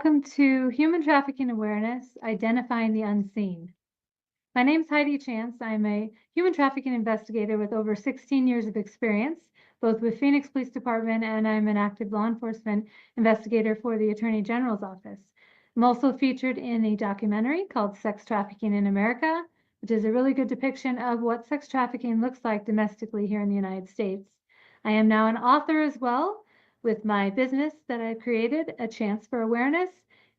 Welcome to Human Trafficking Awareness, Identifying the Unseen. My name is Heidi Chance. I'm a human trafficking investigator with over 16 years of experience, both with Phoenix Police Department, and I'm an active law enforcement investigator for the Attorney General's Office. I'm also featured in a documentary called Sex Trafficking in America, which is a really good depiction of what sex trafficking looks like domestically here in the United States. I am now an author as well, with my business that I created, A Chance for Awareness,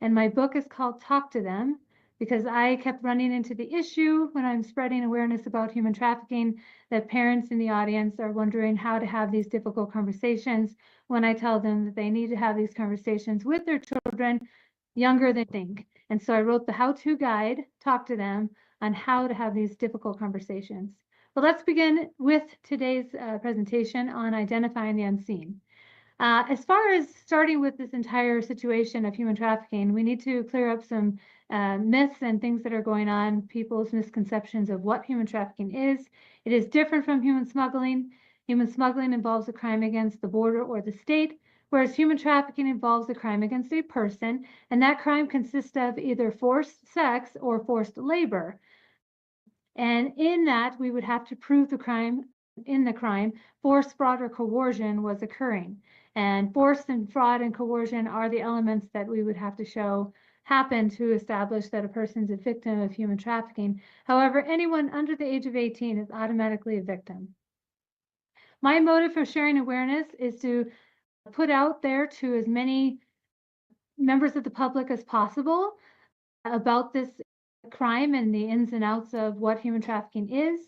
and my book is called Talk to Them, because I kept running into the issue when I'm spreading awareness about human trafficking that parents in the audience are wondering how to have these difficult conversations when I tell them that they need to have these conversations with their children younger than they think. And so I wrote the how-to guide, Talk to Them, on how to have these difficult conversations. But let's begin with today's presentation on identifying the unseen. As far as starting with this entire situation of human trafficking, we need to clear up some myths and things that are going on, people's misconceptions of what human trafficking is. It is different from human smuggling. Human smuggling involves a crime against the border or the state, whereas human trafficking involves a crime against a person, and that crime consists of either forced sex or forced labor. And in that, we would have to prove the crime, force, fraud, or coercion was occurring. And force and fraud and coercion are the elements that we would have to show happen to establish that a person's a victim of human trafficking. However, anyone under the age of 18 is automatically a victim. My motive for sharing awareness is to put out there to as many members of the public as possible about this crime and the ins and outs of what human trafficking is.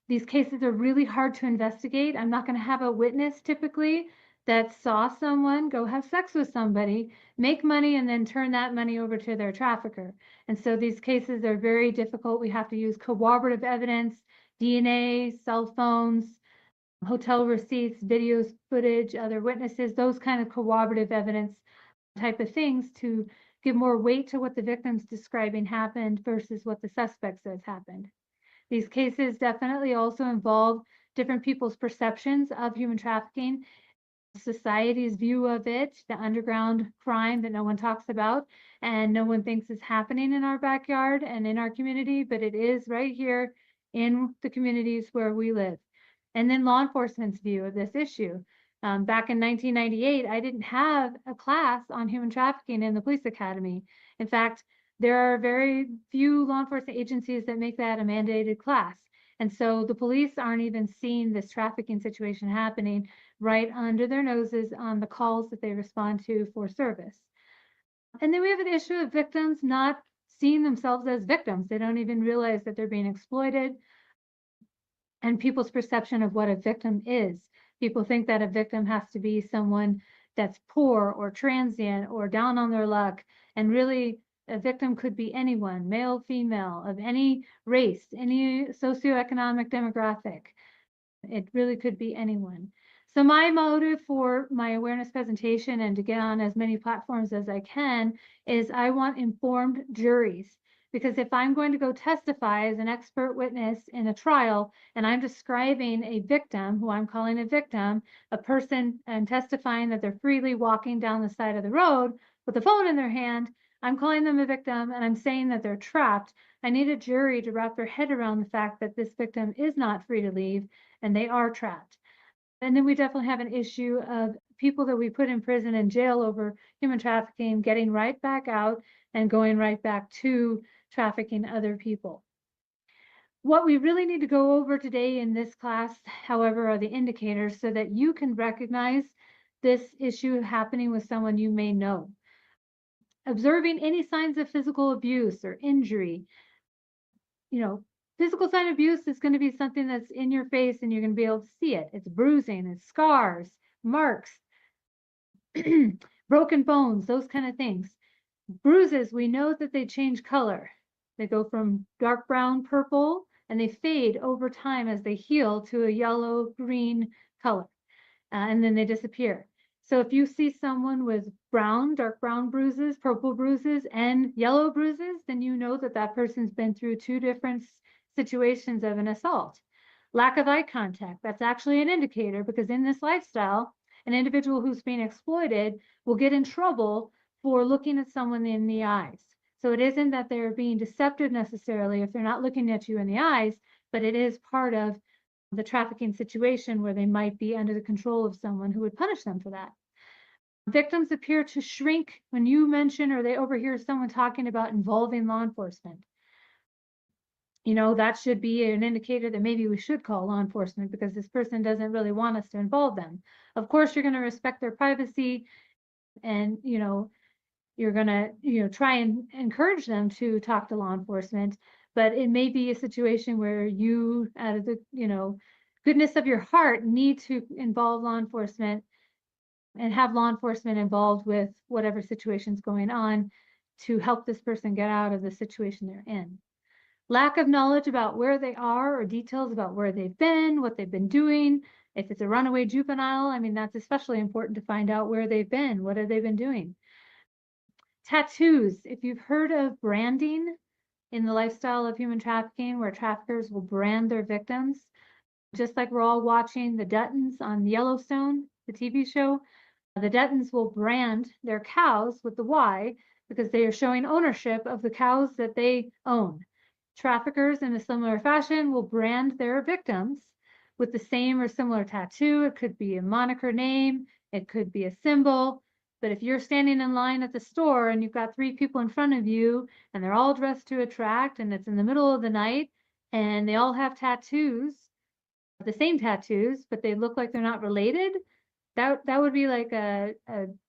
These cases are really hard to investigate. I'm not going to have a witness typically that saw someone go have sex with somebody, make money, and then turn that money over to their trafficker. And so these cases are very difficult. We have to use corroborative evidence, DNA, cell phones, hotel receipts, videos, footage, other witnesses, those kind of corroborative evidence type of things to give more weight to what the victim's describing happened versus what the suspect says happened. These cases definitely also involve different people's perceptions of human trafficking, society's view of it, the underground crime that no one talks about and no one thinks is happening in our backyard and in our community, but it is right here in the communities where we live. And then law enforcement's view of this issue. Back in 1998, I didn't have a class on human trafficking in the police academy. In fact, there are very few law enforcement agencies that make that a mandated class. And so the police aren't even seeing this trafficking situation happening right under their noses on the calls that they respond to for service. And then we have an issue of victims not seeing themselves as victims. They don't even realize that they're being exploited. And people's perception of what a victim is. People think that a victim has to be someone that's poor or transient or down on their luck. And really, a victim could be anyone, male, female, of any race, any socioeconomic demographic. It really could be anyone. So my motive for my awareness presentation and to get on as many platforms as I can is I want informed juries. Because if I'm going to go testify as an expert witness in a trial and I'm describing a victim, who I'm calling a victim, a person, and testifying that they're freely walking down the side of the road with a phone in their hand, I'm calling them a victim and I'm saying that they're trapped. I need a jury to wrap their head around the fact that this victim is not free to leave and they are trapped. And then we definitely have an issue of people that we put in prison and jail over human trafficking, getting right back out and going right back to trafficking other people. What we really need to go over today in this class, however, are the indicators so that you can recognize this issue happening with someone you may know. Observing any signs of physical abuse or injury. Physical sign of abuse is going to be something that's in your face and you're going to be able to see it. It's bruising, it's scars, marks, broken bones, those kind of things. Bruises, we know that they change color. They go from dark brown, purple, and they fade over time as they heal to a yellow, green color, and then they disappear. So if you see someone with dark brown bruises, purple bruises, and yellow bruises, then you know that that person's been through two different situations of an assault. Lack of eye contact, that's actually an indicator because in this lifestyle, an individual who's being exploited will get in trouble for looking at someone in the eyes. So it isn't that they're being deceptive necessarily if they're not looking at you in the eyes, but it is part of the trafficking situation where they might be under the control of someone who would punish them for that. Victims appear to shrink when you mention or they overhear someone talking about involving law enforcement. That should be an indicator that maybe we should call law enforcement because this person doesn't really want us to involve them. Of course, you're going to respect their privacy and, you're going to, try and encourage them to talk to law enforcement, but it may be a situation where you, out of the, goodness of your heart, need to involve law enforcement and have law enforcement involved with whatever situation's going on to help this person get out of the situation they're in. Lack of knowledge about where they are or details about where they've been, what they've been doing. If it's a runaway juvenile, I mean, that's especially important to find out where they've been. What have they been doing? Tattoos. If you've heard of branding in the lifestyle of human trafficking, where traffickers will brand their victims, just like we're all watching the Duttons on Yellowstone, the TV show, the Duttons will brand their cows with the Y because they are showing ownership of the cows that they own. Traffickers, in a similar fashion, will brand their victims with the same or similar tattoo. It could be a moniker name, it could be a symbol. But if you're standing in line at the store and you've got 3 people in front of you and they're all dressed to attract and it's in the middle of the night and they all have tattoos, the same tattoos, but they look like they're not related, that would be like a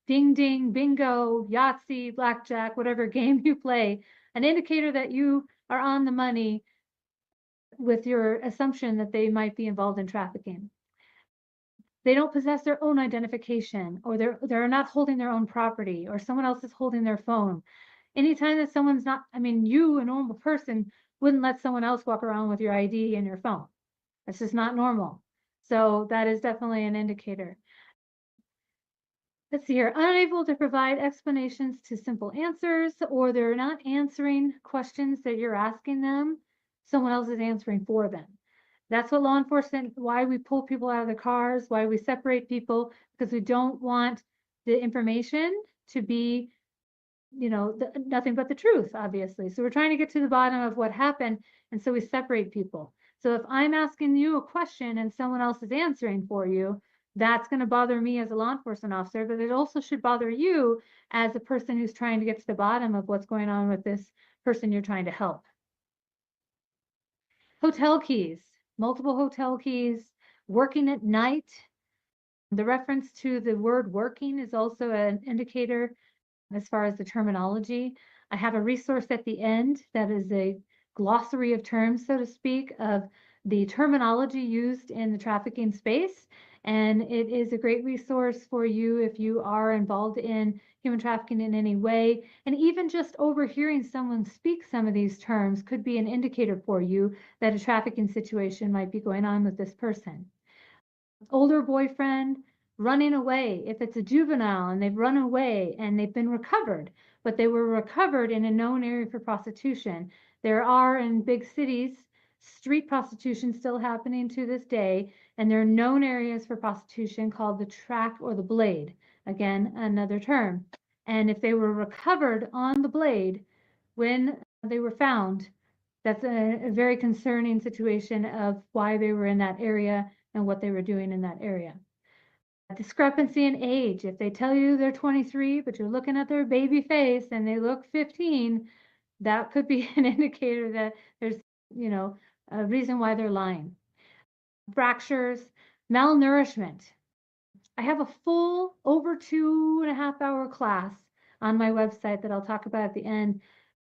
ding ding, bingo, Yahtzee, blackjack, whatever game you play, an indicator that you are on the money with your assumption that they might be involved in trafficking. They don't possess their own identification, or they're not holding their own property, or someone else is holding their phone. Anytime that someone's not, I mean, you, a normal person, wouldn't let someone else walk around with your ID and your phone. That's just not normal. So that is definitely an indicator. Let's see here, unable to provide explanations to simple answers, or they're not answering questions that you're asking them, someone else is answering for them. That's what law enforcement, why we pull people out of the cars, why we separate people, because we don't want the information to be, nothing but the truth, obviously. So we're trying to get to the bottom of what happened, and so we separate people. So if I'm asking you a question and someone else is answering for you, that's going to bother me as a law enforcement officer, but it also should bother you as a person who's trying to get to the bottom of what's going on with this person you're trying to help. Hotel keys, multiple hotel keys, working at night. The reference to the word working is also an indicator as far as the terminology. I have a resource at the end that is a glossary of terms, so to speak, of the terminology used in the trafficking space. And it is a great resource for you if you are involved in human trafficking in any way. And even just overhearing someone speak some of these terms could be an indicator for you that a trafficking situation might be going on with this person. Older boyfriend running away. If it's a juvenile and they've run away and they've been recovered, but they were recovered in a known area for prostitution. There are in big cities street prostitution still happening to this day, and there are known areas for prostitution called the track or the blade. Again, another term. And if they were recovered on the blade when they were found, that's a very concerning situation of why they were in that area and what they were doing in that area. A discrepancy in age. If they tell you they're 23, but you're looking at their baby face and they look 15, that could be an indicator that there's, a reason why they're lying. Fractures, malnourishment. I have a full over 2.5 hour class on my website that I'll talk about at the end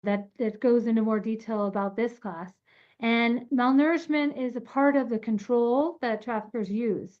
that goes into more detail about this class. And malnourishment is a part of the control that traffickers use.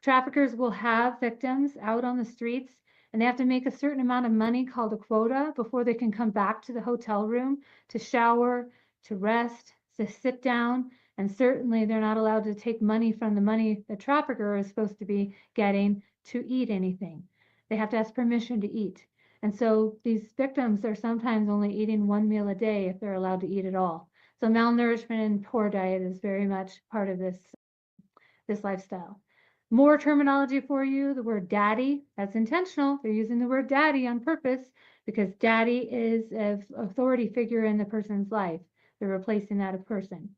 Traffickers will have victims out on the streets and they have to make a certain amount of money called a quota before they can come back to the hotel room to shower, to rest, to sit down. And certainly they're not allowed to take money from the money the trafficker is supposed to be getting to eat anything. They have to ask permission to eat. And so these victims are sometimes only eating 1 meal a day if they're allowed to eat at all. So malnourishment and poor diet is very much part of this lifestyle. More terminology for you, the word daddy, that's intentional. They're using the word daddy on purpose because daddy is an authority figure in the person's life. They're replacing that of person.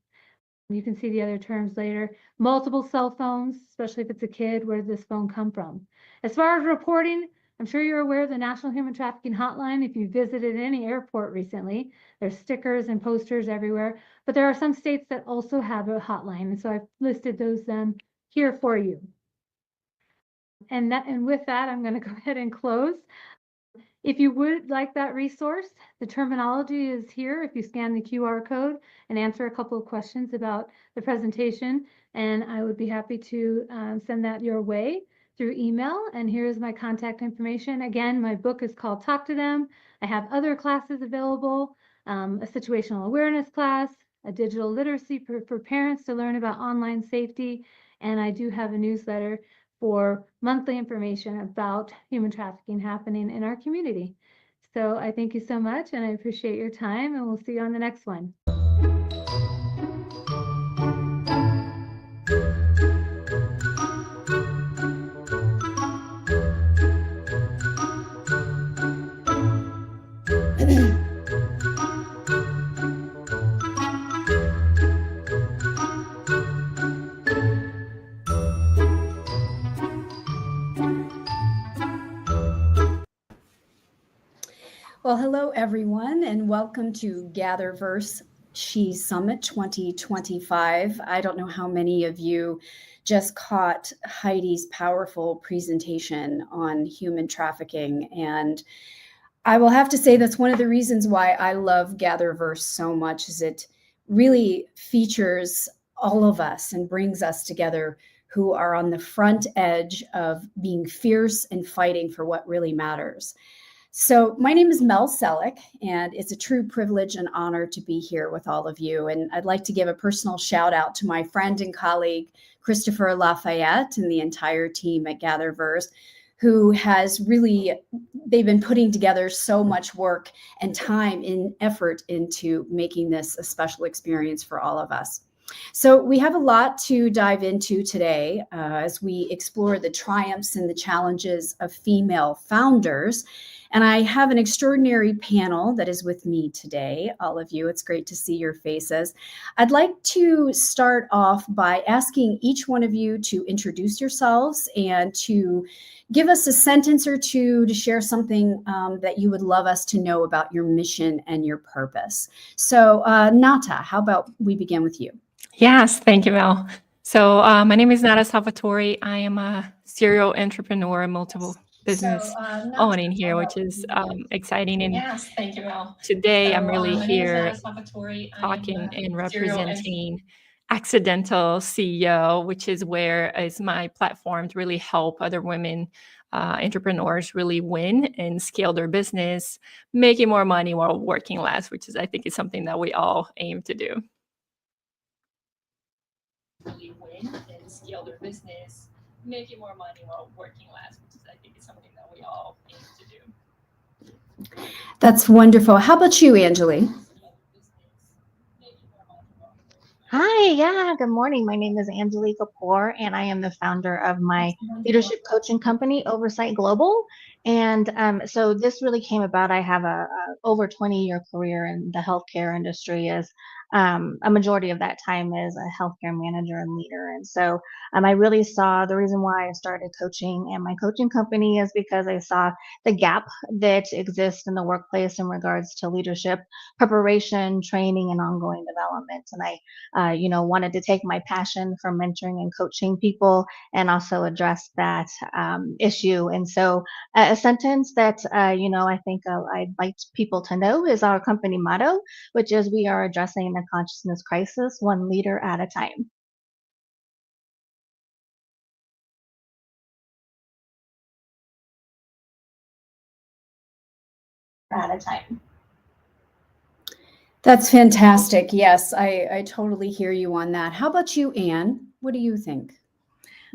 You can see the other terms later. Multiple cell phones, especially if it's a kid, where does this phone come from? As far as reporting, I'm sure you're aware of the National Human Trafficking Hotline. If you visited any airport recently, there's stickers and posters everywhere, but there are some states that also have a hotline. And so I've listed those here for you. And with that, I'm going to go ahead and close. If you would like that resource, the terminology is here. If you scan the QR code and answer a couple of questions about the presentation, and I would be happy to send that your way through email. And here's my contact information. Again, my book is called Talk to Them. I have other classes available, a situational awareness class, a digital literacy for parents to learn about online safety, and I do have a newsletter for monthly information about human trafficking happening in our community. So I thank you so much, and I appreciate your time, and we'll see you on the next one. Well, hello, everyone, and welcome to GatherVerse SHE Summit 2025. I don't know how many of you just caught Heidi's powerful presentation on human trafficking. And I will have to say that's one of the reasons why I love GatherVerse so much, is it really features all of us and brings us together who are on the front edge of being fierce and fighting for what really matters. So my name is Mel Selleck, and it's a true privilege and honor to be here with all of you. And I'd like to give a personal shout out to my friend and colleague, Christopher Lafayette, and the entire team at GatherVerse, who has really, they've been putting together so much work and time and effort into making this a special experience for all of us. So we have a lot to dive into today as we explore the triumphs and the challenges of female founders. And I have an extraordinary panel that is with me today, all of you. It's great to see your faces. I'd like to start off by asking each one of you to introduce yourselves and to give us a sentence or two to share something that you would love us to know about your mission and your purpose. So Nata, how about we begin with you? Yes, thank you, Mel. So my name is Nata Salvatore. I am a serial entrepreneur, multiple business owning here, which is exciting. And Yes, thank you, Mel. today I'm really here talking and representing Accidental CEO, which is where is my platform to really help other women entrepreneurs really win and scale their business, making more money while working less, which is, I think, is something that we all aim to do. Really win and scale their business, making more money while working less, which is, I think, is something that we all aim to do. That's wonderful. How about you, Anjali? Hi, yeah, good morning. My name is Anjali Kapoor, and I am the founder of my leadership coaching company, Oversight Global. And so this really came about. I have a over 20-year career in the healthcare industry, as a majority of that time as a healthcare manager and leader. And so I really saw the reason why I started coaching and my coaching company is because I saw the gap that exists in the workplace in regards to leadership preparation, training, and ongoing development. And I wanted to take my passion for mentoring and coaching people and also address that issue. And so a sentence that, I think I'd like people to know is our company motto, which is we are addressing the consciousness crisis one leader at a time. At a time. That's fantastic. Yes, I totally hear you on that. How about you, Anne? What do you think?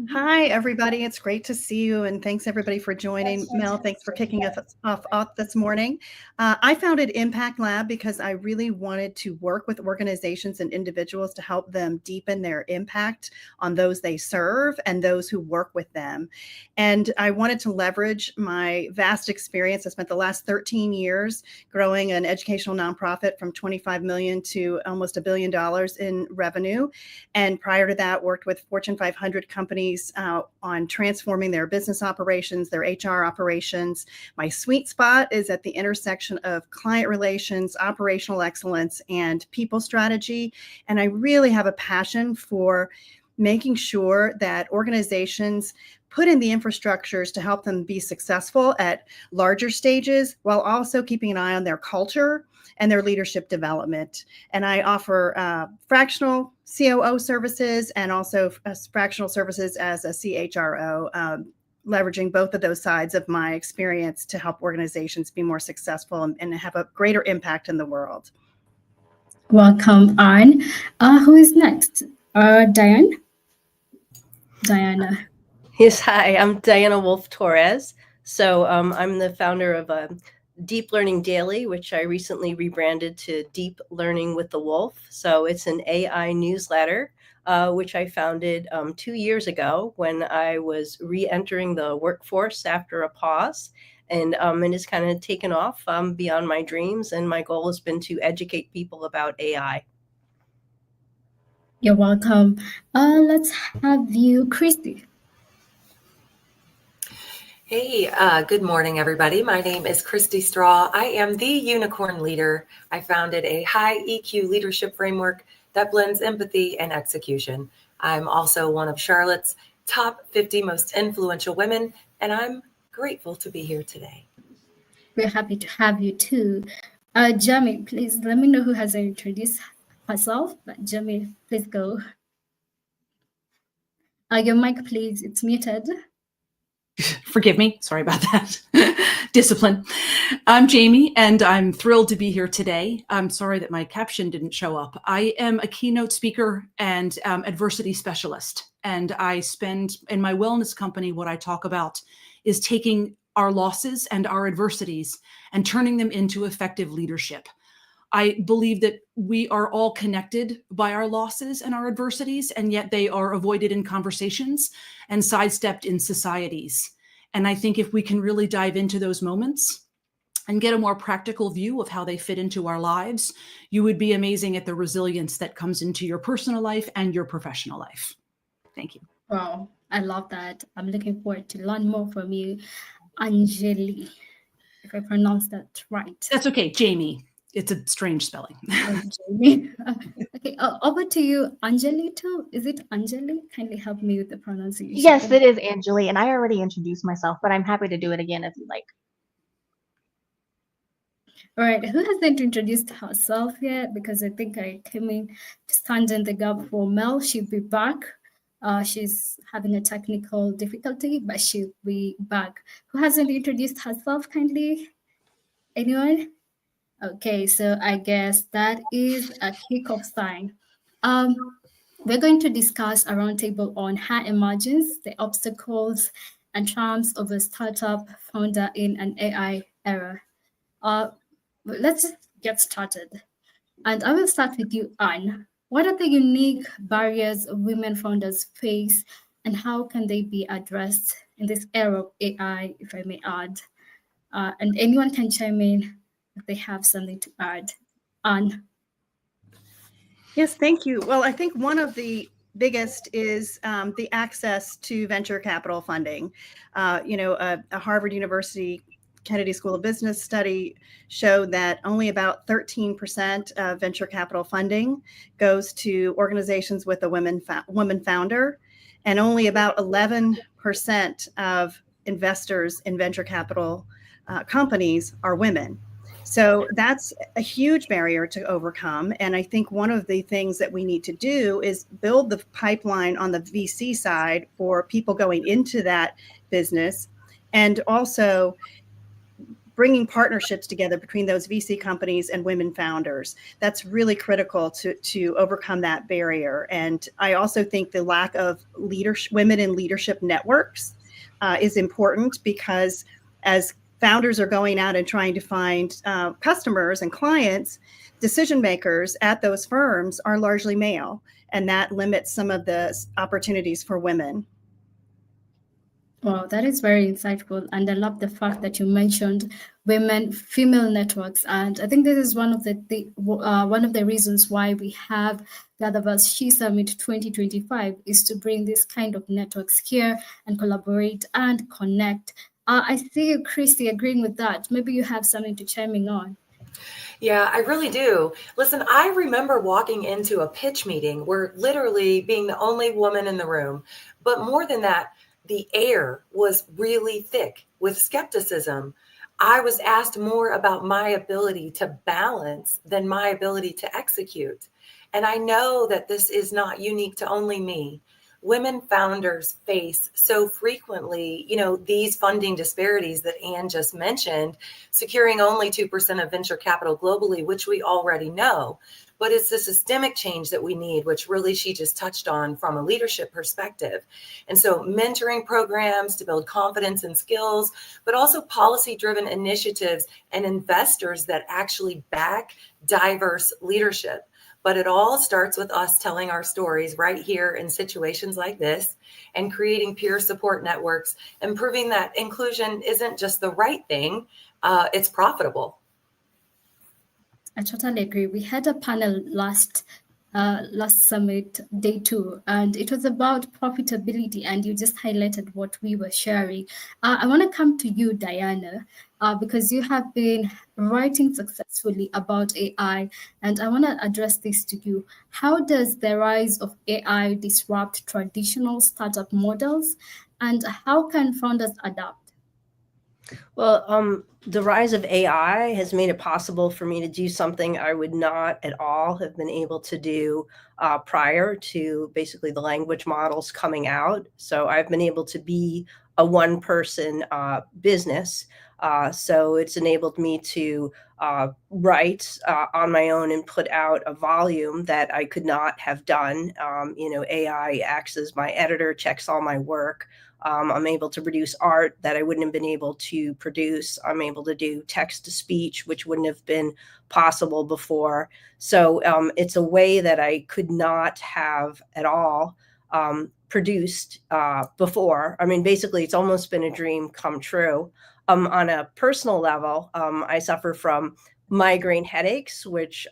Hi, everybody. It's great to see you, and thanks everybody for joining. Mel, thanks for kicking us off this morning. I founded Impact Lab because I really wanted to work with organizations and individuals to help them deepen their impact on those they serve and those who work with them. And I wanted to leverage my vast experience. I spent the last 13 years growing an educational nonprofit from 25 million to almost $1 billion in revenue. And prior to that, worked with Fortune 500 companies on transforming their business operations, their HR operations. My sweet spot is at the intersection of client relations, operational excellence, and people strategy. And I really have a passion for making sure that organizations put in the infrastructures to help them be successful at larger stages while also keeping an eye on their culture and their leadership development. And I offer fractional COO services and also fractional services as a CHRO, leveraging both of those sides of my experience to help organizations be more successful and have a greater impact in the world. Welcome, Anne. Who is next? Diane? Diana. Yes, hi, I'm Diana Wolf Torres. So I'm the founder of Deep Learning Daily, which I recently rebranded to Deep Learning with the Wolf. So it's an AI newsletter, which I founded 2 years ago when I was re-entering the workforce after a pause. And it's kind of taken off beyond my dreams. And my goal has been to educate people about AI. You're welcome. Let's have you, Christy. Hey, good morning, everybody. My name is Christy Straw. I am the Unicorn Leader. I founded a high EQ leadership framework that blends empathy and execution. I'm also one of Charlotte's top 50 most influential women, and I'm grateful to be here today. We're happy to have you too. Jamie, please let me know who has introduced herself. But Jamie, please go. Your mic, please. It's muted. Forgive me. Sorry about that. Discipline. I'm Jamie, and I'm thrilled to be here today. I'm sorry that my caption didn't show up. I am a keynote speaker and adversity specialist, and I spend in my wellness company, what I talk about is taking our losses and our adversities and turning them into effective leadership. I believe that we are all connected by our losses and our adversities, and yet they are avoided in conversations and sidestepped in societies. And I think if we can really dive into those moments and get a more practical view of how they fit into our lives, you would be amazing at the resilience that comes into your personal life and your professional life. Thank you. Wow, I love that. I'm looking forward to learn more from you, Anjali, if I pronounce that right. That's okay, Jamie. It's a strange spelling. Oh, Jamie. Okay, over to you, Anjali too. Is it Anjali? Kindly help me with the pronunciation. Yes, it is Anjali, and I already introduced myself, but I'm happy to do it again if you like. All right, who hasn't introduced herself yet? Because I think I came in to stand in the gap for Mel. She'll be back. She's having a technical difficulty, but she'll be back. Who hasn't introduced herself, kindly? Anyone? Okay, so I guess that is a kickoff sign. We're going to discuss a roundtable on high emergence, the obstacles and charms of a startup founder in an AI era. Let's just get started. And I will start with you, Anne. What are the unique barriers women founders face, and how can they be addressed in this era of AI, if I may add? And anyone can chime in if they have something to add. Anne. Yes, thank you. Well, I think one of the biggest is the access to venture capital funding. A Harvard University Kennedy School of Business study showed that only about 13% of venture capital funding goes to organizations with a woman founder, and only about 11% of investors in venture capital companies are women. So that's a huge barrier to overcome. And I think one of the things that we need to do is build the pipeline on the VC side for people going into that business, and also bringing partnerships together between those VC companies and women founders. That's really critical to overcome that barrier. And I also think the lack of women in leadership networks is important, because as founders are going out and trying to find customers and clients, decision makers at those firms are largely male, and that limits some of the opportunities for women. Wow, that is very insightful. And I love the fact that you mentioned women, female networks. And I think this is one of the reasons why we have GatherVerse SHE Summit 2025, is to bring this kind of networks here and collaborate and connect. I see you, Christy, agreeing with that. Maybe you have something to chime in on. Yeah, I really do. Listen, I remember walking into a pitch meeting where literally being the only woman in the room, but more than that, the air was really thick with skepticism. I was asked more about my ability to balance than my ability to execute. And I know that this is not unique to only me. Women founders face so frequently, these funding disparities that Anne just mentioned, securing only 2% of venture capital globally, which we already know. But it's the systemic change that we need, which really she just touched on from a leadership perspective. And so mentoring programs to build confidence and skills, but also policy-driven initiatives and investors that actually back diverse leadership. But it all starts with us telling our stories right here in situations like this, and creating peer support networks and proving that inclusion isn't just the right thing, it's profitable. I totally agree. We had a panel last summit, day 2, and it was about profitability, and you just highlighted what we were sharing. I want to come to you, Diana, because you have been writing successfully about AI, and I want to address this to you. How does the rise of AI disrupt traditional startup models, and how can founders adapt? Well, the rise of AI has made it possible for me to do something I would not at all have been able to do prior to basically the language models coming out. So I've been able to be a one-person business. So it's enabled me to write on my own and put out a volume that I could not have done. AI acts as my editor, checks all my work. I'm able to produce art that I wouldn't have been able to produce. I'm able to do text to speech, which wouldn't have been possible before. So it's a way that I could not have at all produced before. I mean, basically, it's almost been a dream come true. On a personal level, I suffer from migraine headaches, which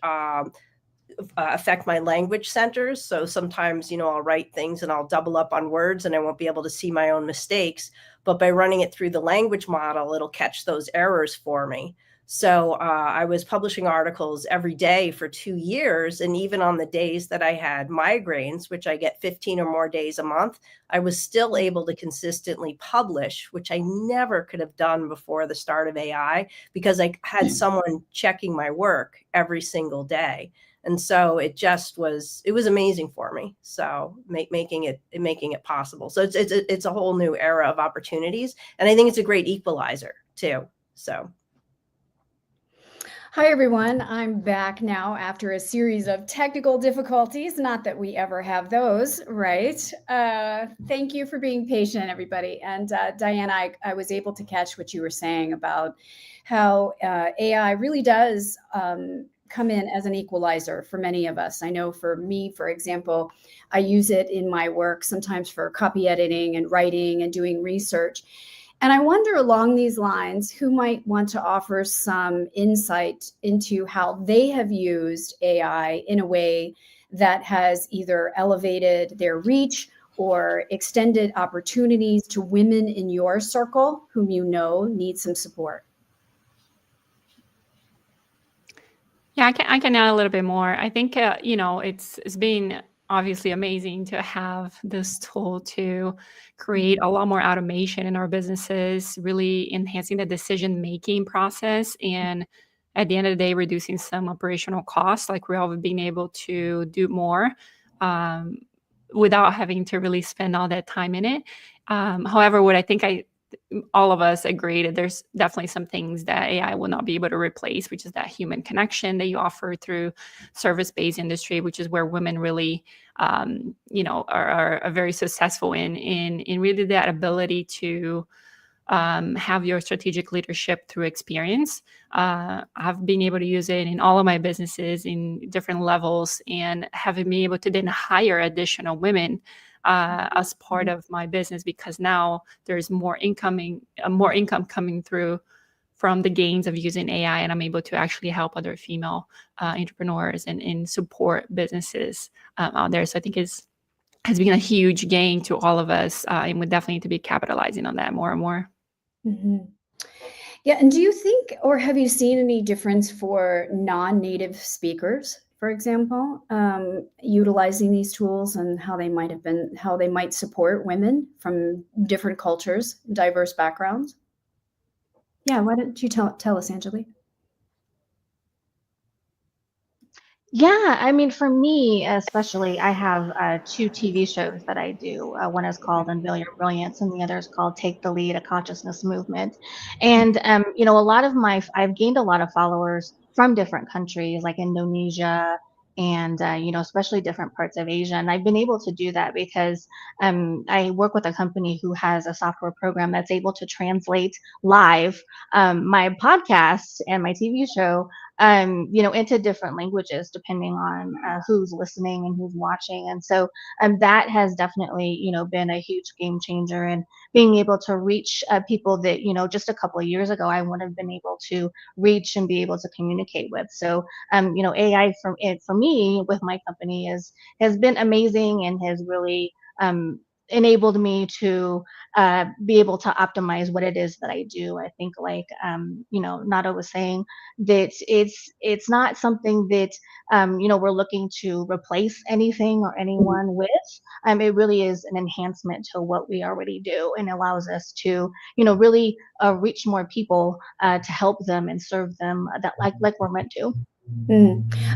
affect my language centers. So sometimes, I'll write things and I'll double up on words and I won't be able to see my own mistakes. But by running it through the language model, it'll catch those errors for me. So I was publishing articles every day for 2 years. And even on the days that I had migraines, which I get 15 or more days a month, I was still able to consistently publish, which I never could have done before the start of AI, because I had someone checking my work every single day. And so it was amazing for me. So making it possible. So it's a whole new era of opportunities. And I think it's a great equalizer too. So. Hi, everyone. I'm back now after a series of technical difficulties. Not that we ever have those, right? Thank you for being patient, everybody. And Diana, I was able to catch what you were saying about how AI really does come in as an equalizer for many of us. I know for me, for example, I use it in my work sometimes for copy editing and writing and doing research. And I wonder along these lines, who might want to offer some insight into how they have used AI in a way that has either elevated their reach or extended opportunities to women in your circle whom you know need some support. Yeah, I can add a little bit more. I think, it's been obviously amazing to have this tool to create a lot more automation in our businesses, really enhancing the decision-making process, and at the end of the day, reducing some operational costs. Like, we're all being able to do more without having to really spend all that time in it. However, what I think all of us agree that there's definitely some things that AI will not be able to replace, which is that human connection that you offer through service-based industry, which is where women really, are very successful in really that ability to have your strategic leadership through experience. I've been able to use it in all of my businesses in different levels, and having been able to then hire additional women as part of my business, because now there's more income coming through from the gains of using AI, and I'm able to actually help other female entrepreneurs and support businesses out there. So I think has been a huge gain to all of us, and we definitely need to be capitalizing on that more and more. Mm-hmm. Yeah, and do you think, or have you seen any difference for non-native speakers, for example, utilizing these tools and how they might support women from different cultures, diverse backgrounds? Yeah, why don't you tell us, Angelique? Yeah, I mean, for me, especially, I have 2 TV shows that I do. One is called Unveil Your Brilliance, and the other is called Take the Lead, a consciousness movement. And, I've gained a lot of followers from different countries like Indonesia and, especially different parts of Asia. And I've been able to do that because I work with a company who has a software program that's able to translate live my podcast and my TV show into different languages depending on who's listening and who's watching. And so that has definitely, been a huge game changer in being able to reach people that, just a couple of years ago, I wouldn't have been able to reach and be able to communicate with. So, AI for me with my company has been amazing and has really enabled me to be able to optimize what it is that I do. I think like, Nato was saying, that it's not something that, we're looking to replace anything or anyone with. It really is an enhancement to what we already do and allows us to, really reach more people to help them and serve them that like we're meant to.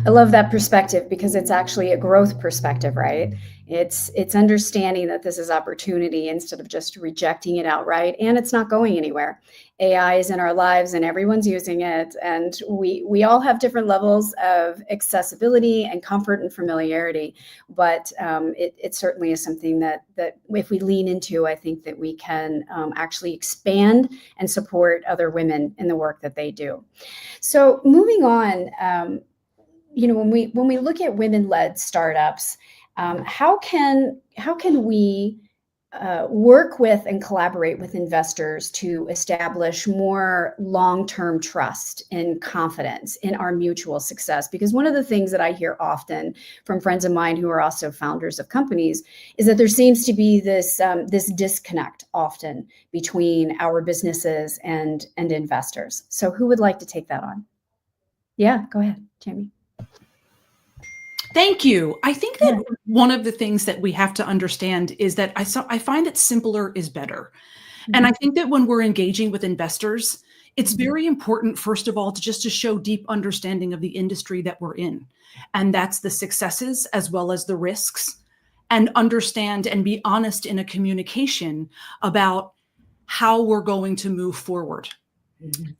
I love that perspective because it's actually a growth perspective, right? It's understanding that this is opportunity instead of just rejecting it outright, and it's not going anywhere. AI is in our lives and everyone's using it, and we all have different levels of accessibility and comfort and familiarity, but it certainly is something that if we lean into, I think that we can actually expand and support other women in the work that they do. So moving on, when we look at women-led startups, how can we work with and collaborate with investors to establish more long-term trust and confidence in our mutual success? Because one of the things that I hear often from friends of mine who are also founders of companies is that there seems to be this disconnect often between our businesses and investors. So who would like to take that on? Yeah, go ahead, Jamie. Thank you. I think that one of the things that we have to understand is that I find that simpler is better. And I think that when we're engaging with investors, it's very important, first of all, to show deep understanding of the industry that we're in. And that's the successes as well as the risks, and understand and be honest in a communication about how we're going to move forward.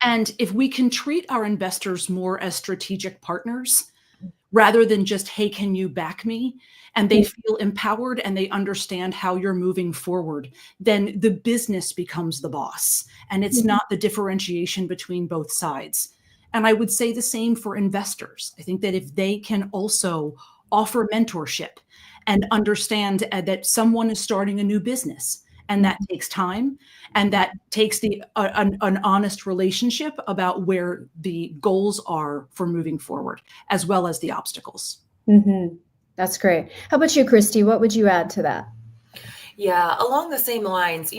And if we can treat our investors more as strategic partners, rather than just, hey, can you back me? And they feel empowered and they understand how you're moving forward, then the business becomes the boss. And it's not the differentiation between both sides. And I would say the same for investors. I think that if they can also offer mentorship and understand that someone is starting a new business, and that takes time, and that takes an honest relationship about where the goals are for moving forward, as well as the obstacles. That's great. How about you, Christy? What would you add to that? Yeah, along the same lines,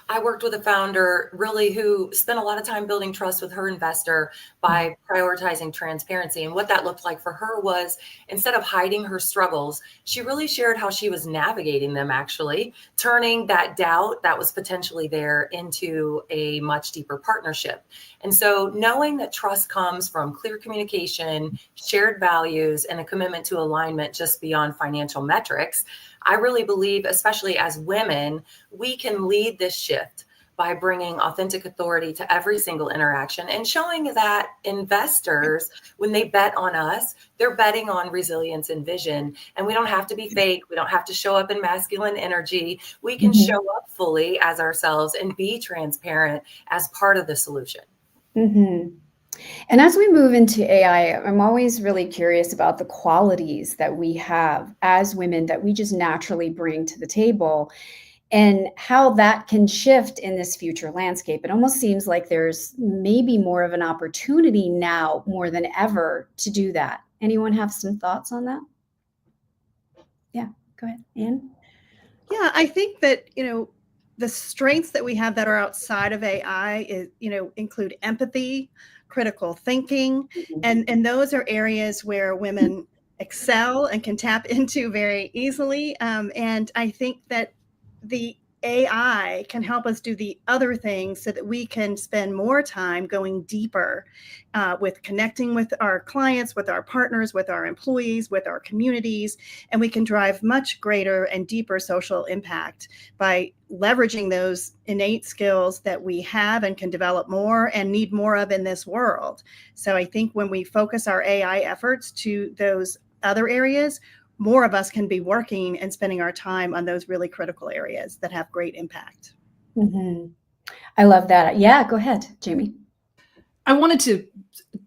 I worked with a founder really who spent a lot of time building trust with her investor by prioritizing transparency. And what that looked like for her was, instead of hiding her struggles, she really shared how she was navigating them, actually turning that doubt that was potentially there into a much deeper partnership. And so knowing that trust comes from clear communication, shared values, and a commitment to alignment just beyond financial metrics, I really believe, especially as women, we can lead this shift by bringing authentic authority to every single interaction and showing that investors, when they bet on us, they're betting on resilience and vision. And we don't have to be fake. We don't have to show up in masculine energy. We can show up fully as ourselves and be transparent as part of the solution. And as we move into AI, I'm always really curious about the qualities that we have as women that we just naturally bring to the table and how that can shift in this future landscape. It almost seems like there's maybe more of an opportunity now more than ever to do that. Anyone have some thoughts on that? Yeah, go ahead, Anne. Yeah, I think that, the strengths that we have that are outside of AI is, include empathy, critical thinking, and those are areas where women excel and can tap into very easily. And I think that the AI can help us do the other things so that we can spend more time going deeper with connecting with our clients, with our partners, with our employees, with our communities, and we can drive much greater and deeper social impact by leveraging those innate skills that we have and can develop more and need more of in this world. So I think when we focus our AI efforts to those other areas, more of us can be working and spending our time on those really critical areas that have great impact. I love that. Yeah, go ahead, Jamie. I wanted to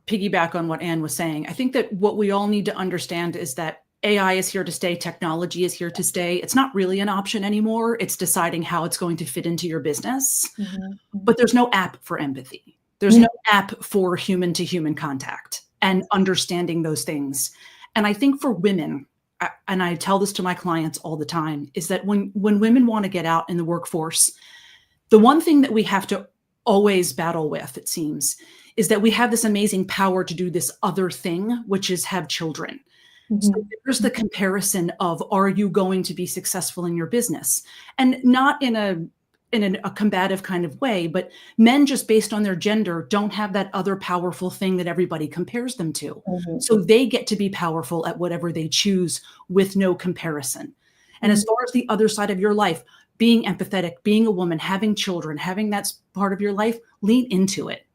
piggyback on what Anne was saying. I think that what we all need to understand is that AI is here to stay. Technology is here to stay. It's not really an option anymore. It's deciding how it's going to fit into your business. But there's no app for empathy. There's no app for human to human contact and understanding those things. And I think for women, and I tell this to my clients all the time, is that when women want to get out in the workforce, the one thing that we have to always battle with, it seems, is that we have this amazing power to do this other thing, which is have children. So there's the comparison of, are you going to be successful in your business? And not in a combative kind of way, but men, just based on their gender, don't have that other powerful thing that everybody compares them to. So they get to be powerful at whatever they choose with no comparison. And as far as the other side of your life, being empathetic, being a woman, having children, having that part of your life, lean into it.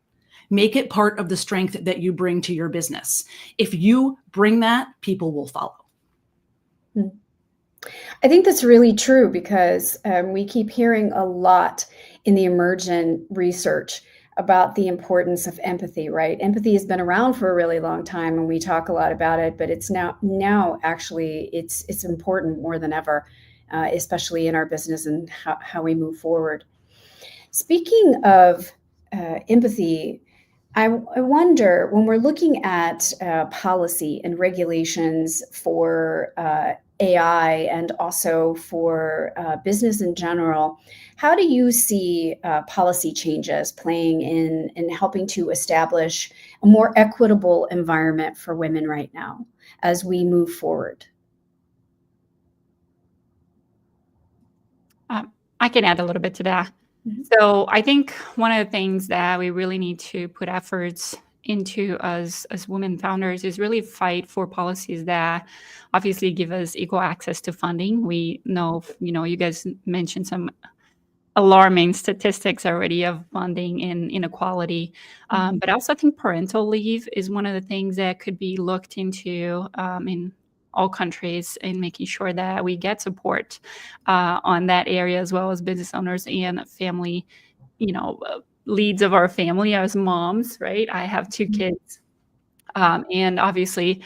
Make it part of the strength that you bring to your business. If you bring that, people will follow. I think that's really true because we keep hearing a lot in the emergent research about the importance of empathy, right? Empathy has been around for a really long time and we talk a lot about it, but it's now actually it's important more than ever, especially in our business and how we move forward. Speaking of empathy, I wonder, when we're looking at policy and regulations for AI and also for business in general, how do you see policy changes playing in helping to establish a more equitable environment for women right now as we move forward? I can add a little bit to that. So I think one of the things that we really need to put efforts into as women founders is really fight for policies that obviously give us equal access to funding. We know, you guys mentioned some alarming statistics already of funding and inequality. But I also think parental leave is one of the things that could be looked into in all countries in making sure that we get support on that area, as well as business owners and family, leads of our family as moms, right? I have 2 kids. And obviously,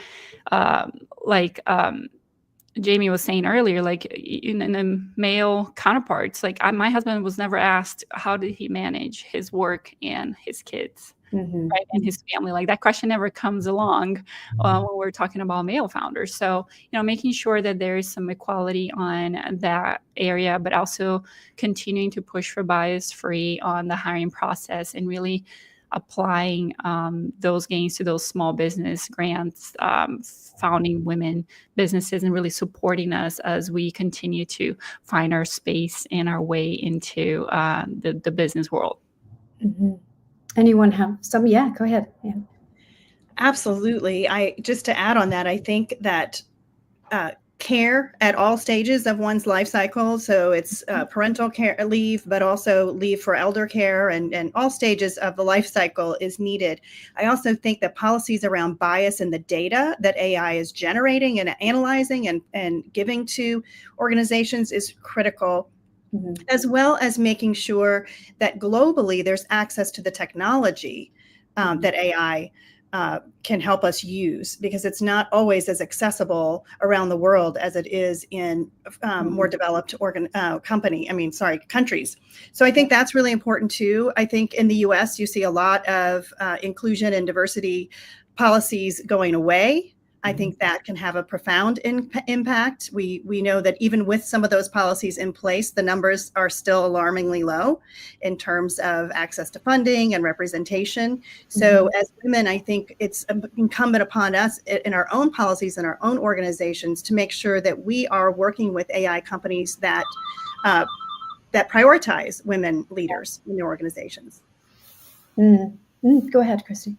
Jamie was saying earlier, like in the male counterparts, like my husband was never asked, how did he manage his work and his kids? Right, and his family. Like that question never comes along when we're talking about male founders. So, making sure that there is some equality on that area, but also continuing to push for bias-free on the hiring process and really applying those gains to those small business grants, founding women businesses, and really supporting us as we continue to find our space and our way into the business world. Anyone have some? Yeah, go ahead. Yeah. Absolutely. Just to add on that, I think that care at all stages of one's life cycle. So it's parental care leave, but also leave for elder care, and all stages of the life cycle is needed. I also think that policies around bias in the data that AI is generating and analyzing and giving to organizations is critical, as well as making sure that globally there's access to the technology that AI can help us use, because it's not always as accessible around the world as it is in more developed countries. So I think that's really important too. I think in the US, you see a lot of inclusion and diversity policies going away. I think that can have a profound impact. We know that even with some of those policies in place, the numbers are still alarmingly low in terms of access to funding and representation. So as women, I think it's incumbent upon us in our own policies and our own organizations to make sure that we are working with AI companies that prioritize women leaders in their organizations. Go ahead, Christy.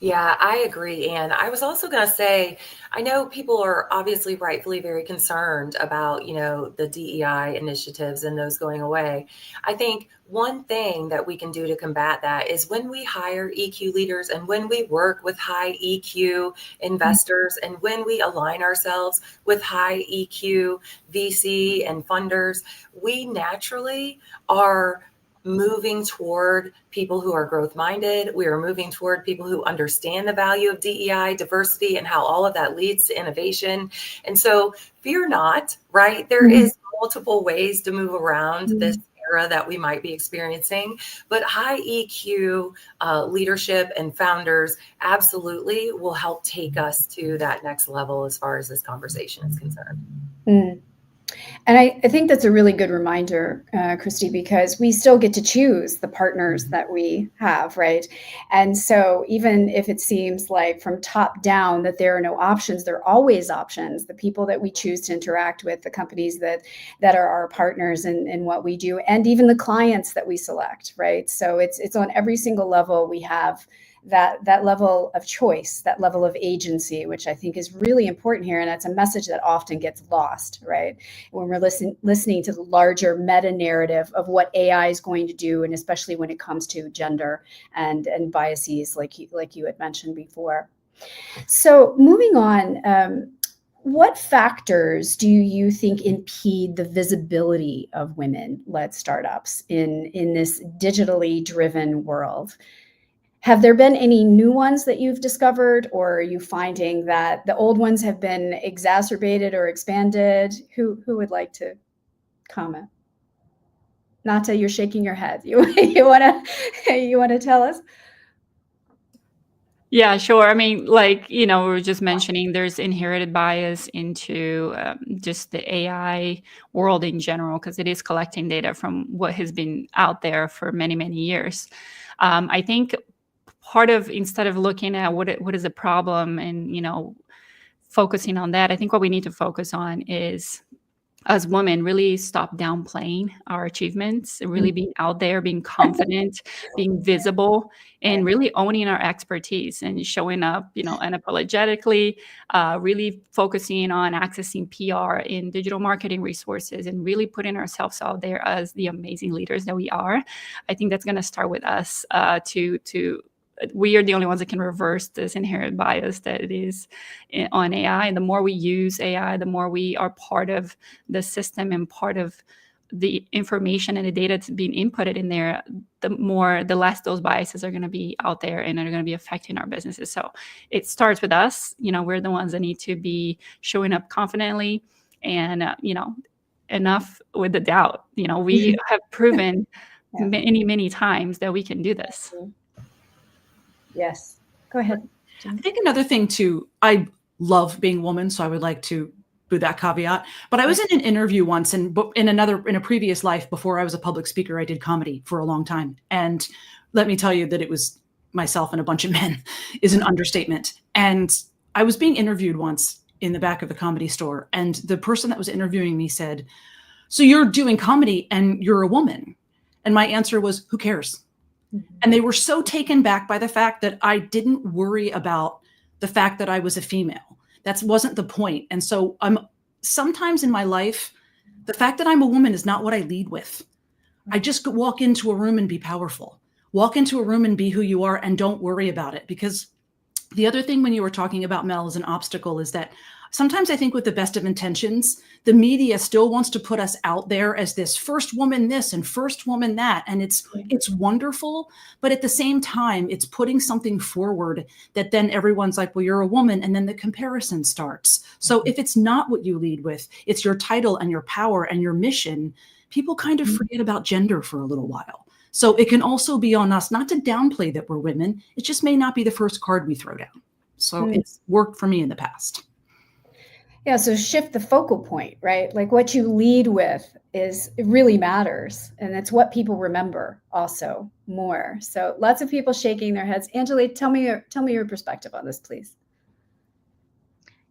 Yeah, I agree. And I was also going to say, I know people are obviously rightfully very concerned about, the DEI initiatives and those going away. I think one thing that we can do to combat that is when we hire EQ leaders and when we work with high EQ investors and when we align ourselves with high EQ VC and funders, we naturally are moving toward people who are growth minded. We are moving toward people who understand the value of DEI, diversity, and how all of that leads to innovation. And so fear not, right? There is multiple ways to move around this era that we might be experiencing, but high EQ leadership and founders absolutely will help take us to that next level as far as this conversation is concerned. And I think that's a really good reminder, Christy, because we still get to choose the partners that we have, right? And so even if it seems like from top down that there are no options, there are always options. The people that we choose to interact with, the companies that are our partners in what we do, and even the clients that we select, right? So it's on every single level we have that level of choice, that level of agency, which I think is really important here. And that's a message that often gets lost, right? When we're listening to the larger meta narrative of what AI is going to do, and especially when it comes to gender and biases, like you had mentioned before. So moving on, what factors do you think impede the visibility of women-led startups in this digitally driven world? Have there been any new ones that you've discovered, or are you finding that the old ones have been exacerbated or expanded? Who would like to comment? Nata, you're shaking your head. You want to tell us? Yeah, sure. I mean, we were just mentioning there's inherited bias into just the AI world in general, because it is collecting data from what has been out there for many, many years. I think part of, instead of looking at what is the problem and, focusing on that, I think what we need to focus on is, as women, really stop downplaying our achievements, really being out there, being confident, being visible, and really owning our expertise and showing up, unapologetically, really focusing on accessing PR in digital marketing resources and really putting ourselves out there as the amazing leaders that we are. I think that's going to start with us we are the only ones that can reverse this inherent bias that it is on AI. And the more we use AI, the more we are part of the system and part of the information and the data that's being inputted in there, the less those biases are going to be out there and are going to be affecting our businesses. So it starts with us. We're the ones that need to be showing up confidently and, enough with the doubt. We have proven many, many times that we can do this. Yes. Go ahead. I think another thing too, I love being a woman, so I would like to do that caveat. But I was in an interview once, and in a previous life before I was a public speaker, I did comedy for a long time. And let me tell you that it was myself and a bunch of men is an understatement. And I was being interviewed once in the back of the Comedy Store, and the person that was interviewing me said, "So you're doing comedy and you're a woman?" And my answer was, "Who cares?" And they were so taken back by the fact that I didn't worry about the fact that I was a female. That wasn't the point. And so I'm sometimes in my life, the fact that I'm a woman is not what I lead with. I just walk into a room and be powerful. Walk into a room and be who you are and don't worry about it. Because the other thing when you were talking about, Mel, as an obstacle is that sometimes I think with the best of intentions, the media still wants to put us out there as this first woman this and first woman that. And it's wonderful. But at the same time, it's putting something forward that then everyone's like, well, you're a woman. And then the comparison starts. So if it's not what you lead with, it's your title and your power and your mission, people kind of forget about gender for a little while. So it can also be on us not to downplay that we're women. It just may not be the first card we throw down. So it's worked for me in the past. Yeah, so shift the focal point, right? Like what you lead with it really matters. And it's what people remember also more. So lots of people shaking their heads. Angela, tell me your perspective on this, please.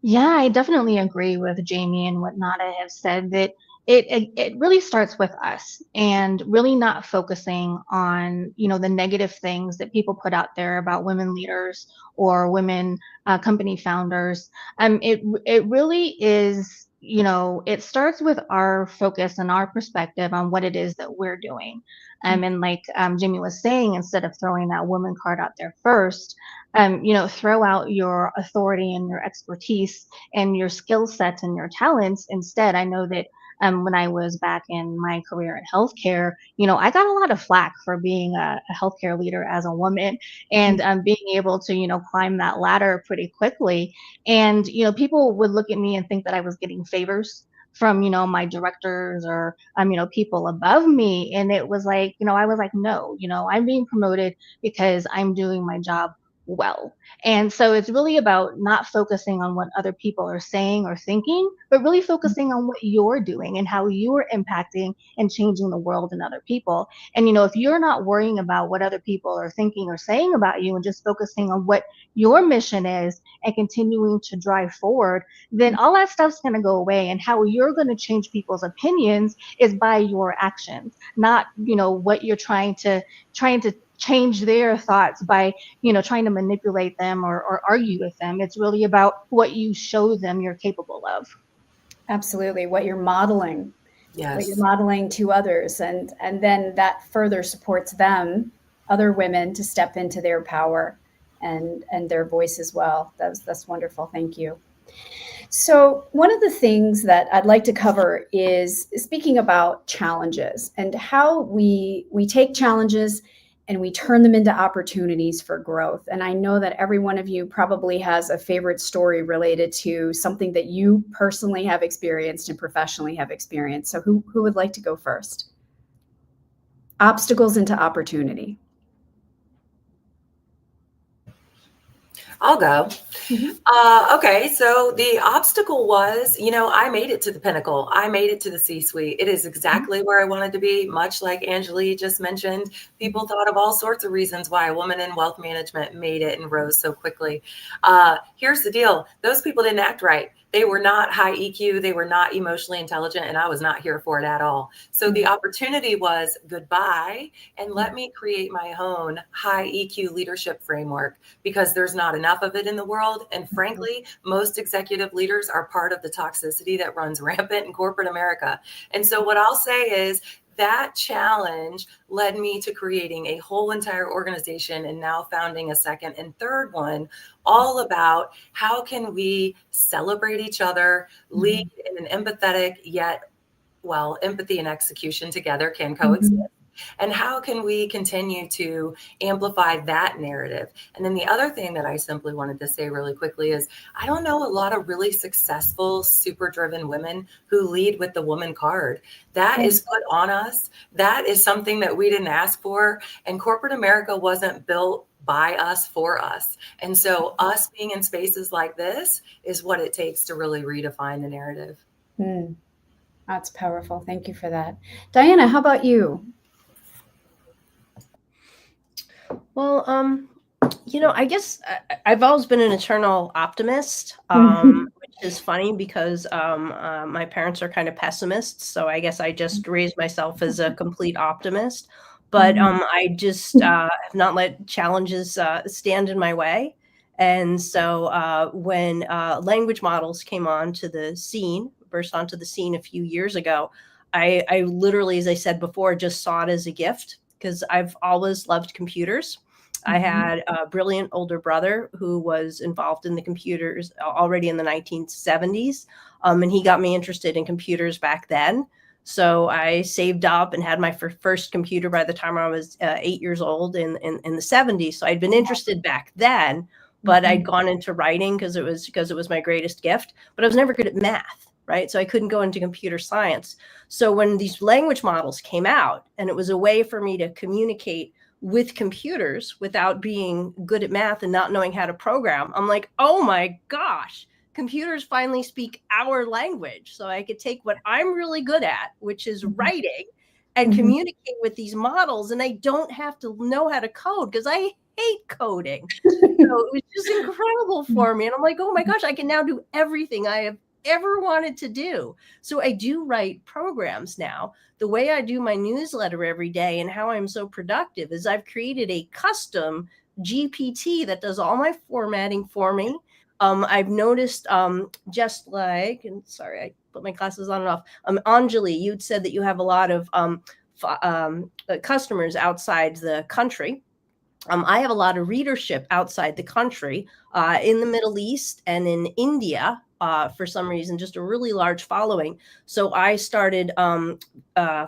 Yeah, I definitely agree with Jamie and what Nada have said, that it really starts with us, and really not focusing on, the negative things that people put out there about women leaders or women company founders. It really is, it starts with our focus and our perspective on what it is that we're doing. And like Jamie was saying, instead of throwing that woman card out there first, throw out your authority and your expertise and your skill sets and your talents instead. I know that when I was back in my career in healthcare, I got a lot of flack for being a healthcare leader as a woman, and being able to, climb that ladder pretty quickly. And, people would look at me and think that I was getting favors from, my directors or, people above me. And it was like, I was like, no, I'm being promoted because I'm doing my job well. And so it's really about not focusing on what other people are saying or thinking, but really focusing on what you're doing and how you're impacting and changing the world and other people. And, if you're not worrying about what other people are thinking or saying about you and just focusing on what your mission is and continuing to drive forward, then all that stuff's going to go away. And how you're going to change people's opinions is by your actions, not, what you're trying to change their thoughts by, trying to manipulate them or argue with them. It's really about what you show them you're capable of. Absolutely. What you're modeling. Yes. What you're modeling to others. And then that further supports them, other women, to step into their power and their voice as well. That's wonderful. Thank you. So one of the things that I'd like to cover is speaking about challenges and how we take challenges and we turn them into opportunities for growth. And I know that every one of you probably has a favorite story related to something that you personally have experienced and professionally have experienced. So who would like to go first? Obstacles into opportunity. I'll go. Okay, so the obstacle was, I made it to the pinnacle. I made it to the C-suite. It is exactly where I wanted to be, much like Angela just mentioned. People thought of all sorts of reasons why a woman in wealth management made it and rose so quickly. Here's the deal. Those people didn't act right. They were not high EQ. They were not emotionally intelligent, and I was not here for it at all. So the opportunity was goodbye, and let me create my own high EQ leadership framework, because there's not enough of it in the world. And frankly, most executive leaders are part of the toxicity that runs rampant in corporate America. And so what I'll say is, that challenge led me to creating a whole entire organization and now founding a second and third one, all about how can we celebrate each other, lead in an empathetic, yet, well, empathy and execution together can coexist. And how can we continue to amplify that narrative? And then the other thing that I simply wanted to say really quickly is, I don't know a lot of really successful, super driven women who lead with the woman card. That is put on us. That is something that we didn't ask for. And corporate America wasn't built by us for us. And so us being in spaces like this is what it takes to really redefine the narrative. That's powerful. Thank you for that. Diana, how about you? Well, I guess I've always been an eternal optimist, which is funny because my parents are kind of pessimists. So I guess I just raised myself as a complete optimist. But I just have not let challenges stand in my way. And so when language models came onto the scene, burst onto the scene a few years ago, I literally, as I said before, just saw it as a gift because I've always loved computers. I had a brilliant older brother who was involved in the computers already in the 1970s. And he got me interested in computers back then. So I saved up and had my first computer by the time I was 8 years old in the 70s. So I'd been interested back then, but I'd gone into writing because it was my greatest gift. But I was never good at math, right? So I couldn't go into computer science. So when these language models came out, and it was a way for me to communicate with computers without being good at math and not knowing how to program, I'm like, oh my gosh, computers finally speak our language. So I could take what I'm really good at, which is writing, and communicate with these models. And I don't have to know how to code because I hate coding. So it was just incredible for me. And I'm like, oh my gosh, I can now do everything I have ever wanted to do. So I do write programs now. The way I do my newsletter every day and how I'm so productive is I've created a custom GPT that does all my formatting for me. I've noticed just like, and sorry, I put my glasses on and off. Anjali, you'd said that you have a lot of customers outside the country. I have a lot of readership outside the country, in the Middle East and in India, for some reason, just a really large following. So I started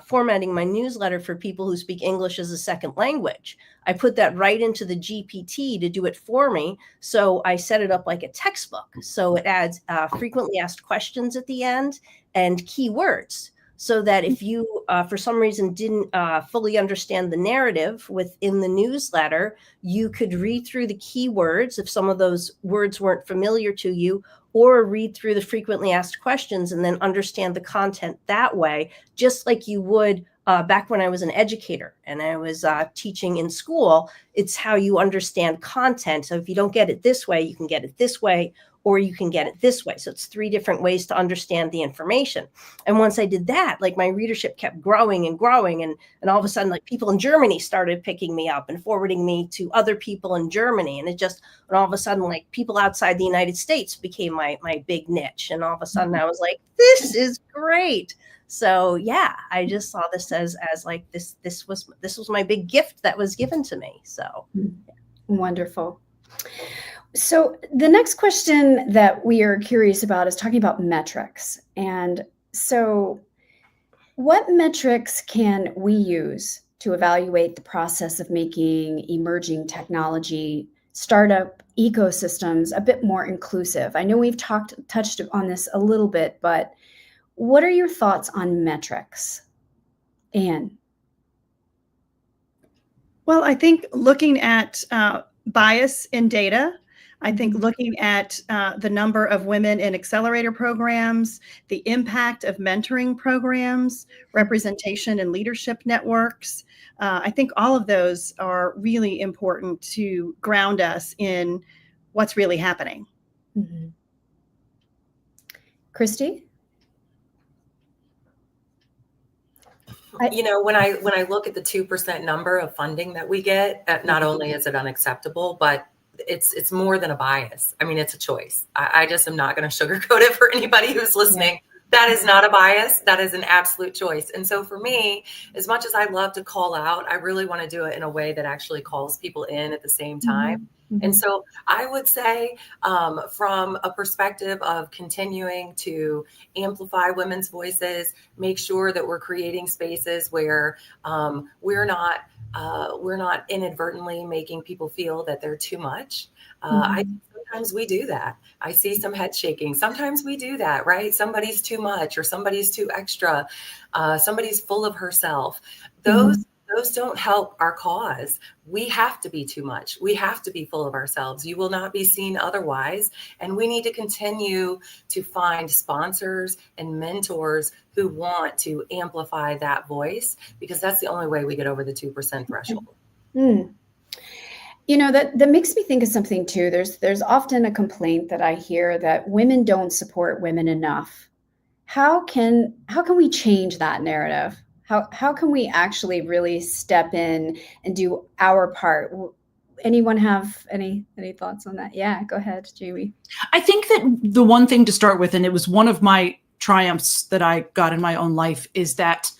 formatting my newsletter for people who speak English as a second language. I put that right into the GPT to do it for me. So I set it up like a textbook. So it adds frequently asked questions at the end and keywords, so that if you, for some reason, didn't fully understand the narrative within the newsletter, you could read through the keywords if some of those words weren't familiar to you, or read through the frequently asked questions and then understand the content that way, just like you would back when I was an educator and I was teaching in school. It's how you understand content. So if you don't get it this way, you can get it this way, or you can get it this way. So it's 3 different ways to understand the information. And once I did that, like my readership kept growing and growing. And all of a sudden, like people in Germany started picking me up and forwarding me to other people in Germany. And and all of a sudden, like people outside the United States became my big niche. And all of a sudden I was like, this is great. So yeah, I just saw this as like this was my big gift that was given to me. So wonderful. So the next question that we are curious about is talking about metrics. And so what metrics can we use to evaluate the process of making emerging technology startup ecosystems a bit more inclusive? I know we've touched on this a little bit, but what are your thoughts on metrics? Anne? Well, I think looking at bias in data, I think looking at the number of women in accelerator programs, the impact of mentoring programs, representation in leadership networks, I think all of those are really important to ground us in what's really happening. Mm-hmm. Christy? You know, when I look at the 2% number of funding that we get, not only is it unacceptable, but it's more than a bias. I mean, it's a choice. I just am not going to sugarcoat it for anybody who's listening. Yeah. That is not a bias. That is an absolute choice. And so for me, as much as I love to call out, I really want to do it in a way that actually calls people in at the same time. Mm-hmm. And so I would say, from a perspective of continuing to amplify women's voices, make sure that we're creating spaces where we're not inadvertently making people feel that they're too much. Sometimes we do that. I see some head shaking. Sometimes we do that, right? Somebody's too much or somebody's too extra. Somebody's full of herself. Those don't help our cause. We have to be too much. We have to be full of ourselves. You will not be seen otherwise. And we need to continue to find sponsors and mentors who want to amplify that voice, because that's the only way we get over the 2% threshold. Mm. You know, that makes me think of something too. There's often a complaint that I hear that women don't support women enough. How can we change that narrative? How can we actually really step in and do our part? anyone have any thoughts on that? Yeah, go ahead, Jamie. I think that the one thing to start with, and it was one of my triumphs that I got in my own life, is that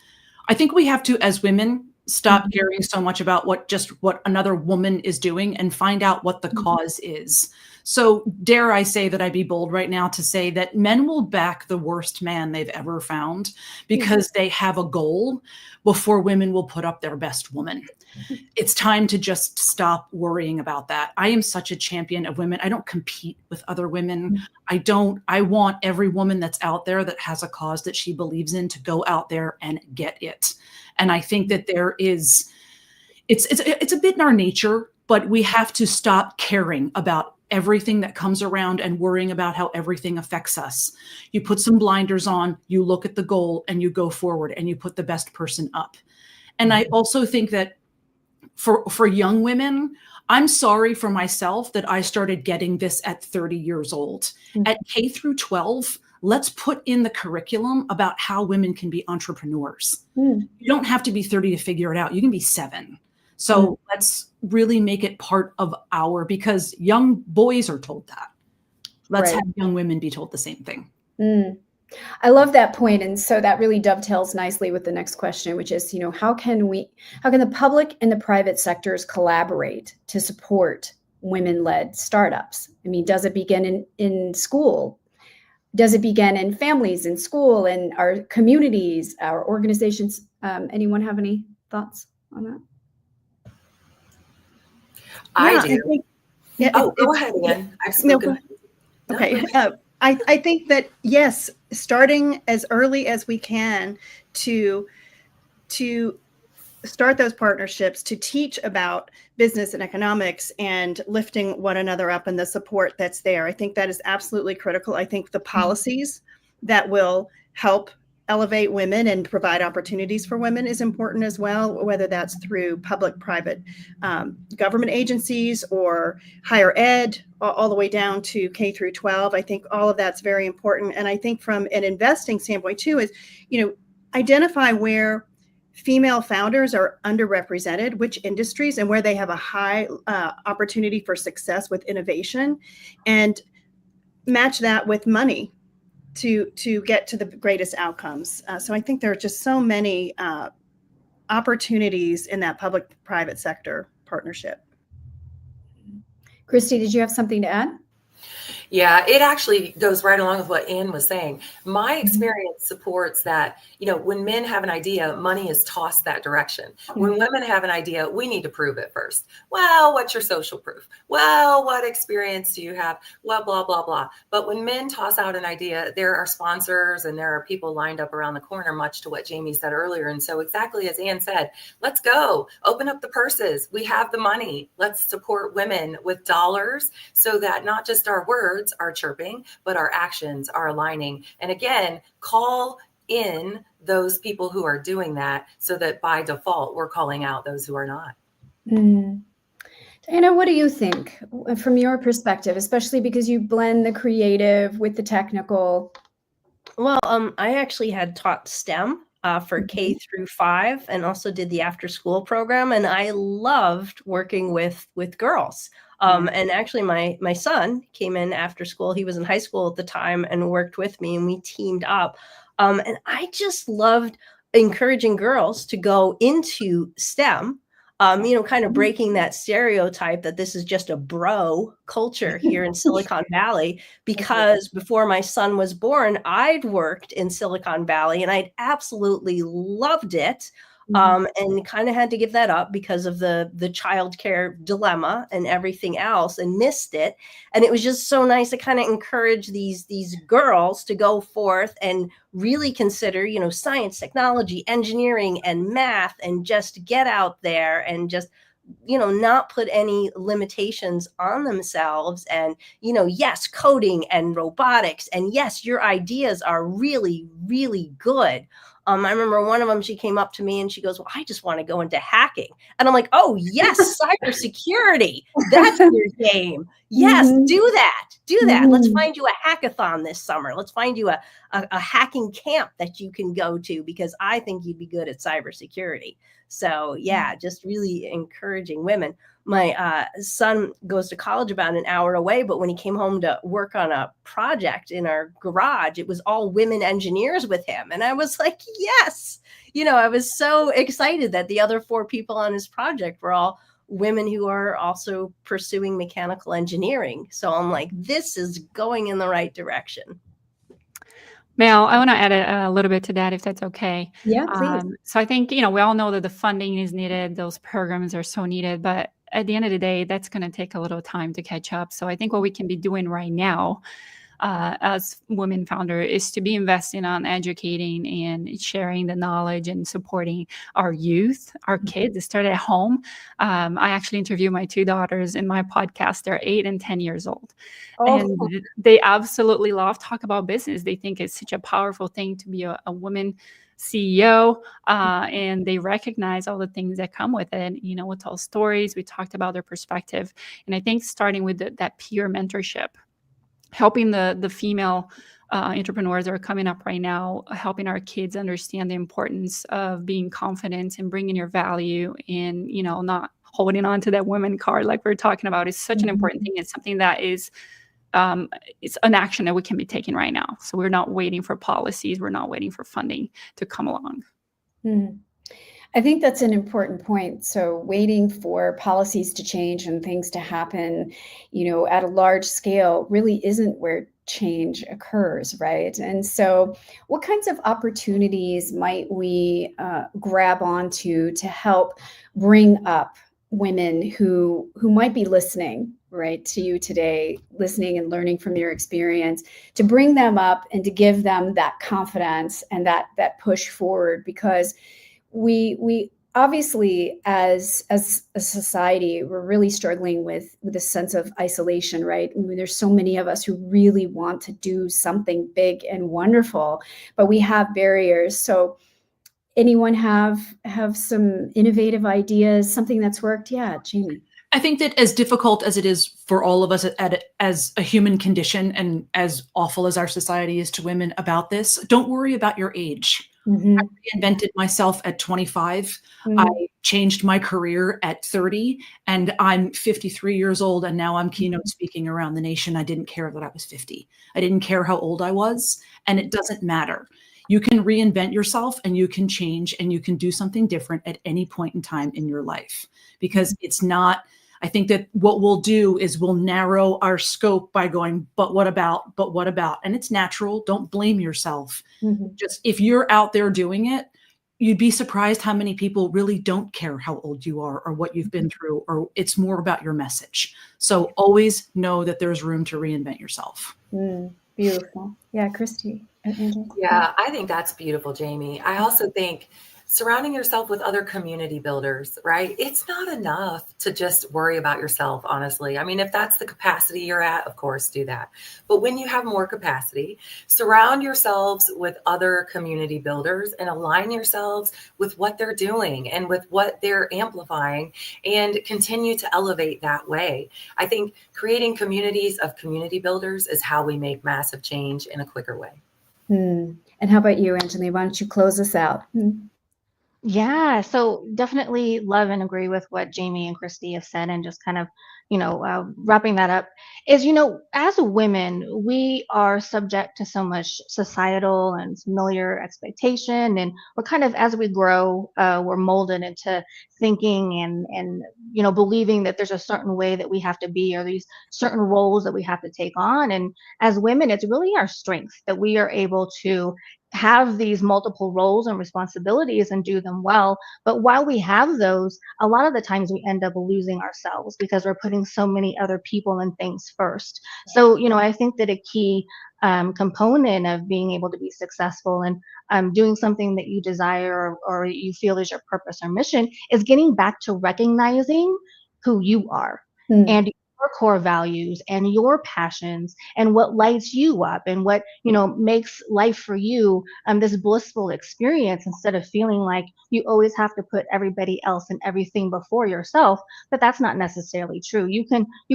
I think we have to, as women, stop caring so much about what another woman is doing and find out what the cause is. So dare I say that I be bold right now to say that men will back the worst man they've ever found because they have a goal before women will put up their best woman. It's time to just stop worrying about that. I am such a champion of women. I don't compete with other women. I want every woman that's out there that has a cause that she believes in to go out there and get it. And I think that it's a bit in our nature, but we have to stop caring about everything that comes around and worrying about how everything affects us. You put some blinders on, you look at the goal, and you go forward and you put the best person up. And I also think that for young women, I'm sorry for myself that I started getting this at 30 years old. At K through 12, let's put in the curriculum about how women can be entrepreneurs. You don't have to be 30 to figure it out. You can be 7. So let's really make it part of because young boys are told that. Let's have young women be told the same thing. I love that point. And so that really dovetails nicely with the next question, which is, how can the public and the private sectors collaborate to support women-led startups? I mean, does it begin in school? Does it begin in families, in school, in our communities, our organizations? Anyone have any thoughts on that? I do. Go ahead, Ann. I've spoken. Okay. I think that, yes, starting as early as we can to start those partnerships, to teach about business and economics and lifting one another up and the support that's there. I think that is absolutely critical. I think the policies that will help elevate women and provide opportunities for women is important as well, whether that's through public-private government agencies or higher ed, all the way down to K through 12. I think all of that's very important. And I think from an investing standpoint too is, identify where female founders are underrepresented, which industries, and where they have a high opportunity for success with innovation, and match that with money to get to the greatest outcomes. So I think there are just so many opportunities in that public-private sector partnership. Christy, did you have something to add? Yeah, it actually goes right along with what Ann was saying. My experience supports that, when men have an idea, money is tossed that direction. When women have an idea, we need to prove it first. Well, what's your social proof? Well, what experience do you have? Well, blah, blah, blah. But when men toss out an idea, there are sponsors and there are people lined up around the corner, much to what Jamie said earlier. And so exactly as Ann said, let's go, open up the purses. We have the money. Let's support women with dollars so that not just our words are chirping, but our actions are aligning. And again, call in those people who are doing that so that by default, we're calling out those who are not. Diana, what do you think from your perspective, especially because you blend the creative with the technical? Well, I actually had taught STEM for K through 5 and also did the after school program. And I loved working with girls. And actually my son came in after school. He was in high school at the time and worked with me, and we teamed up. And I just loved encouraging girls to go into STEM, kind of breaking that stereotype that this is just a bro culture here in Silicon Valley, because before my son was born, I'd worked in Silicon Valley and I'd absolutely loved it. And kind of had to give that up because of the childcare dilemma and everything else, and missed it. And it was just so nice to kind of encourage these girls to go forth and really consider, science, technology, engineering, and math, and just get out there and just, not put any limitations on themselves. And, yes, coding and robotics. And yes, your ideas are really, really good. I remember one of them, she came up to me and she goes, well, I just want to go into hacking. And I'm like, oh, yes, cybersecurity. That's your game. Yes, do that. Do that. Let's find you a hackathon this summer. Let's find you a hacking camp that you can go to, because I think you'd be good at cybersecurity. So, yeah, just really encouraging women. my son goes to college about an hour away, but when he came home to work on a project in our garage, it was all women engineers with him. And I was like, yes, I was so excited that the other 4 people on his project were all women who are also pursuing mechanical engineering. So I'm like, this is going in the right direction. Mel, I want to add a little bit to that, if that's okay. Yeah, please. So I think, we all know that the funding is needed. Those programs are so needed. But at the end of the day, that's going to take a little time to catch up. So I think what we can be doing right now as women founder is to be investing on educating and sharing the knowledge and supporting our youth, our kids. It started at home. I actually interview my 2 daughters in my podcast. They're 8 and 10 years old. Oh. And they absolutely love talk about business. They think it's such a powerful thing to be a woman CEO, and they recognize all the things that come with it. We tell stories, we talked about their perspective. And I think starting with that peer mentorship, helping the female entrepreneurs that are coming up right now, helping our kids understand the importance of being confident and bringing your value and, not holding on to that women card like we're talking about is such an important thing. It's something that is it's an action that we can be taking right now. So we're not waiting for policies. We're not waiting for funding to come along. I think that's an important point. So waiting for policies to change and things to happen, at a large scale really isn't where change occurs, right? And so what kinds of opportunities might we grab onto to help bring up women who might be listening, right, to you today, listening and learning from your experience, to bring them up and to give them that confidence and that push forward? Because we obviously, as a society, we're really struggling with a sense of isolation, right? I mean, there's so many of us who really want to do something big and wonderful, but we have barriers. So anyone have some innovative ideas, something that's worked? Yeah, Jamie. I think that as difficult as it is for all of us as a human condition, and as awful as our society is to women about this, don't worry about your age. I reinvented myself at 25. I changed my career at 30, and I'm 53 years old, and now I'm keynote speaking around the nation. I didn't care that I was 50. I didn't care how old I was, and it doesn't matter. You can reinvent yourself, and you can change, and you can do something different at any point in time in your life, because it's not, I think that what we'll do is we'll narrow our scope by going, but what about? And it's natural. Don't blame yourself. Just if you're out there doing it, you'd be surprised how many people really don't care how old you are or what you've been through, or it's more about your message. So always know that there's room to reinvent yourself. Beautiful. Yeah, Christy. Yeah, I think that's beautiful, Jamie. I also think surrounding yourself with other community builders, right? It's not enough to just worry about yourself, honestly. I mean, if that's the capacity you're at, of course, do that. But when you have more capacity, surround yourselves with other community builders and align yourselves with what they're doing and with what they're amplifying, and continue to elevate that way. I think creating communities of community builders is how we make massive change in a quicker way. And how about you, Anthony? Why don't you close us out? Yeah, so definitely love and agree with what Jamie and Christy have said, and just kind of, wrapping that up is, as women, we are subject to so much societal and familiar expectation, and we're kind of, as we grow, we're molded into thinking and believing that there's a certain way that we have to be, or these certain roles that we have to take on. And as women, it's really our strength that we are able to have these multiple roles and responsibilities and do them well. But while we have those, a lot of the times we end up losing ourselves because we're putting so many other people and things first. So, I think that a key component of being able to be successful and doing something that you desire or you feel is your purpose or mission is getting back to recognizing who you are and your core values and your passions and what lights you up and what makes life for you this blissful experience, instead of feeling like you always have to put everybody else and everything before yourself. But that's not necessarily true. You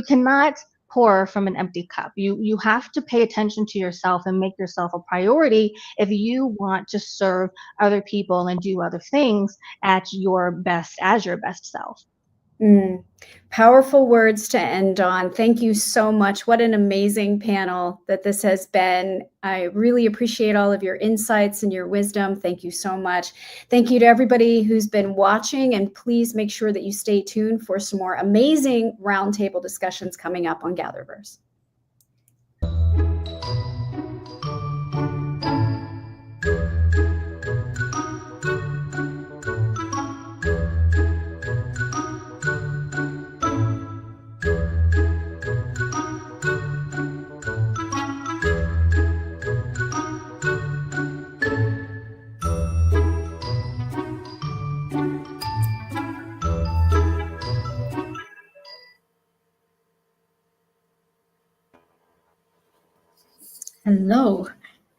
cannot pour from an empty cup. You have to pay attention to yourself and make yourself a priority if you want to serve other people and do other things at your best, as your best self. Powerful words to end on. Thank you so much. What an amazing panel that this has been. I really appreciate all of your insights and your wisdom. Thank you so much. Thank you to everybody who's been watching, and please make sure that you stay tuned for some more amazing roundtable discussions coming up on GatherVerse.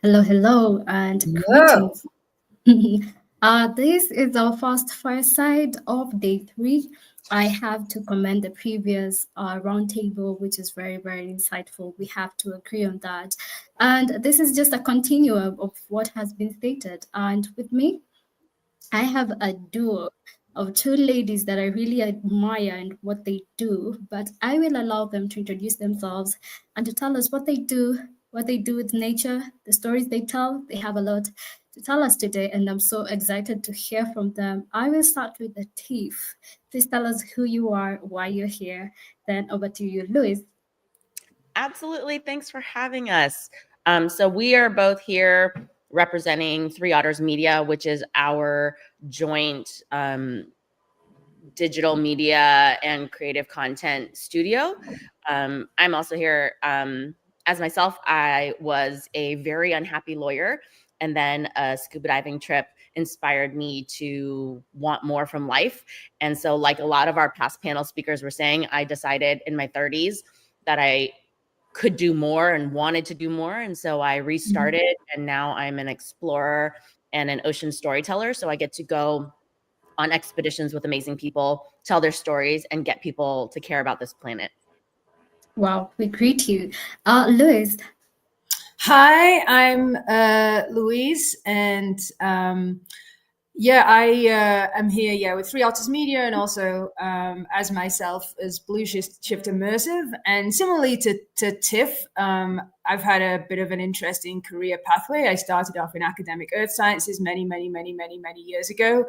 Hello, hello, and Hello. greetings. This is our first fireside of day 3. I have to commend the previous roundtable, which is very, very insightful. We have to agree on that. And this is just a continuum of what has been stated. And with me, I have a duo of 2 ladies that I really admire and what they do, but I will allow them to introduce themselves and to tell us what they do with nature, the stories they tell. They have a lot to tell us today, and I'm so excited to hear from them. I will start with the Tiff. Please tell us who you are, why you're here. Then over to you, Louis. Absolutely. Thanks for having us. So we are both here representing Three Otters Media, which is our joint digital media and creative content studio. I'm also here as myself. I was a very unhappy lawyer, and then a scuba diving trip inspired me to want more from life. And so, like a lot of our past panel speakers were saying, I decided in my 30s that I could do more and wanted to do more. And so I restarted, and now I'm an explorer and an ocean storyteller. So I get to go on expeditions with amazing people, tell their stories, and get people to care about this planet. Wow, we greet you. Louis. Hi, I'm Louise, and I am here with Three Otters Media, and also as myself as Blue Shift Immersive. And similarly to Tiff, I've had a bit of an interesting career pathway. I started off in academic earth sciences many years ago,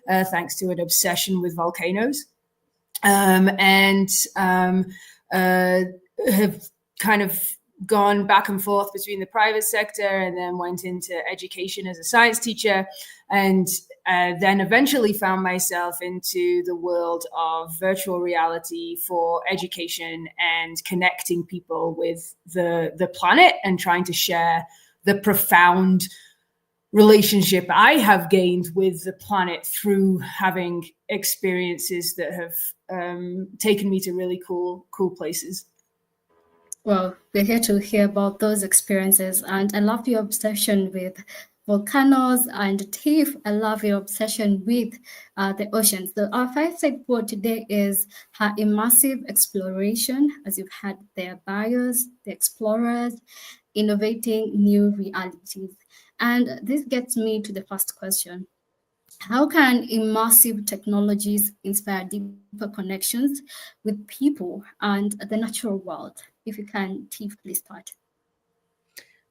thanks to an obsession with volcanoes, and have kind of gone back and forth between the private sector, and then went into education as a science teacher, and then eventually found myself into the world of virtual reality for education and connecting people with the planet, and trying to share the profound relationship I have gained with the planet through having experiences that have taken me to really cool places. Well, we're here to hear about those experiences, and I love your obsession with volcanoes, and Tiff, I love your obsession with the oceans. So our fireside quote today is her immersive exploration, as you've had their buyers, the explorers, innovating new realities. And this gets me to the first question. How can immersive technologies inspire deeper connections with people and the natural world? If you can, Tiff, please start.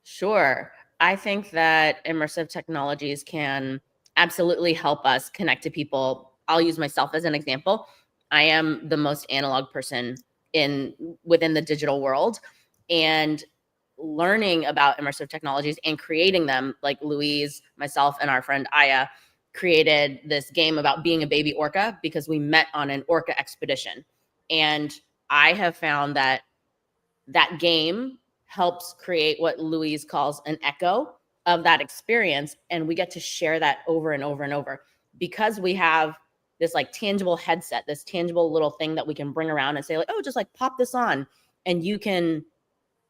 Sure. I think that immersive technologies can absolutely help us connect to people. I'll use myself as an example. I am the most analog person within the digital world, and learning about immersive technologies and creating them, like Louise, myself, and our friend Aya created this game about being a baby orca because we met on an orca expedition. And I have found that game helps create what Louise calls an echo of that experience. And we get to share that over and over and over because we have this like tangible headset, this tangible little thing that we can bring around and say like, oh, just like pop this on and you can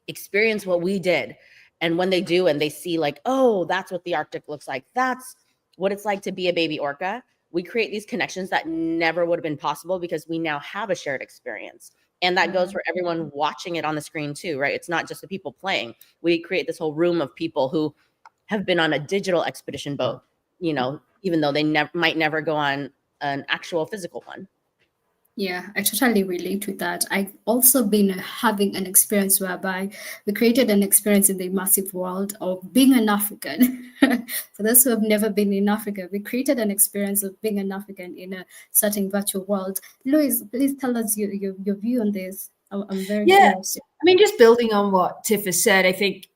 experience what we did. And when they do, and they see like, oh, that's what the Arctic looks like. That's what it's like to be a baby orca. We create these connections that never would have been possible because we now have a shared experience. And that goes for everyone watching it on the screen too, right? It's not just the people playing. We create this whole room of people who have been on a digital expedition boat, you know, even though they might never go on an actual physical one. Yeah, I totally relate with that. I've also been having an experience whereby we created an experience in the massive world of being an African. For those who have never been in Africa, we created an experience of being an African in a certain virtual world. Louis, please tell us your view on this. I'm very curious. I mean, just building on what Tiff has said, I think,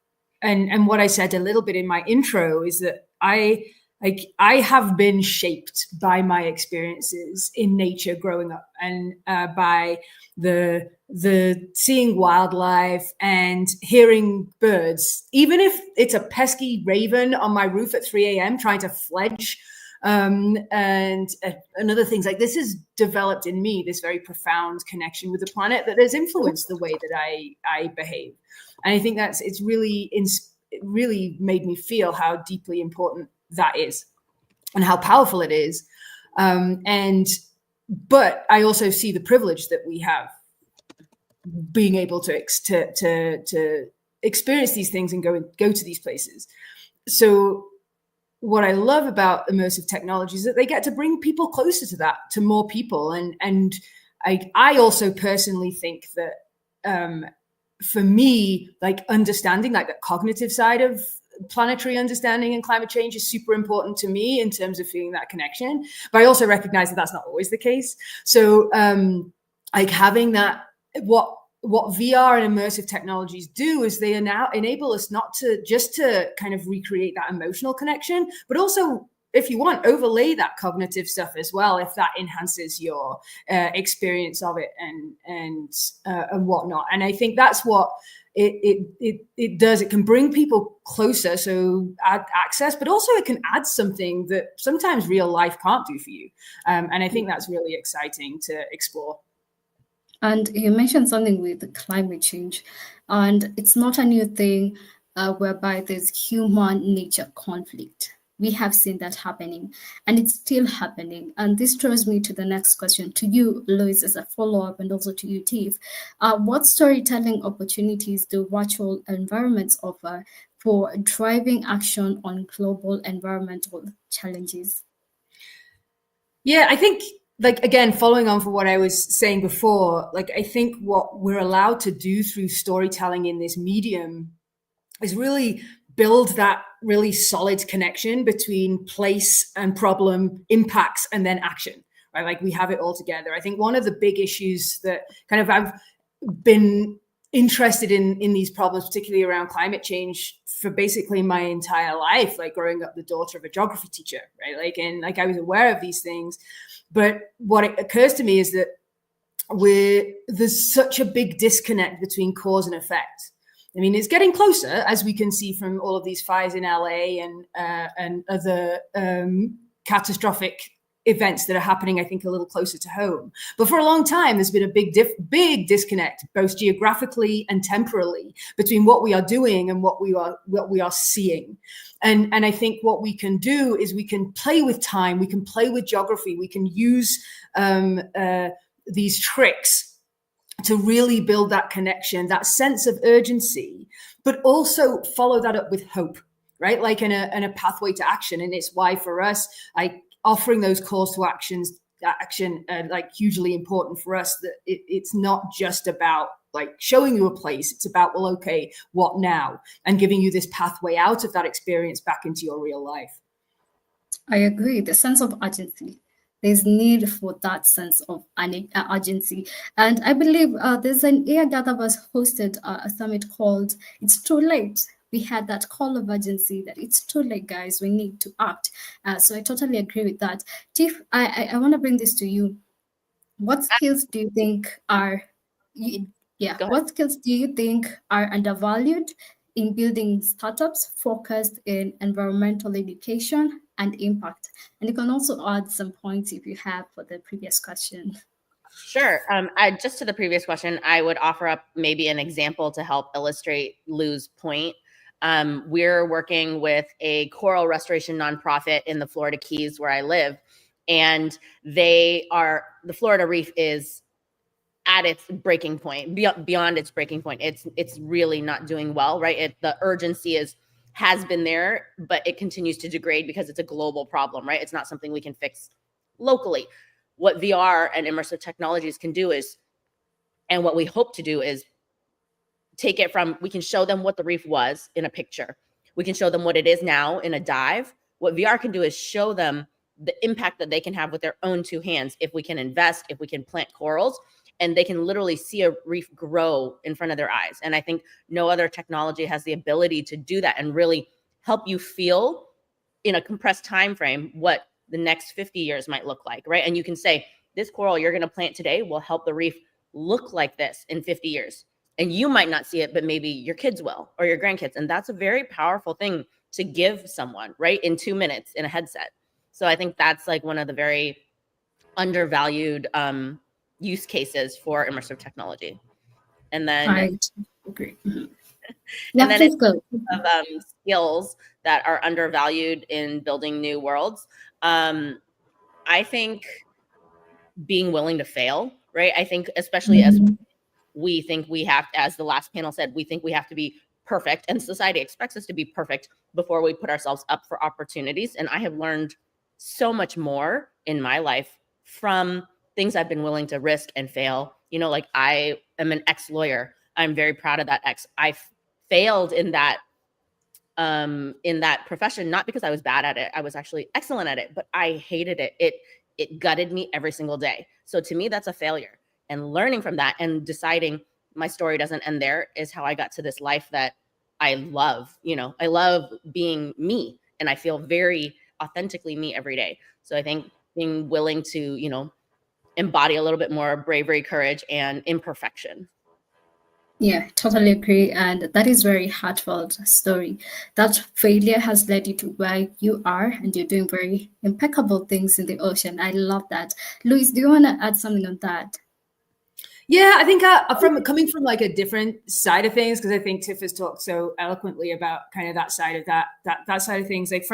and what I said a little bit in my intro is that I have been shaped by my experiences in nature growing up, and by the seeing wildlife and hearing birds, even if it's a pesky raven on my roof at 3 a.m. trying to fledge. And other things like this has developed in me this very profound connection with the planet that has influenced the way that I behave. And I think it's really made me feel how deeply important that is and how powerful it is. But I also see the privilege that we have being able to experience these things and go to these places. So what I love about immersive technology is that they get to bring people closer to that, to more people. And I also personally think that for me, like understanding like the cognitive side of planetary understanding and climate change is super important to me in terms of feeling that connection. But I also recognize that that's not always the case. So like having that, what VR and immersive technologies do is they now enable us not to just to kind of recreate that emotional connection, but also, if you want, overlay that cognitive stuff as well, if that enhances your experience of it and whatnot. And I think that's what it does. It can bring people closer, so add access, but also it can add something that sometimes real life can't do for you. And I think that's really exciting to explore. And you mentioned something with the climate change, and it's not a new thing whereby there's human nature conflict. We have seen that happening, and it's still happening. And this throws me to the next question to you, Lois, as a follow-up, and also to you, Tiff. What storytelling opportunities do virtual environments offer for driving action on global environmental challenges? Yeah, I think, like, again, following on from what I was saying before, like, I think what we're allowed to do through storytelling in this medium is really build that really solid connection between place and problem, impacts, and then action, right? Like, we have it all together. I think one of the big issues that kind of I've been interested in these problems, particularly around climate change, for basically my entire life, like growing up the daughter of a geography teacher, right? Like, and like I was aware of these things. But what it occurs to me is that there's such a big disconnect between cause and effect. I mean, it's getting closer, as we can see from all of these fires in LA and other catastrophic events that are happening, I think, a little closer to home. But for a long time, there's been a big disconnect, both geographically and temporally, between what we are doing and what we are seeing. And I think what we can do is we can play with time, we can play with geography, we can use these tricks to really build that connection, that sense of urgency, but also follow that up with hope, right? Like in a pathway to action. And it's why for us, like offering those calls to action, like hugely important for us, that it's not just about like showing you a place. It's about, well, okay, what now? And giving you this pathway out of that experience back into your real life. I agree. The sense of urgency. There's need for that sense of urgency. And I believe there's an GatherVerse hosted a summit called It's Too Late. We had that call of urgency that it's too late, guys, we need to act. So I totally agree with that. Tiff, I want to bring this to you. What skills do you think are, what skills do you think are undervalued in building startups focused in environmental education and impact? And you can also add some points if you have for the previous question. Sure. Just to the previous question, I would offer up maybe an example to help illustrate Lou's point. We're working with a coral restoration nonprofit in the Florida Keys where I live, and the Florida Reef is at its breaking point, beyond its breaking point. It's really not doing well, right? The urgency has been there, but it continues to degrade because it's a global problem, right? It's not something we can fix locally. what VR and immersive technologies can do is, and what we hope to do is take it from, we can show them what the reef was in a picture. We can show them what it is now in a dive. What VR can do is show them the impact that they can have with their own two hands if we can invest, if we can plant corals, and they can literally see a reef grow in front of their eyes. And I think no other technology has the ability to do that and really help you feel in a compressed time frame what the next 50 years might look like, right? And you can say, this coral you're going to plant today will help the reef look like this in 50 years. And you might not see it, but maybe your kids will, or your grandkids. And that's a very powerful thing to give someone, right? In 2 minutes in a headset. So I think that's like one of the very undervalued use cases for immersive technology. And then I agree. and Yeah, then please it's go. of skills that are undervalued in building new worlds. I think being willing to fail, right? I think especially as we think we have, as the last panel said, we think we have to be perfect, and society expects us to be perfect before we put ourselves up for opportunities. And I have learned so much more in my life from things I've been willing to risk and fail. You know, like I am an ex-lawyer. I'm very proud of that ex. I failed in that profession, not because I was bad at it. I was actually excellent at it, but I hated it. It gutted me every single day. So to me, that's a failure. And learning from that and deciding my story doesn't end there is how I got to this life that I love. You know, I love being me, and I feel very authentically me every day. So I think being willing to, you know, embody a little bit more bravery, courage, and imperfection. Yeah, totally agree. And that is very heartfelt story. That failure has led you to where you are, and you're doing very impeccable things in the ocean. I love that. Luis, do you want to add something on that? Yeah, I think from coming from like a different side of things, because I think Tiff has talked so eloquently about kind of that side of that side of things. Like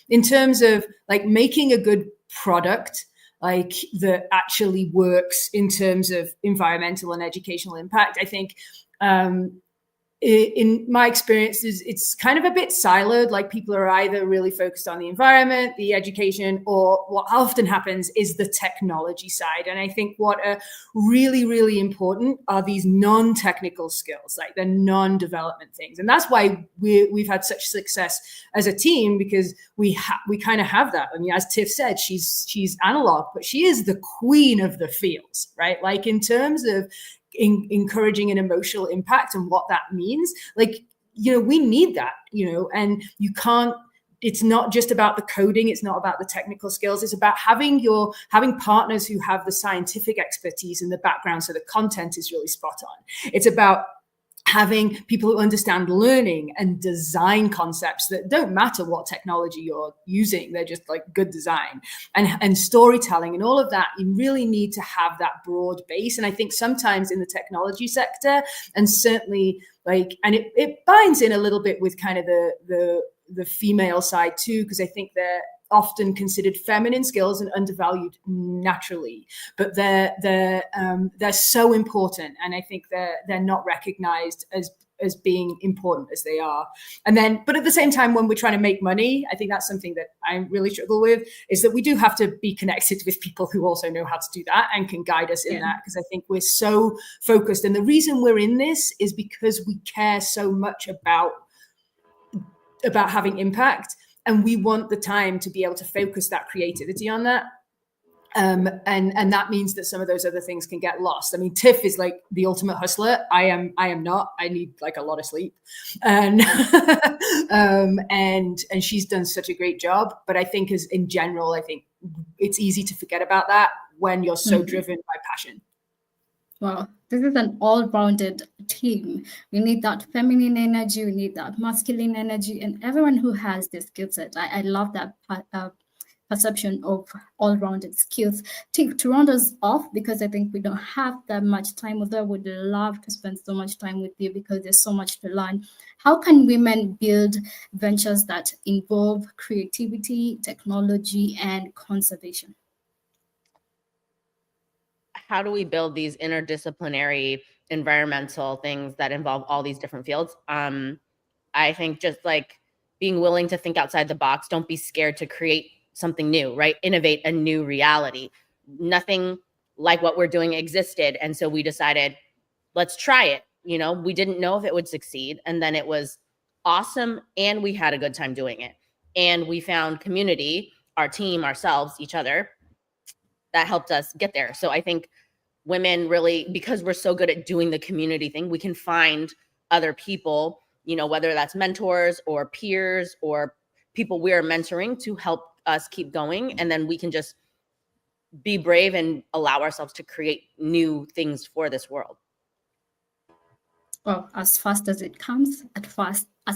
in terms of like making a good product, like that actually works in terms of environmental and educational impact. I think in my experiences, it's kind of a bit siloed. Like people are either really focused on the environment, the education, or what often happens is the technology side. And I think what are really, really important are these non-technical skills, like the non-development things. And that's why we've had such success as a team, because we kind of have that. I mean, as Tiff said, she's analog, but she is the queen of the fields, right? Like in terms of encouraging an emotional impact and what that means, like, you know, we need that, you know, and you can't, it's not just about the coding, it's not about the technical skills, it's about having partners who have the scientific expertise in the background, so the content is really spot on. It's about having people who understand learning and design concepts that don't matter what technology you're using, they're just like good design and storytelling and all of that. You really need to have that broad base. And I think sometimes in the technology sector, and certainly like, and it binds in a little bit with kind of the female side too, because I think they're often considered feminine skills and undervalued naturally, but they're so important, and I think they're not recognized as being important as they are. And then, but at the same time, when we're trying to make money, I think that's something that I really struggle with, is that we do have to be connected with people who also know how to do that and can guide us in that, because I think we're so focused, and the reason we're in this is because we care so much about having impact. And we want the time to be able to focus that creativity on that. And that means that some of those other things can get lost. I mean, Tiff is like the ultimate hustler. I am not. I need like a lot of sleep. And and she's done such a great job. But I think as in general, I think it's easy to forget about that when you're so driven by passion. Wow, this is an all-rounded team. We need that feminine energy, we need that masculine energy, and everyone who has this skill set. I love that perception of all-rounded skills. To round us off, because I think we don't have that much time, although I would love to spend so much time with you because there's so much to learn. How can women build ventures that involve creativity, technology, and conservation? How do we build these interdisciplinary environmental things that involve all these different fields? I think just like being willing to think outside the box, don't be scared to create something new, right? Innovate a new reality. nothing like what we're doing existed. And so we decided, let's try it. You know, we didn't know if it would succeed. And then it was awesome. And we had a good time doing it. And we found community, our team, ourselves, each other, that helped us get there. So I think women really, because we're so good at doing the community thing, we can find other people, you know, whether that's mentors or peers or people we're mentoring to help us keep going. And then we can just be brave and allow ourselves to create new things for this world. Well, as fast as it comes, as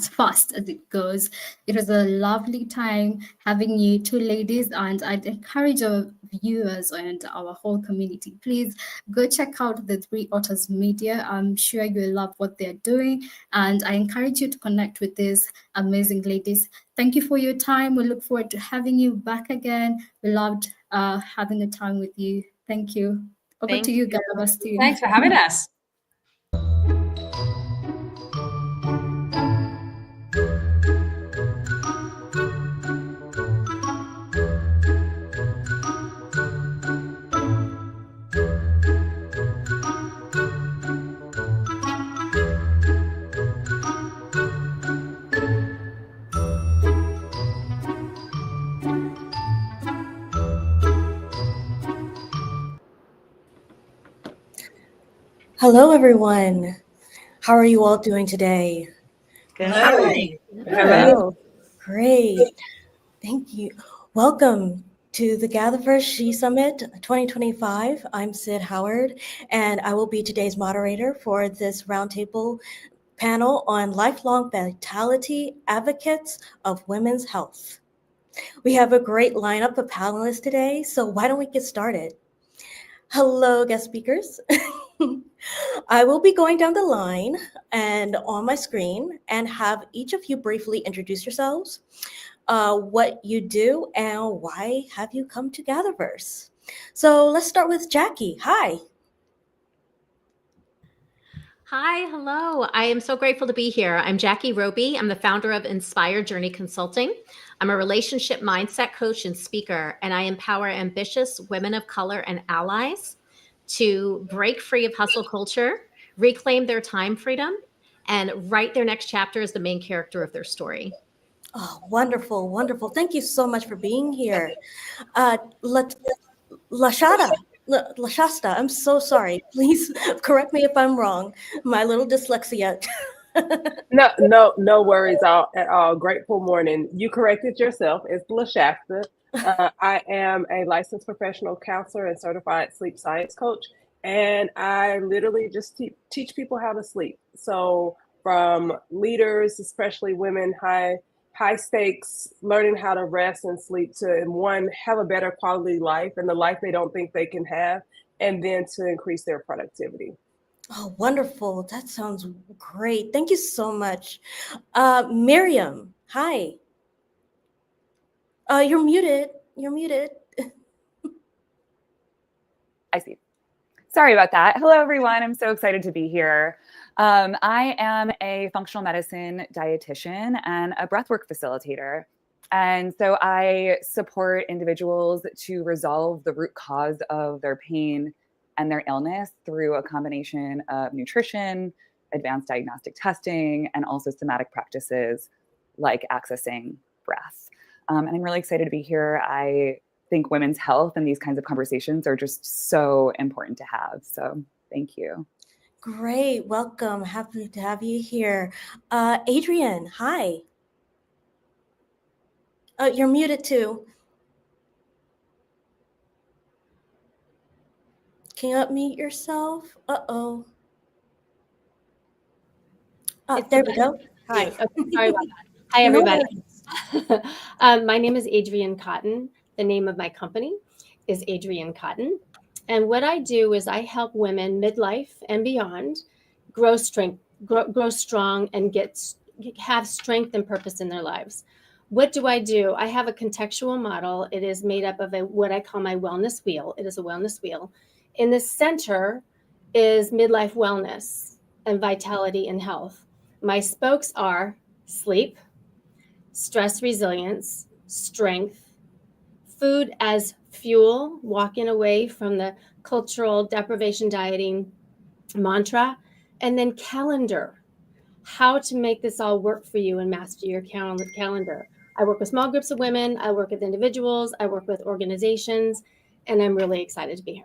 fast as it goes. It was a lovely time having you two ladies, and I'd encourage our viewers and our whole community, please go check out the Three Otters Media. I'm sure you'll love what they're doing, and I encourage you to connect with these amazing ladies. Thank you for your time. We look forward to having you back again. We loved having a time with you. Thank you. Over to you, GatherVerse team. Thanks for having us. Hello, everyone. How are you all doing today? Good. Hello. Great. Thank you. Welcome to the GatherVerse SHE Summit 2025. I'm Sid Howard, and I will be today's moderator for this roundtable panel on lifelong vitality advocates of women's health. We have a great lineup of panelists today, so why don't we get started? Hello, guest speakers. I will be going down the line and on my screen and have each of you briefly introduce yourselves, what you do, and why have you come to GatherVerse. So let's start with Jackie. Hi. Hi, hello. I am so grateful to be here. I'm Jackie Roby. I'm the founder of Inspire Journey Consulting. I'm a relationship mindset coach and speaker, and I empower ambitious women of color and allies to break free of hustle culture, reclaim their time freedom, and write their next chapter as the main character of their story. Oh, wonderful, wonderful. Thank you so much for being here. Lashasta, I'm so sorry. Please correct me if I'm wrong. My little dyslexia. No worries at all. Grateful morning. You corrected yourself. It's LaShasta. I am a licensed professional counselor and certified sleep science coach, and I literally just teach people how to sleep. So from leaders, especially women, high stakes, learning how to rest and sleep to, one, have a better quality life and the life they don't think they can have, and then to increase their productivity. Oh, wonderful. That sounds great. Thank you so much. Miriam, hi. You're muted. You're muted. I see. Sorry about that. Hello, everyone. I'm so excited to be here. I am a functional medicine dietitian and a breathwork facilitator. And so I support individuals to resolve the root cause of their pain and their illness through a combination of nutrition, advanced diagnostic testing, and also somatic practices like accessing breath. And I'm really excited to be here. I think women's health and these kinds of conversations are just so important to have. So thank you. Great. Welcome. Happy to have you here. Adrian, hi. You're muted too. Can you unmute yourself? Uh-oh. There we go. Hi. Okay, sorry about that. Hi, everybody. My name is Adrienne Cotton. The name of my company is Adrienne Cotton. And what I do is I help women midlife and beyond grow strong and have strength and purpose in their lives. What do? I have a contextual model. It is made up of what I call my wellness wheel. It is a wellness wheel. In the center is midlife wellness and vitality and health. My spokes are sleep, stress resilience, strength, food as fuel, walking away from the cultural deprivation dieting mantra, and then calendar, how to make this all work for you and master your calendar. I work with small groups of women, I work with individuals, I work with organizations, and I'm really excited to be here.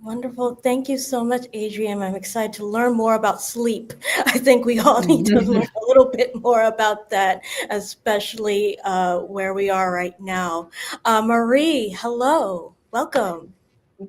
Wonderful. Thank you so much, Adrienne. I'm excited to learn more about sleep. I think we all need to learn a little bit more about that, especially where we are right now. Marie, hello. Welcome.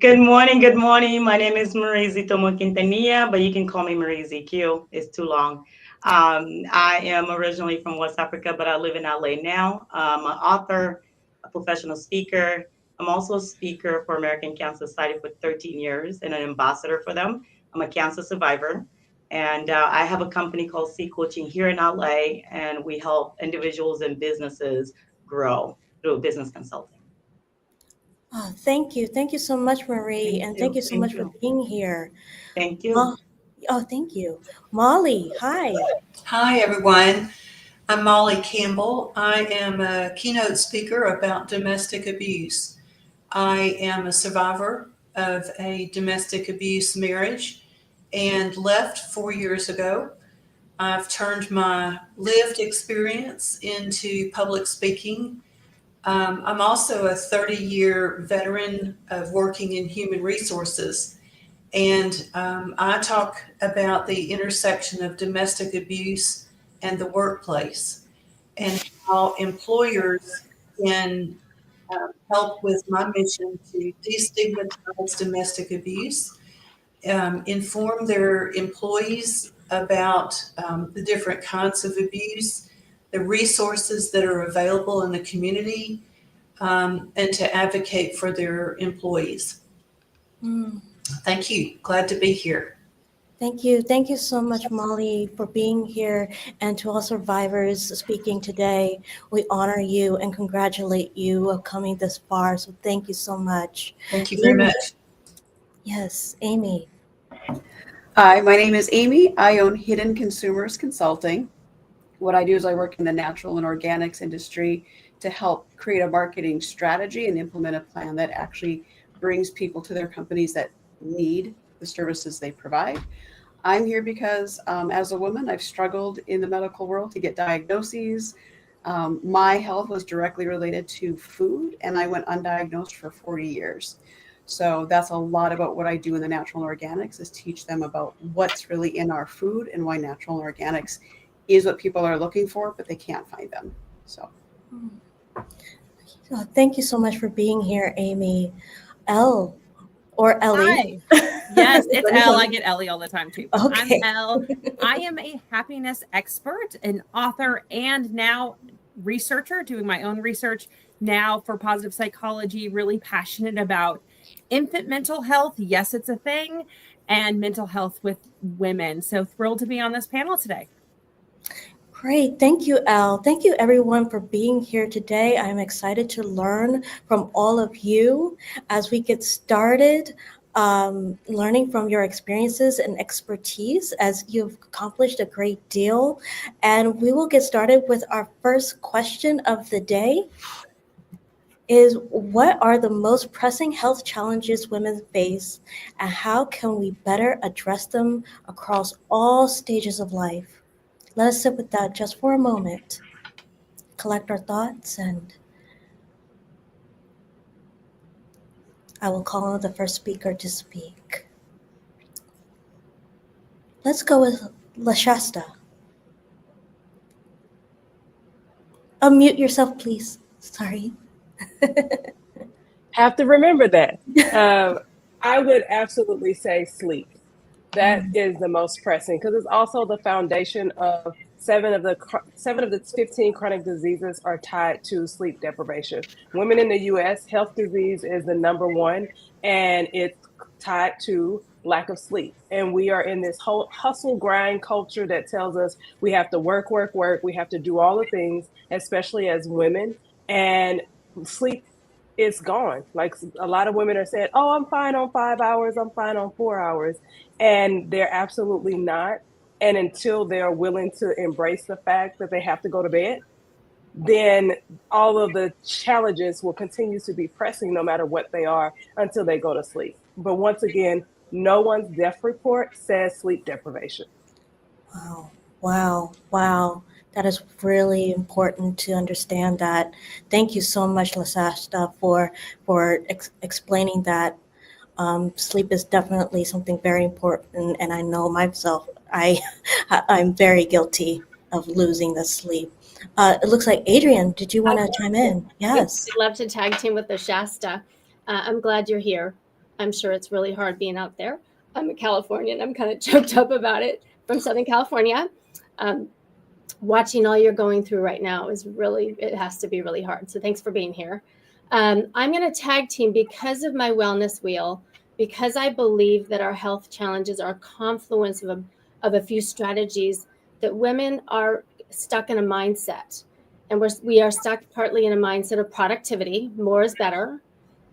Good morning. Good morning. My name is Marie Zitomo Quintanilla, but you can call me Marie ZQ. It's too long. I am originally from West Africa, but I live in LA now. I'm an author, a professional speaker. I'm also a speaker for American Cancer Society for 13 years and an ambassador for them. I'm a cancer survivor. And I have a company called C Coaching here in LA, and we help individuals and businesses grow through business consulting. Oh, thank you. Thank you so much, Marie. And thank you so much for being here. Thank you. Thank you. Molly, hi. Hi, everyone. I'm Molly Campbell. I am a keynote speaker about domestic abuse. I am a survivor of a domestic abuse marriage and left 4 years ago. I've turned my lived experience into public speaking. I'm also a 30-year veteran of working in human resources. And I talk about the intersection of domestic abuse and the workplace and how employers can help with my mission to destigmatize domestic abuse, inform their employees about the different kinds of abuse, the resources that are available in the community, and to advocate for their employees. Thank you. Glad to be here. Thank you. Thank you so much, Molly, for being here, and to all survivors speaking today. We honor you and congratulate you of coming this far. So thank you so much. Thank you very much. Yes, Amy. Hi, my name is Amy. I own Hidden Consumers Consulting. What I do is I work in the natural and organics industry to help create a marketing strategy and implement a plan that actually brings people to their companies that need the services they provide. I'm here because as a woman, I've struggled in the medical world to get diagnoses. My health was directly related to food, and I went undiagnosed for 40 years. So that's a lot about what I do in the natural and organics, is teach them about what's really in our food and why natural and organics is what people are looking for, but they can't find them. So Thank you so much for being here, Amy. Elle, or Ellie. Yes, it's Elle. I get Ellie all the time too. Okay. I'm Elle. I am a happiness expert, an author, and now researcher, doing my own research now for positive psychology, really passionate about infant mental health. Yes, it's a thing, and mental health with women. So thrilled to be on this panel today. Great. Thank you, Elle. Thank you, everyone, for being here today. I'm excited to learn from all of you as we get started, learning from your experiences and expertise, as you've accomplished a great deal. And we will get started with our first question of the day. Is what are the most pressing health challenges women face, and how can we better address them across all stages of life? Let us sit with that just for a moment, collect our thoughts, and I will call on the first speaker to speak. Let's go with LaShasta. Unmute yourself, please. Sorry. Have to remember that. I would absolutely say sleep. That is the most pressing, because it's also the foundation of 7 of the 15 chronic diseases are tied to sleep deprivation. Women in the U.S., health disease is the #1, and it's tied to lack of sleep. And we are in this whole hustle grind culture that tells us we have to work. We have to do all the things, especially as women. And sleep is gone. Like a lot of women are saying, oh, I'm fine on 5 hours. I'm fine on 4 hours. And they're absolutely not. And until they're willing to embrace the fact that they have to go to bed, then all of the challenges will continue to be pressing no matter what they are until they go to sleep. But once again, no one's death report says sleep deprivation. Wow, wow, wow. That is really important to understand that. Thank you so much, Lasashta, for explaining that. Sleep is definitely something very important, and I know myself, I'm very guilty of losing the sleep. It looks like Adrian, did you want to chime in? Yes. I'd love to tag team with the Shasta. I'm glad you're here. I'm sure it's really hard being out there. I'm a Californian. I'm kind of choked up about it from Southern California. Watching all you're going through right now is really, it has to be really hard. So thanks for being here. I'm going to tag team because of my wellness wheel, because I believe that our health challenges are a confluence of a few strategies that women are stuck in a mindset. And we are stuck partly in a mindset of productivity. More is better,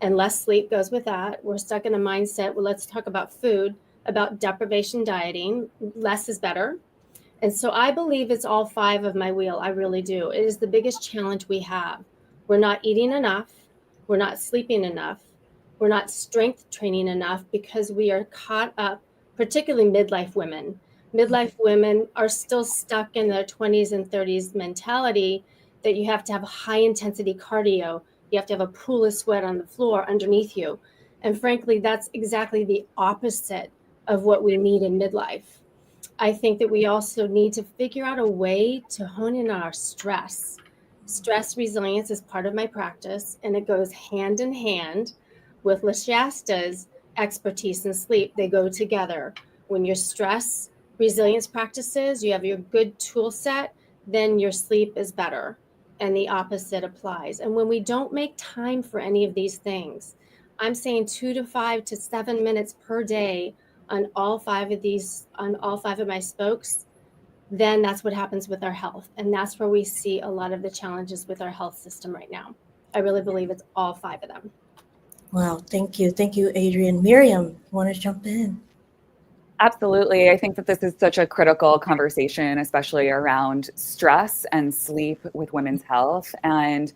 and less sleep goes with that. We're stuck in a mindset, well, let's talk about food, about deprivation dieting. Less is better. And so I believe it's all five of my wheel. I really do. It is the biggest challenge we have. We're not eating enough. We're not sleeping enough. We're not strength training enough because we are caught up, particularly midlife women. Midlife women are still stuck in their 20s and 30s mentality that you have to have high intensity cardio. You have to have a pool of sweat on the floor underneath you. And frankly, that's exactly the opposite of what we need in midlife. I think that we also need to figure out a way to hone in on our stress. Stress resilience is part of my practice, and it goes hand in hand with LaShasta's expertise in sleep. They go together. When your stress resilience practices, you have your good tool set, then your sleep is better, and the opposite applies. And when we don't make time for any of these things, I'm saying 2 to 5 to 7 minutes per day on all five of my spokes, then that's what happens with our health. And that's where we see a lot of the challenges with our health system right now. I really believe it's all five of them. Wow, thank you. Thank you, Adrian. Miriam, want to jump in? Absolutely. I think that this is such a critical conversation, especially around stress and sleep with women's health. And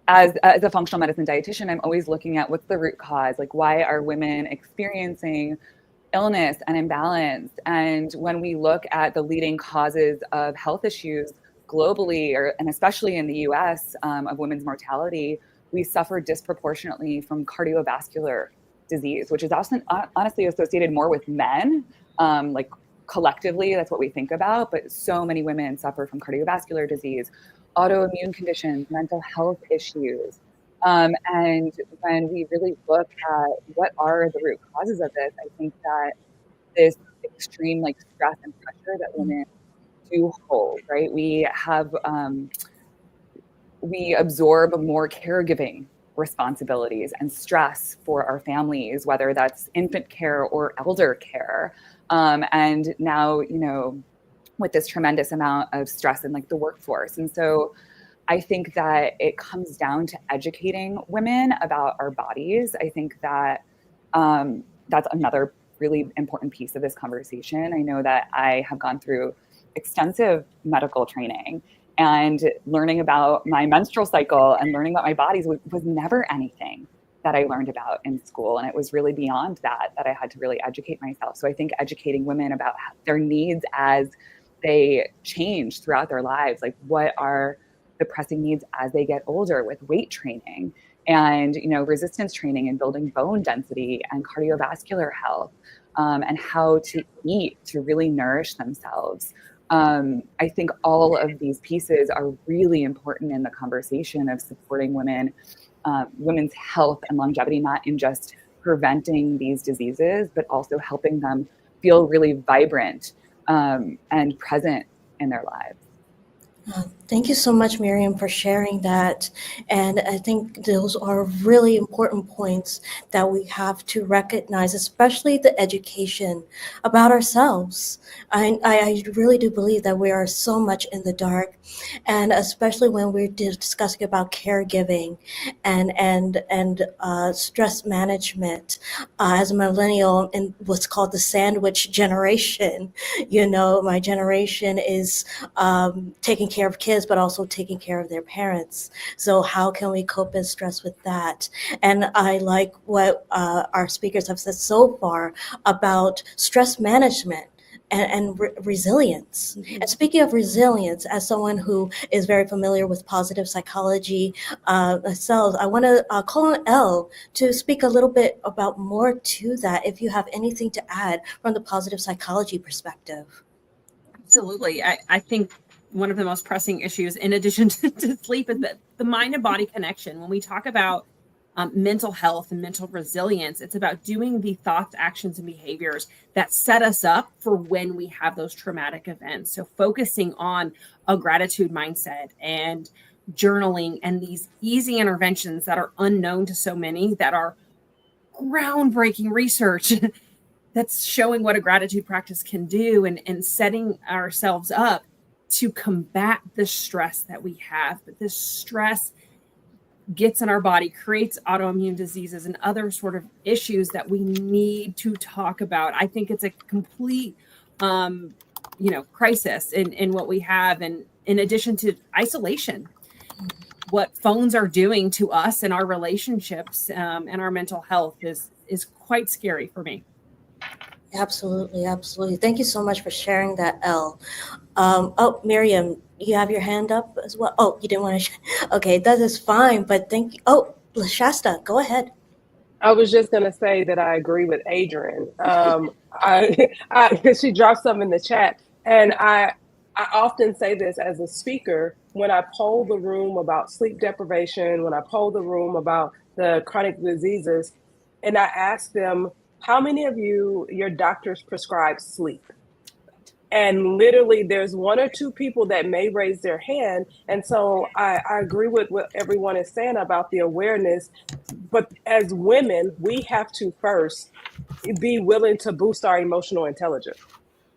as a functional medicine dietitian, I'm always looking at what's the root cause, like why are women experiencing illness and imbalance? And when we look at the leading causes of health issues globally, and especially in the US, of women's mortality, we suffer disproportionately from cardiovascular disease, which is often honestly associated more with men, like collectively, that's what we think about, but so many women suffer from cardiovascular disease, autoimmune conditions, mental health issues. And when we really look at what are the root causes of this, I think that this extreme like stress and pressure that women do hold, right? We have, we absorb more caregiving responsibilities and stress for our families, whether that's infant care or elder care. And now, you know, with this tremendous amount of stress in like the workforce. And so I think that it comes down to educating women about our bodies. I think that that's another really important piece of this conversation. I know that I have gone through extensive medical training, and learning about my menstrual cycle and learning about my bodies was never anything that I learned about in school. And it was really beyond that I had to really educate myself. So I think educating women about their needs as they change throughout their lives, like what are the pressing needs as they get older with weight training and, you know, resistance training and building bone density and cardiovascular health, and how to eat to really nourish themselves. I think all of these pieces are really important in the conversation of supporting women, women's health and longevity, not in just preventing these diseases, but also helping them feel really vibrant and present in their lives. Thank you so much, Miriam, for sharing that. And I think those are really important points that we have to recognize, especially the education about ourselves. I really do believe that we are so much in the dark, and especially when we're discussing about caregiving and stress management. As a millennial in what's called the sandwich generation, you know, my generation is taking care of kids, but also taking care of their parents. So how can we cope and stress with that? And I like what our speakers have said so far about stress management and resilience. And speaking of resilience, as someone who is very familiar with positive psychology myself, I want to call on Elle to speak a little bit about more to that, if you have anything to add from the positive psychology perspective. Absolutely. I think one of the most pressing issues, in addition to sleep, is that the mind and body connection. When we talk about mental health and mental resilience, it's about doing the thoughts, actions, and behaviors that set us up for when we have those traumatic events. So focusing on a gratitude mindset and journaling and these easy interventions that are unknown to so many, that are groundbreaking research that's showing what a gratitude practice can do, and setting ourselves up to combat the stress that we have. But this stress gets in our body, creates autoimmune diseases and other sort of issues that we need to talk about. I think it's a complete, crisis in what we have. And in addition to isolation, what phones are doing to us and our relationships and our mental health is quite scary for me. Absolutely, absolutely. Thank you so much for sharing that, Elle. Oh, Miriam, you have your hand up as well. Oh, you didn't want to. Okay, that is fine. But thank you. Oh, Shasta, go ahead. I was just gonna say that I agree with Adrian. She dropped some in the chat, and I often say this as a speaker when I poll the room about sleep deprivation, when I poll the room about the chronic diseases, and I ask them, how many of you, your doctors prescribe sleep? And literally there's one or two people that may raise their hand. And so I agree with what everyone is saying about the awareness. But as women, we have to first be willing to boost our emotional intelligence.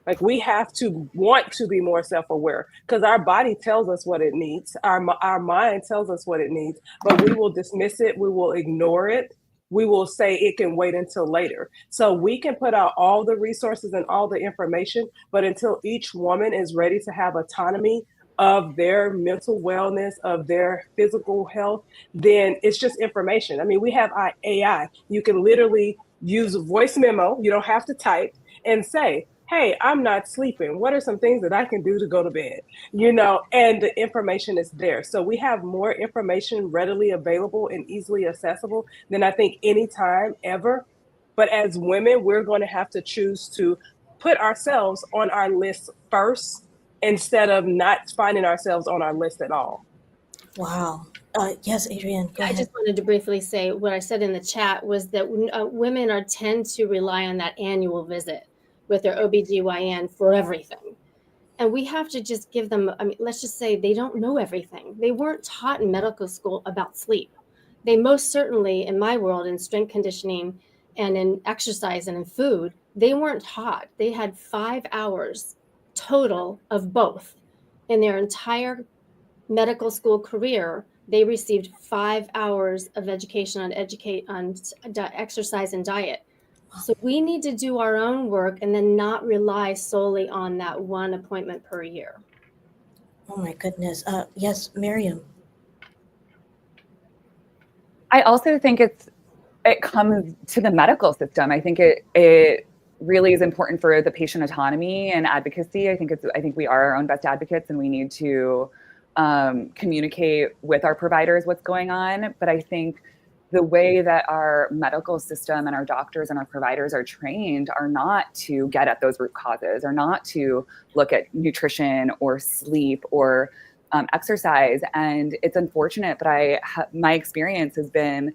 Like, we have to want to be more self-aware, because our body tells us what it needs. Our mind tells us what it needs, but we will dismiss it. We will ignore it. We will say it can wait until later. So we can put out all the resources and all the information, but until each woman is ready to have autonomy of their mental wellness, of their physical health, then it's just information. I mean, we have AI. You can literally use a voice memo. You don't have to type, and say, hey, I'm not sleeping. What are some things that I can do to go to bed? And the information is there. So we have more information readily available and easily accessible than I think any time ever. But as women, we're going to have to choose to put ourselves on our list first, instead of not finding ourselves on our list at all. Wow. Yes, Adrian, go ahead. I just wanted to briefly say what I said in the chat was that women tend to rely on that annual visit with their OBGYN for everything. And we have to just give them, let's just say they don't know everything. They weren't taught in medical school about sleep. They most certainly, in my world, in strength conditioning and in exercise and in food, they weren't taught. They had 5 hours total of both in their entire medical school career. They received 5 hours of education on exercise and diet. So we need to do our own work and then not rely solely on that one appointment per year. Oh my goodness. Yes, Miriam. I also think it comes to the medical system. I think it really is important for the patient autonomy and advocacy. I think we are our own best advocates, and we need to communicate with our providers what's going on. But I think the way that our medical system and our doctors and our providers are trained are not to get at those root causes, or not to look at nutrition or sleep or exercise. And it's unfortunate, but my experience has been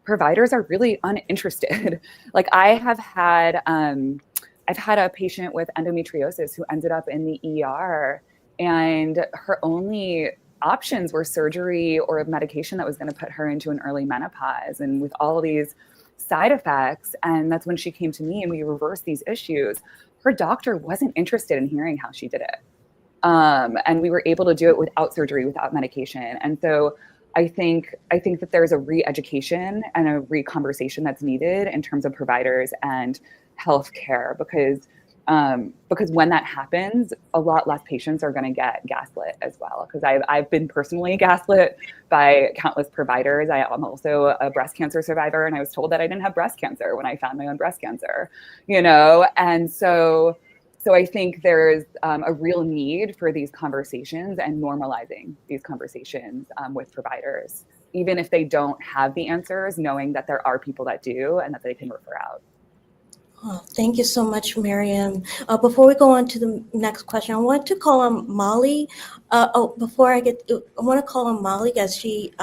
providers are really uninterested. Like, I've had a patient with endometriosis who ended up in the ER, and her only options were surgery or a medication that was going to put her into an early menopause, and with all these side effects. And that's when she came to me, and we reversed these issues. Her doctor wasn't interested in hearing how she did it. And we were able to do it without surgery, without medication. And so I think that there's a re-education and a re-conversation that's needed in terms of providers and healthcare, because Because when that happens, a lot less patients are going to get gaslit as well. Because I've been personally gaslit by countless providers. I am also a breast cancer survivor, and I was told that I didn't have breast cancer when I found my own breast cancer, and so I think there's a real need for these conversations and normalizing these conversations with providers, even if they don't have the answers, knowing that there are people that do and that they can refer out. Oh, thank you so much, Miriam. Before we go on to the next question, I want to call on Molly. I want to call on Molly as she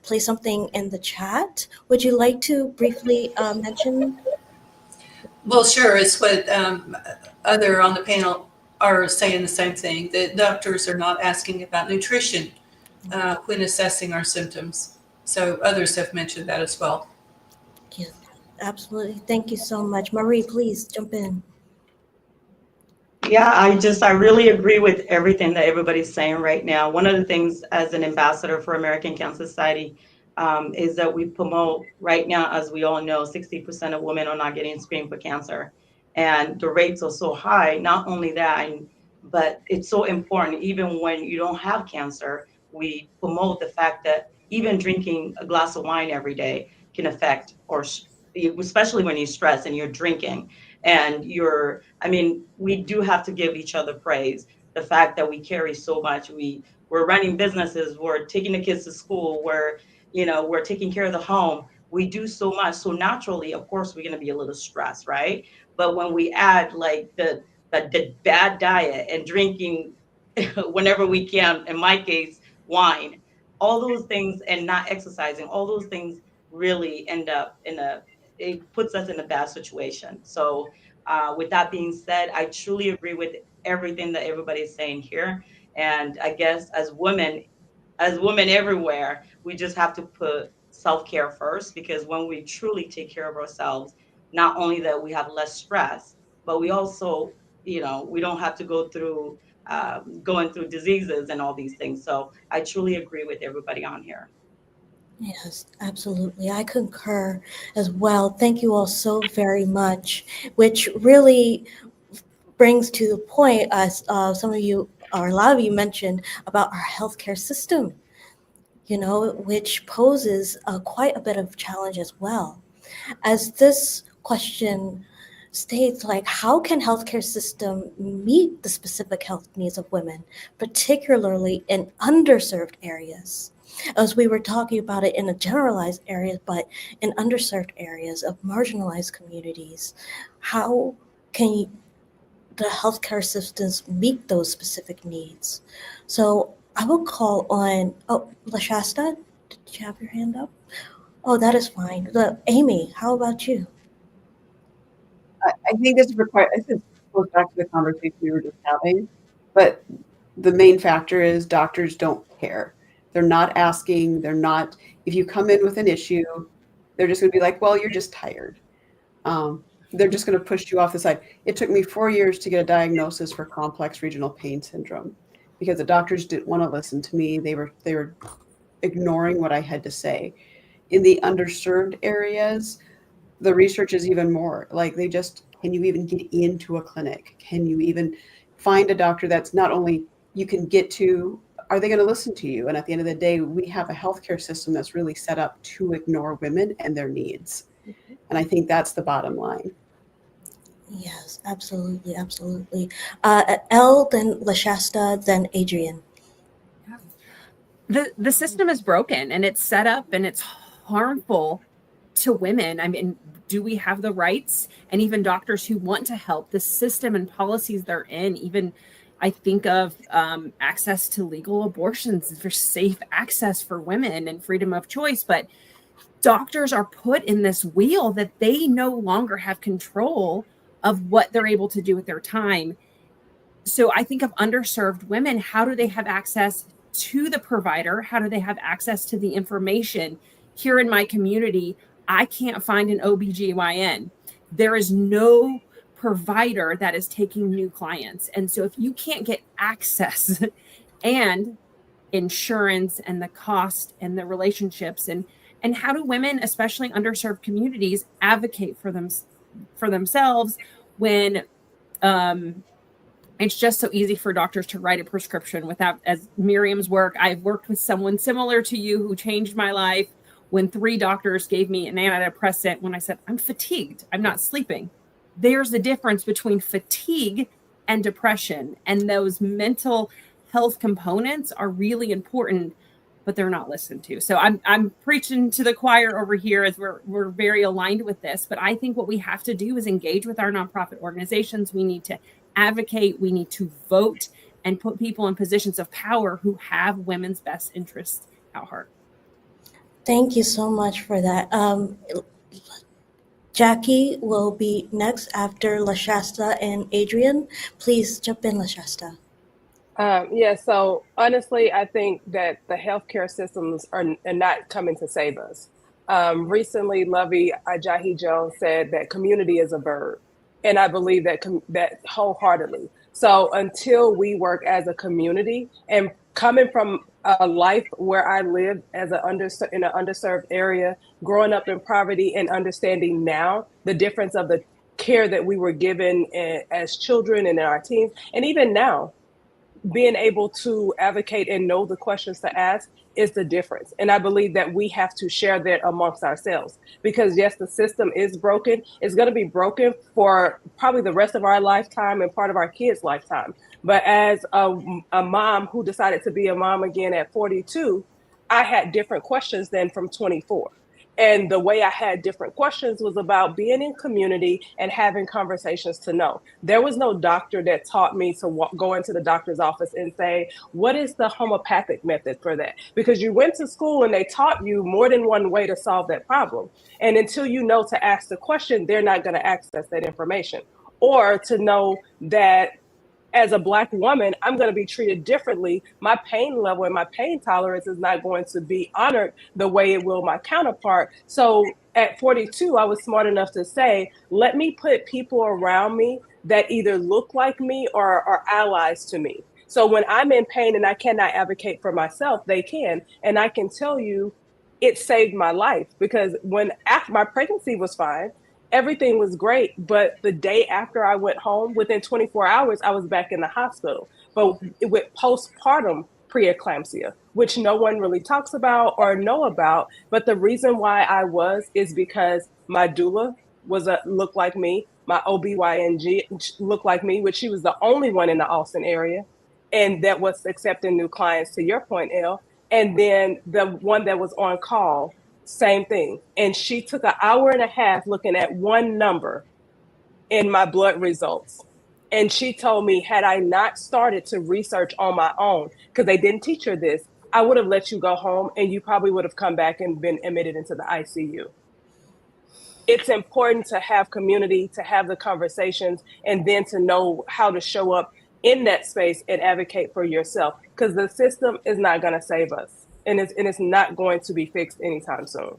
placed something in the chat. Would you like to briefly mention? Well, sure. It's what other on the panel are saying the same thing, that doctors are not asking about nutrition when assessing our symptoms. So others have mentioned that as well. Yes, absolutely. Thank you so much. Marie, please jump in. Yeah, I really agree with everything that everybody's saying right now. One of the things as an ambassador for American Cancer Society is that we promote right now, as we all know, 60% of women are not getting screened for cancer. And the rates are so high. Not only that, but it's so important, even when you don't have cancer, we promote the fact that even drinking a glass of wine every day can affect, or especially when you're stressed and you're drinking and we do have to give each other praise. The fact that we carry so much, we're running businesses, we're taking the kids to school, we're taking care of the home. We do so much. So naturally, of course, we're going to be a little stressed, right? But when we add like the bad diet and drinking whenever we can, in my case, wine, all those things, and not exercising, all those things really end up it puts us in a bad situation. So with that being said, I truly agree with everything that everybody is saying here. And I guess as women everywhere, we just have to put self-care first, because when we truly take care of ourselves, not only that we have less stress, but we also, we don't have to go through going through diseases and all these things. So I truly agree with everybody on here. Yes, absolutely. I concur as well. Thank you all so very much, which really brings to the point, as some of you, or a lot of you mentioned, about our healthcare system, which poses quite a bit of challenge as well. As this question states, like, how can healthcare system meet the specific health needs of women, particularly in underserved areas? As we were talking about it in a generalized area, but in underserved areas of marginalized communities, how can the healthcare systems meet those specific needs? So I will call on, LaShasta, did you have your hand up? Oh, that is fine. Amy, how about you? I think this goes back to the conversation we were just having, but the main factor is doctors don't care. They're not asking. If you come in with an issue, they're just going to be like, well, you're just tired. They're just going to push you off the side. It took me 4 years to get a diagnosis for complex regional pain syndrome because the doctors didn't want to listen to me. They were ignoring what I had to say. In the underserved areas, the research is even more like can you even get into a clinic? Can you even find a doctor that's not only you can get to, are they going to listen to you? And at the end of the day, we have a healthcare system that's really set up to ignore women and their needs. And I think that's the bottom line. Yes, absolutely, absolutely. Elle, then LaShasta, then Adrian. The system is broken and it's set up and it's harmful to women. I mean, do we have the rights? And even doctors who want to help, the system and policies they're in, even I think of access to legal abortions for safe access for women and freedom of choice. But doctors are put in this wheel that they no longer have control of what they're able to do with their time. So I think of underserved women. How do they have access to the provider? How do they have access to the information? Here in my community, I can't find an OBGYN. There is no provider that is taking new clients. And so if you can't get access and insurance and the cost and the relationships and how do women, especially underserved communities, advocate for themselves when It's just so easy for doctors to write a prescription without, as Miriam's work. I've worked with someone similar to you who changed my life when 3 doctors gave me an antidepressant when I said, I'm fatigued, I'm not sleeping. There's a difference between fatigue and depression, and those mental health components are really important, but they're not listened to. So I'm preaching to the choir over here, as we're very aligned with this. But I think what we have to do is engage with our nonprofit organizations. We need to advocate. We need to vote and put people in positions of power who have women's best interests at heart. Thank you so much for that. Jackie will be next after LaShasta and Adrian. Please jump in, LaShasta. Yeah, so honestly, I think that the healthcare systems are not coming to save us. Recently, Lovey Ajayi Jones said that community is a verb, and I believe that that wholeheartedly. So until we work as a community, and coming from a life where I lived as in an underserved area, growing up in poverty, and understanding now the difference of the care that we were given as children and in our teens, and even now, being able to advocate and know the questions to ask is the difference. And I believe that we have to share that amongst ourselves, because yes, the system is broken. It's going to be broken for probably the rest of our lifetime and part of our kids' lifetime. But as a mom who decided to be a mom again at 42, I had different questions than from 24. And the way I had different questions was about being in community and having conversations to know. There was no doctor that taught me to go into the doctor's office and say, what is the homeopathic method for that? Because you went to school and they taught you more than one way to solve that problem. And until you know to ask the question, they're not going to access that information. Or to know that as a Black woman, I'm going to be treated differently. My pain level and my pain tolerance is not going to be honored the way it will my counterpart. So at 42, I was smart enough to say, let me put people around me that either look like me or are allies to me. So when I'm in pain and I cannot advocate for myself, they can. And I can tell you, it saved my life, because after my pregnancy was fine, everything was great, but the day after I went home, within 24 hours, I was back in the hospital, but with postpartum preeclampsia, which no one really talks about or know about. But the reason why I is because my doula looked like me, my OBYN looked like me, which she was the only one in the Austin area, and that was accepting new clients, to your point, Elle. And then the one that was on call, same thing. And she took an hour and a half looking at one number in my blood results. And she told me, had I not started to research on my own, because they didn't teach her this, I would have let you go home and you probably would have come back and been admitted into the ICU. It's important to have community, to have the conversations, and then to know how to show up in that space and advocate for yourself, because the system is not going to save us. And it's not going to be fixed anytime soon.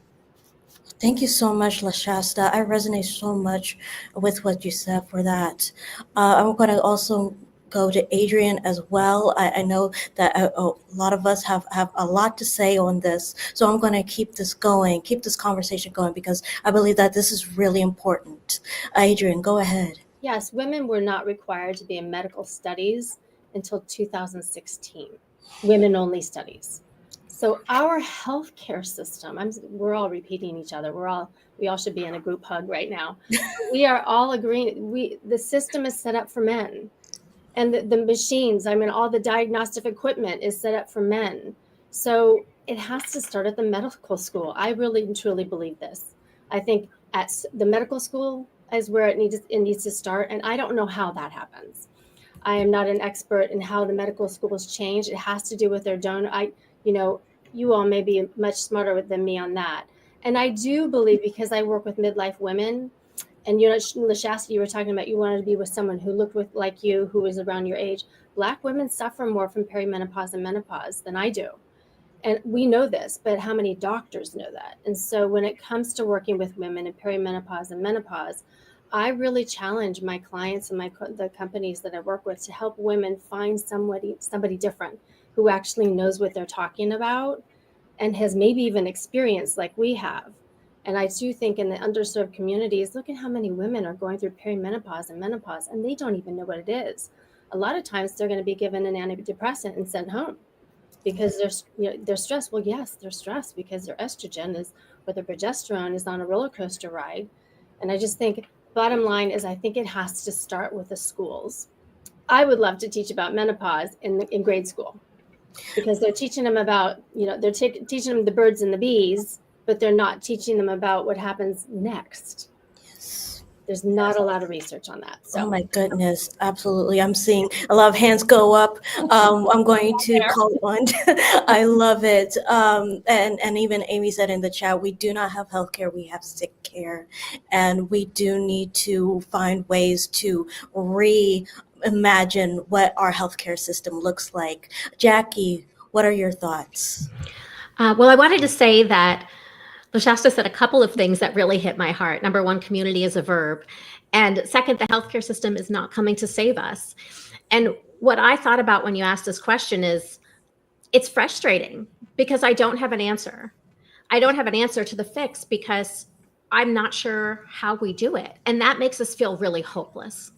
Thank you so much, LaShasta. I resonate so much with what you said for that. I'm going to also go to Adrian as well. I know that a lot of us have a lot to say on this. So I'm going to keep this conversation going, because I believe that this is really important. Adrian, go ahead. Yes, women were not required to be in medical studies until 2016, women-only studies. So our healthcare system, we're all repeating each other. We all should be in a group hug right now. We are all agreeing. The system is set up for men, and the machines, all the diagnostic equipment is set up for men. So it has to start at the medical school. I really and truly believe this. I think at the medical school is where it needs to start, and I don't know how that happens. I am not an expert in how the medical schools change. It has to do with their donor. You all may be much smarter than me on that. And I do believe, because I work with midlife women, and LaShasta, you were talking about you wanted to be with someone who looked like you, who was around your age. Black women suffer more from perimenopause and menopause than I do. And we know this, but how many doctors know that? And so when it comes to working with women in perimenopause and menopause, I really challenge my clients and the companies that I work with to help women find somebody different who actually knows what they're talking about and has maybe even experienced like we have, And I do think in the underserved communities, look at how many women are going through perimenopause and menopause, and they don't even know what it is. A lot of times they're going to be given an antidepressant and sent home because they're stressed. Well, yes, they're stressed because their estrogen is, or their progesterone is on a roller coaster ride. And I just think, bottom line is, I think it has to start with the schools. I would love to teach about menopause in grade school, because they're teaching them about, they're teaching them the birds and the bees, but they're not teaching them about what happens next. Yes. There's not a lot of research on that. So. Oh my goodness, absolutely. I'm seeing a lot of hands go up. I'm going to call on. I love it. And even Amy said in the chat, we do not have healthcare, we have sick care. And we do need to find ways to reimagine what our healthcare system looks like. Jackie, what are your thoughts? Well, I wanted to say that LaShasta said a couple of things that really hit my heart. Number one, community is a verb. And second, the healthcare system is not coming to save us. And what I thought about when you asked this question is, it's frustrating because I don't have an answer. I don't have an answer to the fix because I'm not sure how we do it. And that makes us feel really hopeless.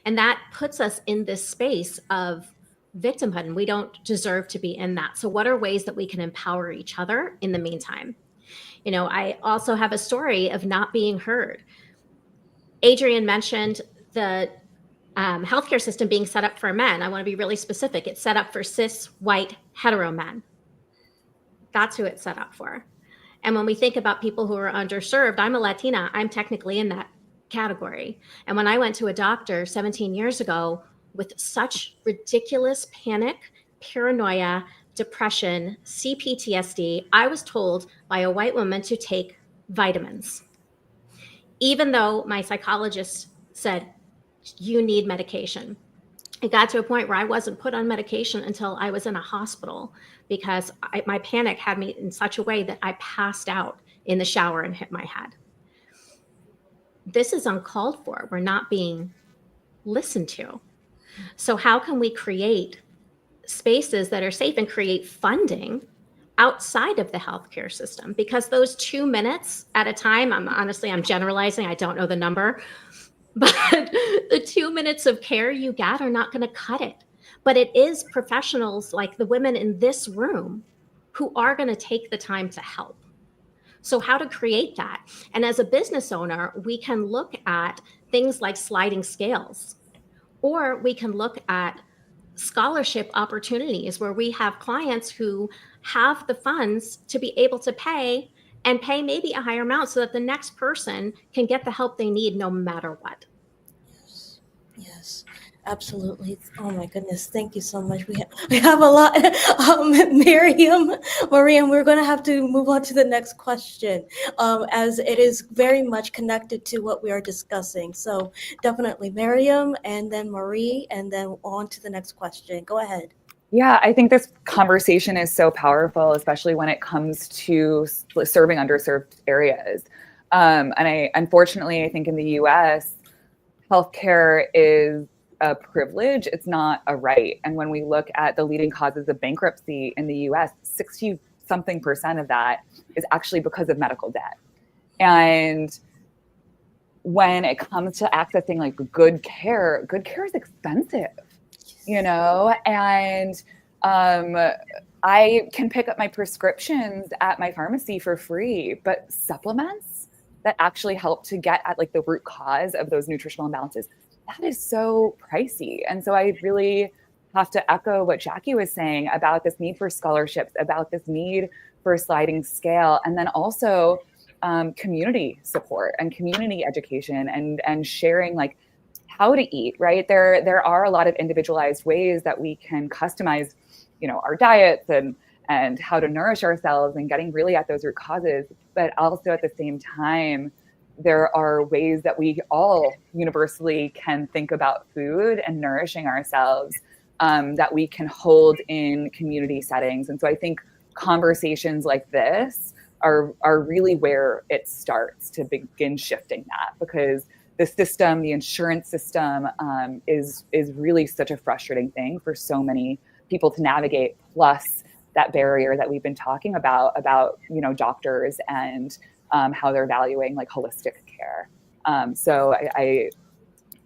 And that puts us in this space of victimhood, and we don't deserve to be in that. So what are ways that we can empower each other in the meantime? I also have a story of not being heard. Adrian mentioned the healthcare system being set up for men. I want to be really specific. It's set up for cis, white, hetero men. That's who it's set up for. And when we think about people who are underserved, I'm a Latina. I'm technically in that category. And when I went to a doctor 17 years ago with such ridiculous panic, paranoia, depression, CPTSD, I was told by a white woman to take vitamins. Even though my psychologist said, you need medication. It got to a point where I wasn't put on medication until I was in a hospital because my panic had me in such a way that I passed out in the shower and hit my head. This is uncalled for. We're not being listened to. So how can we create spaces that are safe and create funding outside of the healthcare system? Because those 2 minutes at a time, I'm generalizing, I don't know the number, but the 2 minutes of care you get are not going to cut it. But it is professionals like the women in this room who are going to take the time to help. So how to create that? And as a business owner, we can look at things like sliding scales, or we can look at scholarship opportunities where we have clients who have the funds to be able to pay and pay maybe a higher amount so that the next person can get the help they need no matter what. Yes, absolutely. Oh my goodness. Thank you so much. We have a lot. Miriam, we're going to have to move on to the next question as it is very much connected to what we are discussing. So definitely Miriam and then Marie and then on to the next question. Go ahead. Yeah, I think this conversation is so powerful, especially when it comes to serving underserved areas. And unfortunately, I think in the US, healthcare is a privilege. It's not a right. And when we look at the leading causes of bankruptcy in the US, 60-something% of that is actually because of medical debt. And when it comes to accessing like good care is expensive, and I can pick up my prescriptions at my pharmacy for free, but supplements that actually help to get at like the root cause of those nutritional imbalances, that is so pricey. And so I really have to echo what Jackie was saying about this need for scholarships, about this need for a sliding scale, and then also community support and community education and sharing like how to eat, right? There are a lot of individualized ways that we can customize, our diets and how to nourish ourselves and getting really at those root causes. But also at the same time, there are ways that we all universally can think about food and nourishing ourselves that we can hold in community settings. And so I think conversations like this are really where it starts to begin shifting that, because the system, the insurance system is really such a frustrating thing for so many people to navigate, plus that barrier that we've been talking about doctors and how they're valuing like holistic care. So I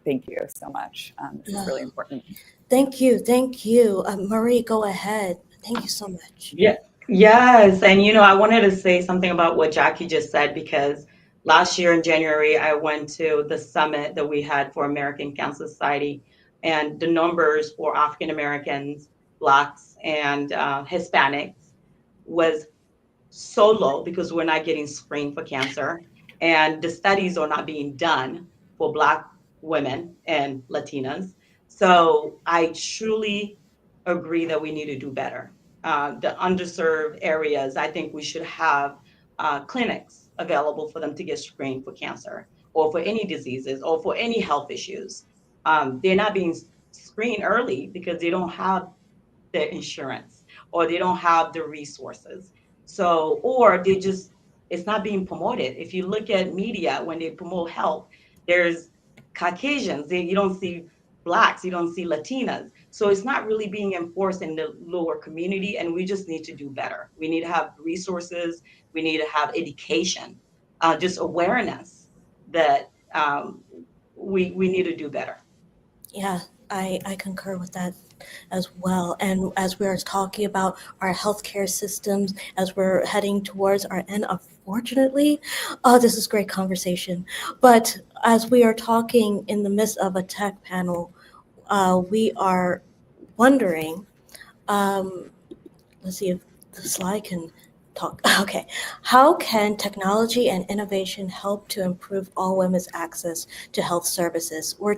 thank you so much. This is really important. Thank you. Thank you. Marie, go ahead. Thank you so much. Yeah. Yes. And, I wanted to say something about what Jackie just said, because last year in January, I went to the summit that we had for American Cancer Society, and the numbers for African Americans, Blacks, and Hispanics was so low because we're not getting screened for cancer, and the studies are not being done for Black women and Latinas. So I truly agree that we need to do better. The underserved areas, I think we should have clinics available for them to get screened for cancer or for any diseases or for any health issues. They're not being screened early because they don't have the insurance or they don't have the resources. So, or it's not being promoted. If you look at media, when they promote health, there's Caucasians, you don't see Blacks, you don't see Latinas. So it's not really being enforced in the lower community, and we just need to do better. We need to have resources, we need to have education, just awareness that we need to do better. Yeah, I concur with that as well. And as we're talking about our healthcare systems, as we're heading towards our end, unfortunately, this is great conversation. But as we are talking in the midst of a tech panel, we are wondering, let's see if the slide can talk. Okay. How can technology and innovation help to improve all women's access to health services? We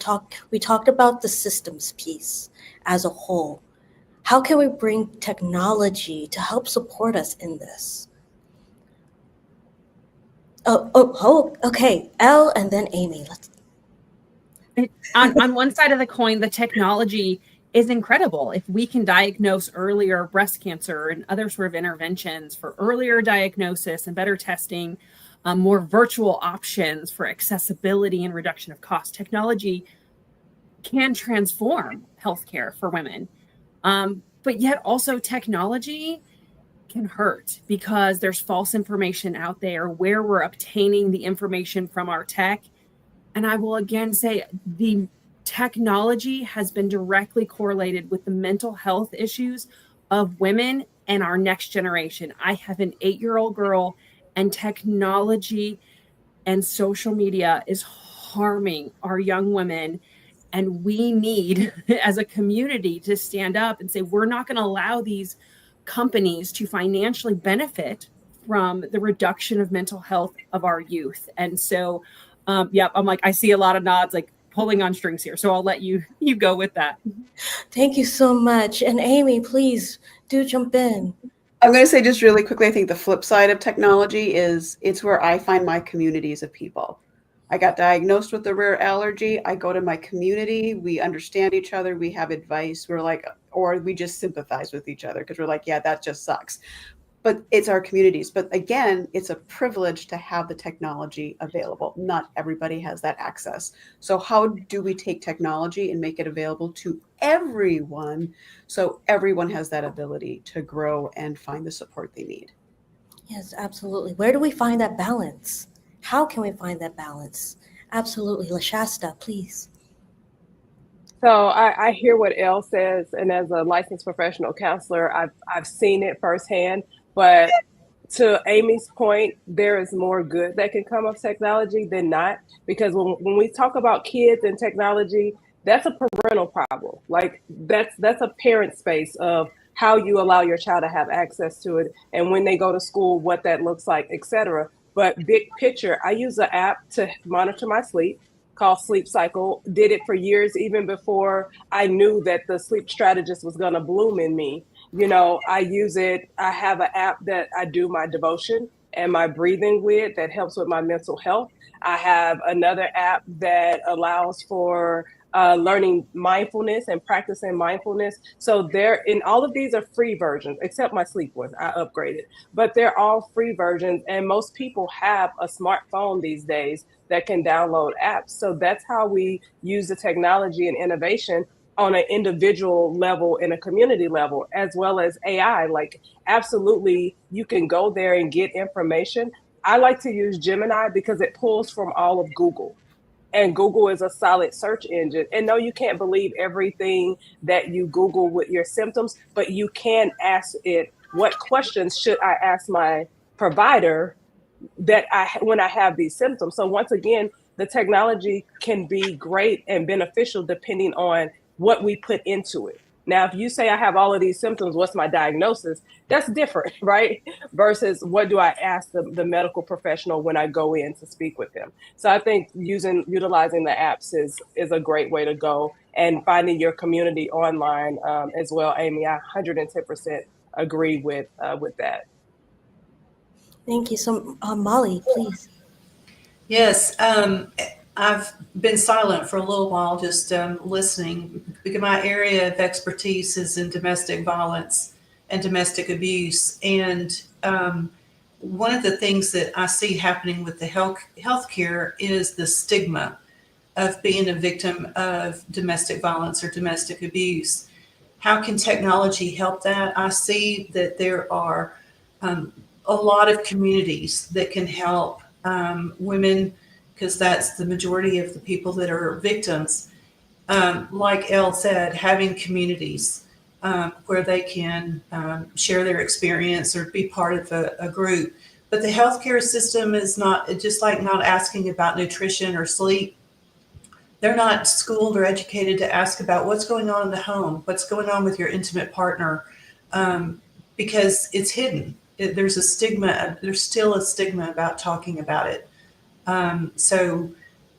talked about the systems piece as a whole. How can we bring technology to help support us in this? Okay. Elle and then Amy. On one side of the coin, the technology is incredible. If we can diagnose earlier breast cancer and other sort of interventions for earlier diagnosis and better testing, more virtual options for accessibility and reduction of cost, technology can transform healthcare for women. But yet also technology can hurt because there's false information out there where we're obtaining the information from our tech. And I will again say the technology has been directly correlated with the mental health issues of women and our next generation. I have an 8-year-old girl, and technology and social media is harming our young women. And we need, as a community, to stand up and say, we're not going to allow these companies to financially benefit from the reduction of mental health of our youth. And so, I'm like, I see a lot of nods, like pulling on strings here. So I'll let you go with that. Thank you so much. And Amy, please do jump in. I'm going to say just really quickly, I think the flip side of technology is it's where I find my communities of people. I got diagnosed with a rare allergy. I go to my community. We understand each other. We have advice. We're like, or we just sympathize with each other because we're like, yeah, that just sucks. But it's our communities. But again, it's a privilege to have the technology available. Not everybody has that access. So how do we take technology and make it available to everyone so everyone has that ability to grow and find the support they need? Yes, absolutely. Where do we find that balance? How can we find that balance? Absolutely. LaShasta, please. So I hear what Elle says, and as a licensed professional counselor, I've seen it firsthand. But to Amy's point, there is more good that can come of technology than not, because when we talk about kids and technology, that's a parental problem. Like that's a parent space of how you allow your child to have access to it, and when they go to school, what that looks like, etc. But big picture, I use an app to monitor my sleep called Sleep Cycle. Did it for years, even before I knew that the sleep strategist was going to bloom in me. I use it. I have an app that I do my devotion and my breathing with that helps with my mental health. I have another app that allows for learning mindfulness and practicing mindfulness. So all of these are free versions, except my sleep one, I upgraded, but they're all free versions. And most people have a smartphone these days that can download apps. So that's how we use the technology and innovation on an individual level and a community level, as well as AI. Like, absolutely, you can go there and get information. I like to use Gemini because it pulls from all of Google. And Google is a solid search engine. And no, you can't believe everything that you Google with your symptoms, but you can ask it, what questions should I ask my provider when I have these symptoms? So once again, the technology can be great and beneficial depending on what we put into it. Now, if you say I have all of these symptoms, what's my diagnosis? That's different, right? Versus what do I ask the medical professional when I go in to speak with them? So I think utilizing the apps is a great way to go, and finding your community online as well. Amy, I 110% agree with that. Thank you. So, Molly, please. Yes, I've been silent for a little while, just listening, because my area of expertise is in domestic violence and domestic abuse. And one of the things that I see happening with the healthcare is the stigma of being a victim of domestic violence or domestic abuse. How can technology help that? I see that there are a lot of communities that can help women, because that's the majority of the people that are victims. Like Elle said, having communities where they can share their experience or be part of a group. But the healthcare system is not, just like not asking about nutrition or sleep. They're not schooled or educated to ask about what's going on in the home, what's going on with your intimate partner, because it's hidden. There's a stigma. There's still a stigma about talking about it. So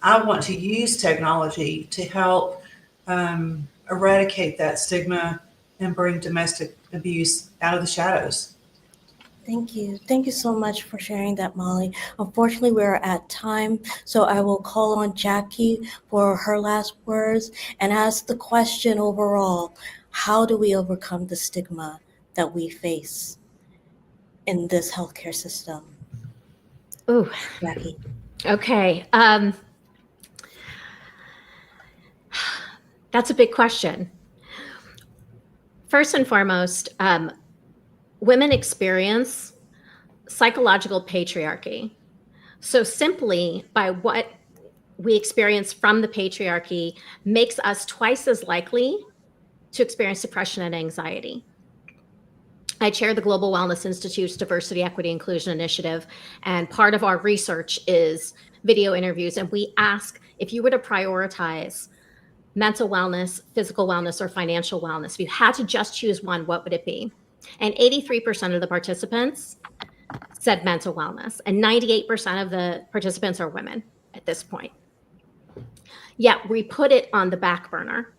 I want to use technology to help eradicate that stigma and bring domestic abuse out of the shadows. Thank you. Thank you so much for sharing that, Molly. Unfortunately, we're at time, so I will call on Jackie for her last words and ask the question overall: how do we overcome the stigma that we face in this healthcare system? Ooh, Jackie. Okay. That's a big question. First and foremost, women experience psychological patriarchy. So simply by what we experience from the patriarchy makes us twice as likely to experience depression and anxiety. I chair the Global Wellness Institute's Diversity, Equity, Inclusion Initiative, and part of our research is video interviews. And we ask, if you were to prioritize mental wellness, physical wellness, or financial wellness, if you had to just choose one, what would it be? And 83% of the participants said mental wellness, and 98% of the participants are women at this point. Yet we put it on the back burner.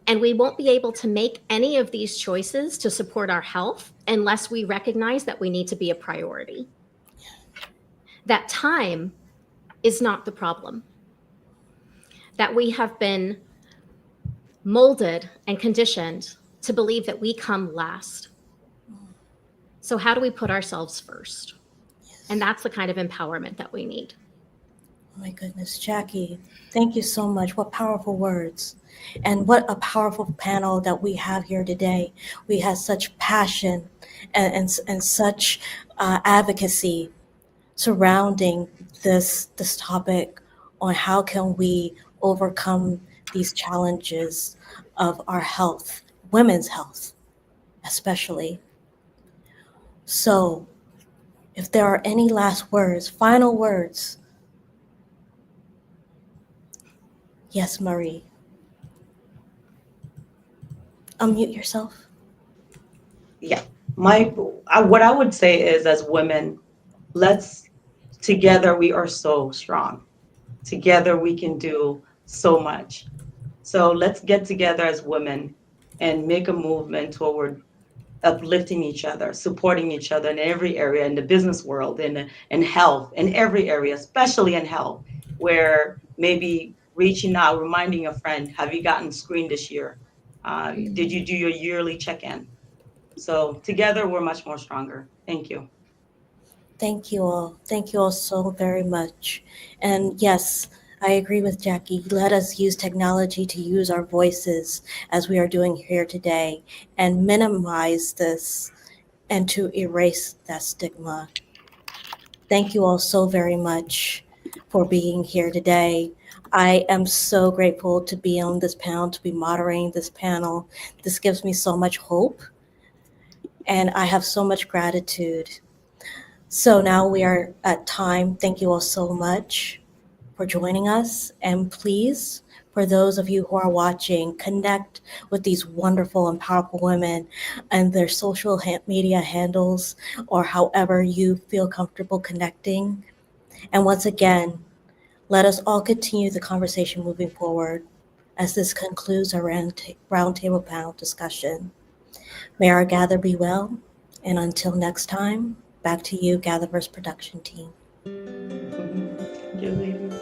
And we won't be able to make any of these choices to support our health unless we recognize that we need to be a priority. That time is not the problem. That we have been molded and conditioned to believe that we come last. So how do we put ourselves first? And that's the kind of empowerment that we need. Oh my goodness, Jackie, thank you so much. What powerful words. And what a powerful panel that we have here today. We have such passion and such advocacy surrounding this topic on how can we overcome these challenges of our health, women's health especially. So if there are any last words, final words. Yes, Marie. Unmute yourself. Yeah, what I would say is, as women, together we are so strong. Together we can do so much. So let's get together as women and make a movement toward uplifting each other, supporting each other in every area, in the business world, in health, in every area, especially in health, where maybe reaching out, reminding a friend, have you gotten screened this year? Did you do your yearly check-in? So together we're much more stronger. Thank you. Thank you all. Thank you all so very much. And yes, I agree with Jackie. Let us use technology to use our voices as we are doing here today and minimize this and to erase that stigma. Thank you all so very much for being here today. I am so grateful to be on this panel, to be moderating this panel. This gives me so much hope, and I have so much gratitude. So now we are at time. Thank you all so much for joining us. And please, for those of you who are watching, connect with these wonderful and powerful women and their social media handles, or however you feel comfortable connecting. And once again, let us all continue the conversation moving forward as this concludes our roundtable panel discussion. May our gather be well, and until next time, back to you, GatherVerse production team. Thank you, ladies.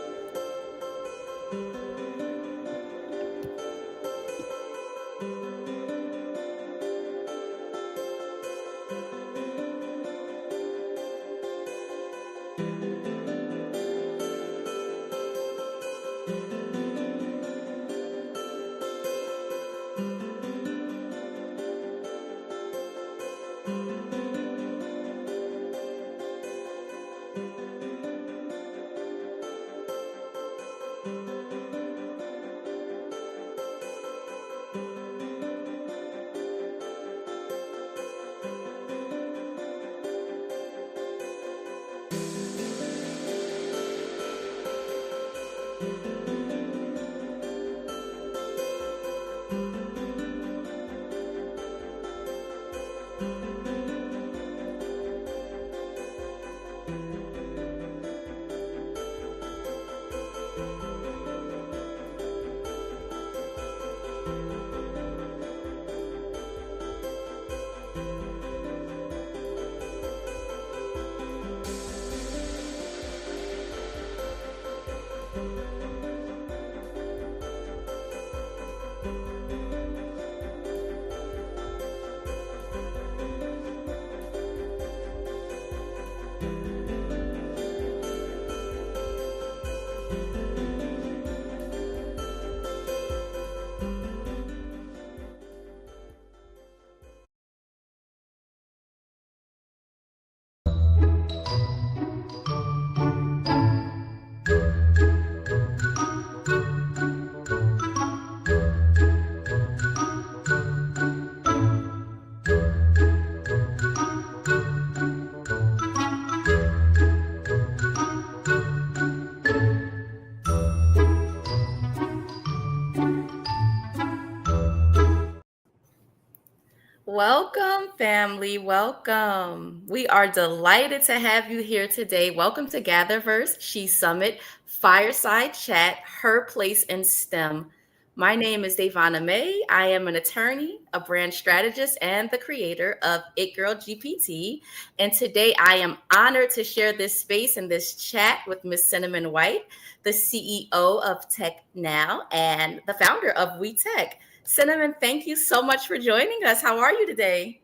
Welcome, family. Welcome. We are delighted to have you here today. Welcome to GatherVerse SHE Summit Fireside Chat, Her Place in STEM. My name is Devonna May. I am an attorney, a brand strategist, and the creator of It Girl GPT. And today I am honored to share this space and this chat with Miss Cinnamon White, the CEO of Tech Now and the founder of We Tech. Cinnamon, thank you so much for joining us. How are you today?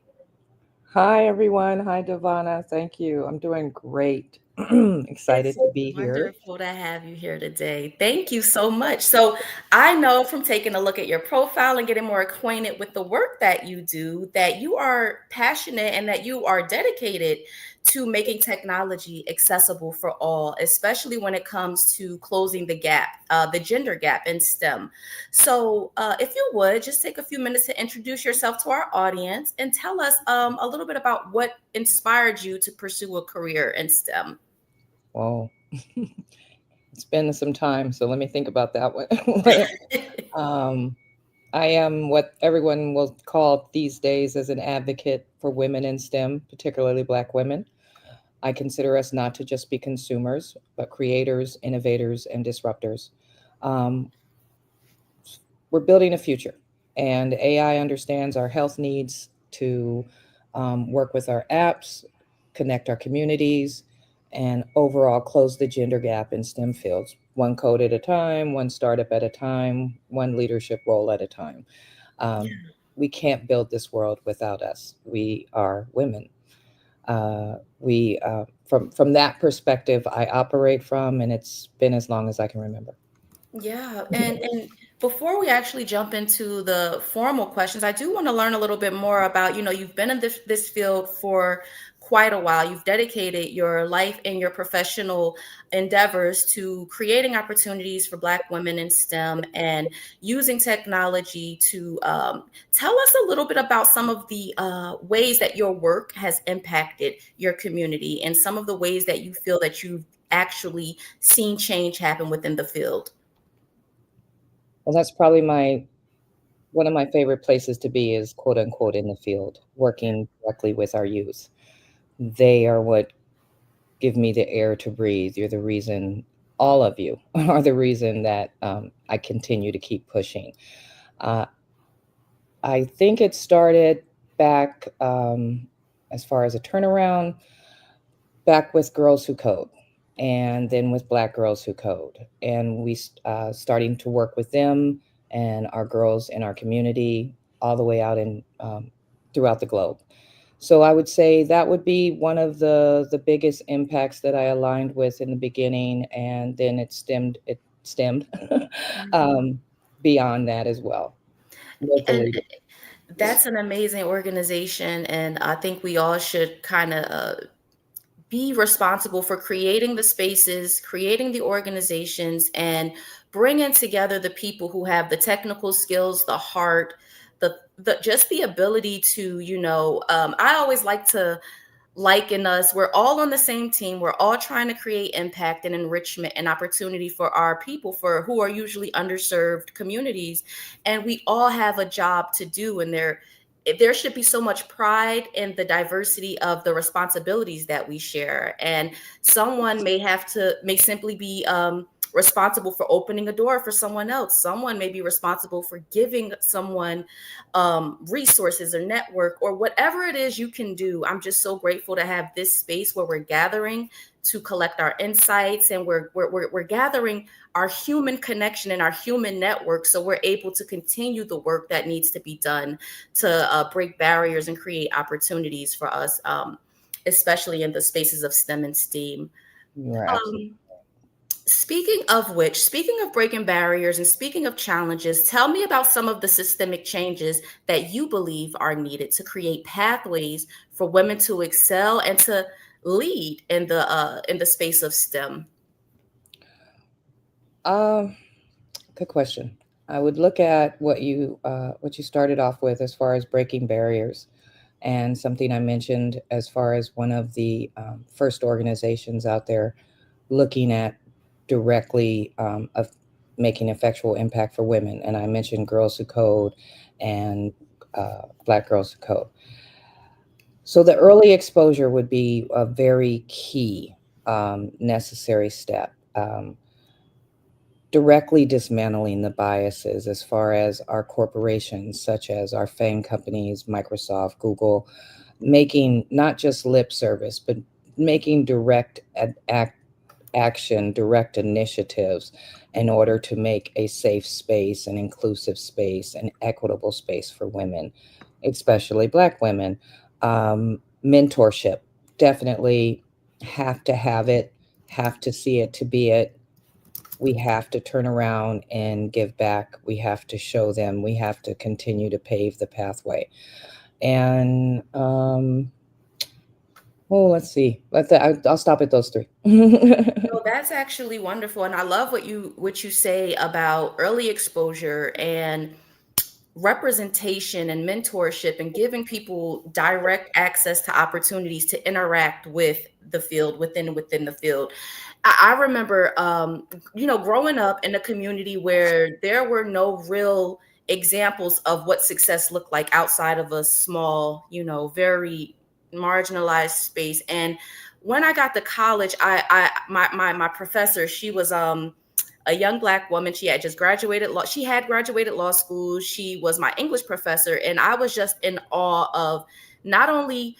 Hi, everyone. Hi, Devonna. Thank you. I'm doing great. Excited to be here. Wonderful to have you here today. Thank you so much. So I know from taking a look at your profile and getting more acquainted with the work that you do, that you are passionate and that you are dedicated to making technology accessible for all, especially when it comes to closing the gap, the gender gap in STEM. So if you would, just take a few minutes to introduce yourself to our audience and tell us a little bit about what inspired you to pursue a career in STEM. Well, it's been some time, so let me think about that one. I am what everyone will call these days as an advocate for women in STEM, particularly Black women. I consider us not to just be consumers, but creators, innovators, and disruptors. We're building a future, and AI understands our health needs to work with our apps, connect our communities, and overall close the gender gap in STEM fields, one code at a time, one startup at a time, one leadership role at a time. We can't build this world without us. We are women. From that perspective, I operate from, and it's been as long as I can remember. Yeah, and before we actually jump into the formal questions, I do want to learn a little bit more about, you've been in this field for quite a while. You've dedicated your life and your professional endeavors to creating opportunities for Black women in STEM and using technology to tell us a little bit about some of the ways that your work has impacted your community and some of the ways that you feel that you've actually seen change happen within the field. Well, that's probably one of my favorite places to be is quote unquote in the field, working directly with our youth. They are what give me the air to breathe. You're the reason, all of you are the reason that I continue to keep pushing. I think it started back as far as a turnaround, back with Girls Who Code, and then with Black Girls Who Code. And we starting to work with them and our girls in our community all the way out in throughout the globe. So I would say that would be one of the biggest impacts that I aligned with in the beginning, and then it stemmed beyond that as well. Locally. And that's an amazing organization, and I think we all should kind of be responsible for creating the spaces, creating the organizations, and bringing together the people who have the technical skills, the heart, the just the ability to, I always like to liken us. We're all on the same team. We're all trying to create impact and enrichment and opportunity for our people, for who are usually underserved communities, and we all have a job to do. And there should be so much pride in the diversity of the responsibilities that we share. And someone may simply be responsible for opening a door for someone else. Someone may be responsible for giving someone resources or network or whatever it is you can do. I'm just so grateful to have this space where we're gathering to collect our insights, and we're gathering our human connection and our human network, so we're able to continue the work that needs to be done to break barriers and create opportunities for us, especially in the spaces of STEM and STEAM. Speaking of breaking barriers and speaking of challenges, tell me about some of the systemic changes that you believe are needed to create pathways for women to excel and to lead in the space of STEM. Good question. I would look at what you started off with as far as breaking barriers, and something I mentioned as far as one of the first organizations out there looking at directly of making effectual impact for women. And I mentioned Girls Who Code and Black Girls Who Code. So the early exposure would be a very key necessary step. Directly dismantling the biases as far as our corporations, such as our FANG companies, Microsoft, Google, making not just lip service, but making direct action, direct initiatives in order to make a safe space, an inclusive space, an equitable space for women, especially Black women. Mentorship, definitely have to have it, have to see it to be it. We have to turn around and give back. We have to show them. We have to continue to pave the pathway. And let's see. I'll stop at those three. No, that's actually wonderful, and I love what you say about early exposure and representation and mentorship and giving people direct access to opportunities to interact with the field within the field. I remember, growing up in a community where there were no real examples of what success looked like outside of a small, very marginalized space. And when I got to college, my professor, she was a young Black woman. She had just graduated law. She had graduated law school. She was my English professor, and I was just in awe of not only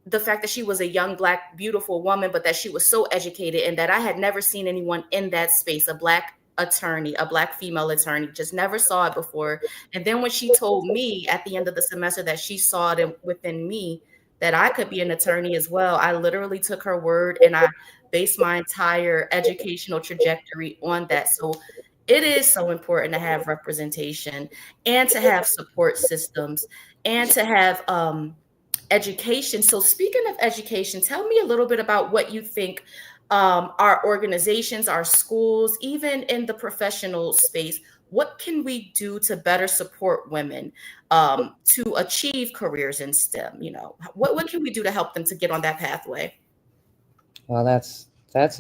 the fact that she was a young Black beautiful woman, but that she was so educated, and that I had never seen anyone in that space, a Black attorney, a Black female attorney, just never saw it before. And then when she told me at the end of the semester that she saw it within me, that I could be an attorney as well, I literally took her word and I based my entire educational trajectory on that. So it is so important to have representation and to have support systems and to have education. So speaking of education, tell me a little bit about what you think our organizations, our schools, even in the professional space, what can we do to better support women to achieve careers in STEM? You know, what can we do to help them to get on that pathway? Well, that's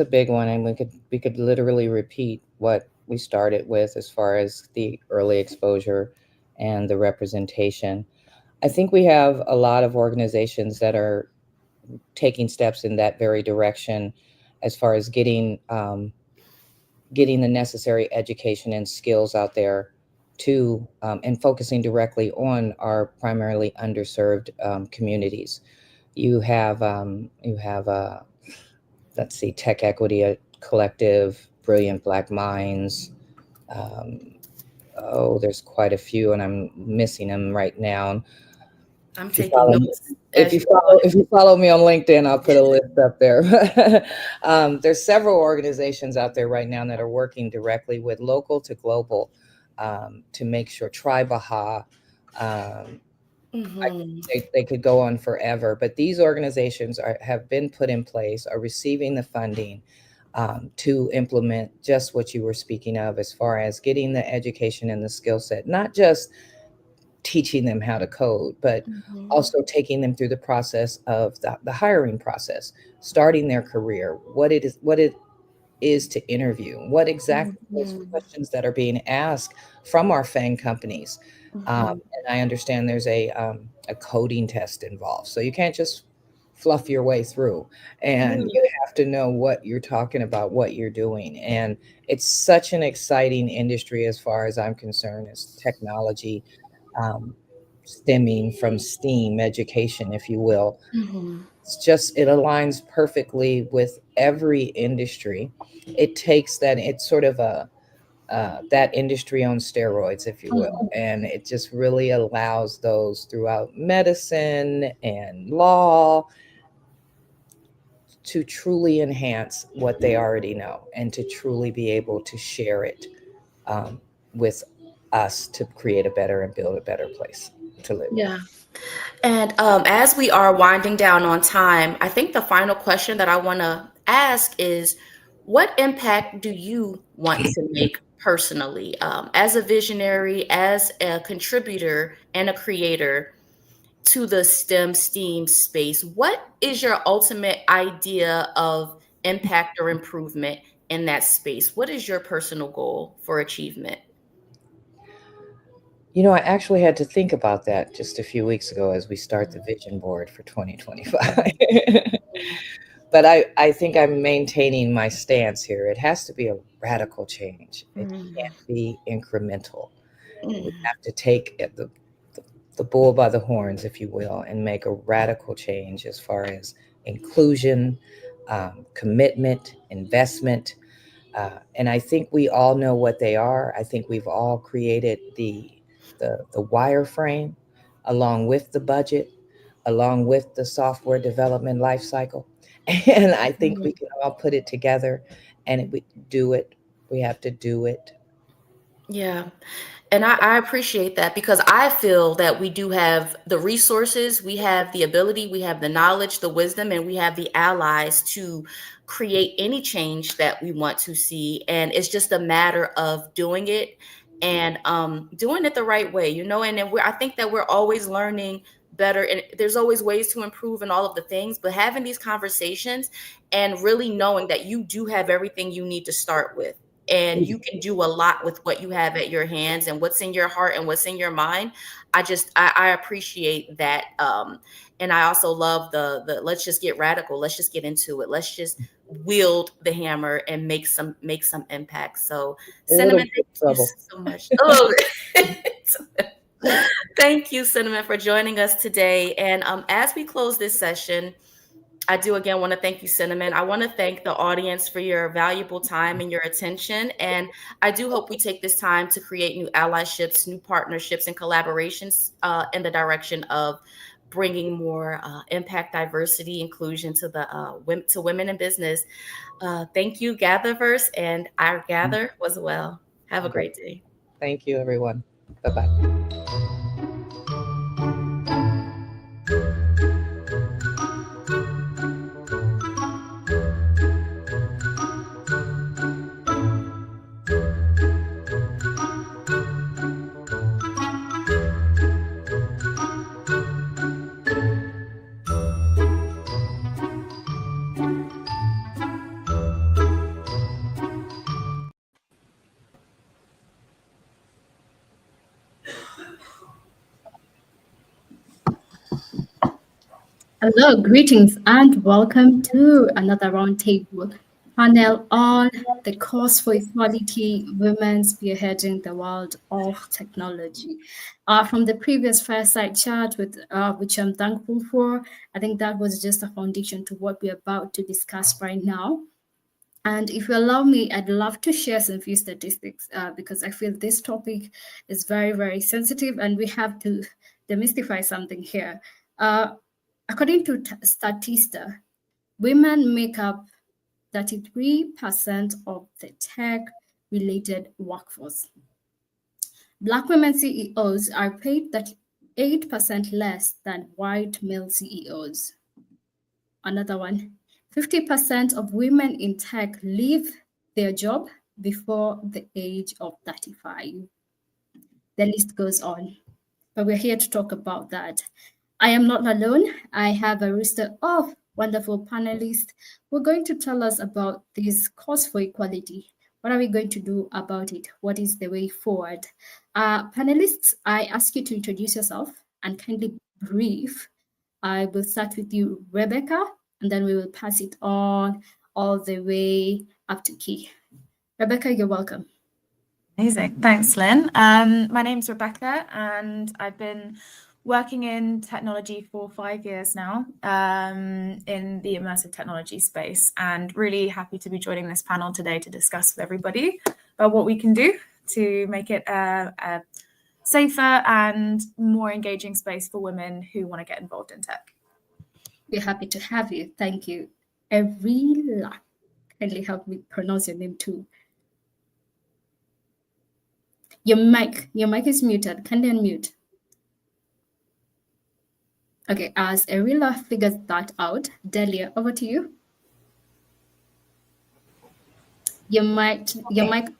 a big one, and we could literally repeat what we started with as far as the early exposure and the representation. I think we have a lot of organizations that are taking steps in that very direction as far as getting the necessary education and skills out there to and focusing directly on our primarily underserved communities. You have let's see, Tech Equity Collective, Brilliant Black Minds. There's quite a few, and I'm missing them right now. I'm taking notes. If you follow me on LinkedIn, I'll put a list up there. There's several organizations out there right now that are working directly with local to global to make sure Tri-Baha. They could go on forever, but these organizations have been put in place, are receiving the funding to implement just what you were speaking of, as far as getting the education and the skill set, not just teaching them how to code, but also taking them through the process of the hiring process, starting their career, what it is to interview, what exactly those questions that are being asked from our FANG companies. And I understand there's a coding test involved, so you can't just fluff your way through, and you have to know what you're talking about, what you're doing. And it's such an exciting industry as far as I'm concerned, as technology stemming from STEAM education, if you will. It aligns perfectly with every industry. It takes that, it's sort of that industry on steroids, if you will. And it just really allows those throughout medicine and law to truly enhance what they already know and to truly be able to share it with us to create a better and build a better place to live. Yeah. And as we are winding down on time, I think the final question that I want to ask is, what impact do you want to make personally as a visionary, as a contributor and a creator to the STEAM space? What is your ultimate idea of impact or improvement in that space? What is your personal goal for achievement? You know, I actually had to think about that just a few weeks ago as we start the vision board for 2025. But I think I'm maintaining my stance here. It has to be a radical change. It can't be incremental. We have to take the bull by the horns, if you will, and make a radical change as far as inclusion, commitment, investment. And I think we all know what they are. I think we've all created the wireframe along with the budget, along with the software development lifecycle. And I think we can all put it together and we do it. We have to do it. Yeah. And I appreciate that, because I feel that we do have the resources, we have the ability, we have the knowledge, the wisdom, and we have the allies to create any change that we want to see. And it's just a matter of doing it and doing it the right way, you know. And then I think that we're always learning better, and there's always ways to improve and all of the things, but having these conversations and really knowing that you do have everything you need to start with, and you can do a lot with what you have at your hands and what's in your heart and what's in your mind. I appreciate that. And I also love the let's just get radical. Let's just get into it. Let's just wield the hammer and make some impact. So Cinnamon, thank you so much. Thank you, Cinnamon, for joining us today. And as we close this session, I do again want to thank you, Cinnamon. I want to thank the audience for your valuable time and your attention. And I do hope we take this time to create new allyships, new partnerships, and collaborations in the direction of bringing more impact, diversity, inclusion to women in business. Thank you, GatherVerse, and our Gather was well. Have a great day. Thank you, everyone. Bye-bye. Hello, greetings, and welcome to another roundtable panel on the cause for equality, women spearheading the world of technology. From the previous fireside chat, which I'm thankful for, I think that was just a foundation to what we're about to discuss right now. And if you allow me, I'd love to share some few statistics because I feel this topic is very, very sensitive and we have to demystify something here. According to Statista, women make up 33% of the tech-related workforce. Black women CEOs are paid 38% less than white male CEOs. Another one, 50% of women in tech leave their job before the age of 35. The list goes on, but we're here to talk about that. I am not alone. I have a roster of wonderful panelists who are going to tell us about this cause for equality. What are we going to do about it? What is the way forward? Panelists, I ask you to introduce yourself and kindly brief. I will start with you, Rebecca, and then we will pass it on all the way up to Key. Rebecca, you're welcome. Amazing. Thanks, Lynn. My name's Rebecca, and I've been working in technology for 5 years now in the immersive technology space, and really happy to be joining this panel today to discuss with everybody about what we can do to make it a safer and more engaging space for women who want to get involved in tech. We're happy to have you. Thank you. Erila, kindly help me pronounce your name too. Your mic is muted. Kindly unmute. Okay, as Erila figures that out, Delia, over to you. Your mic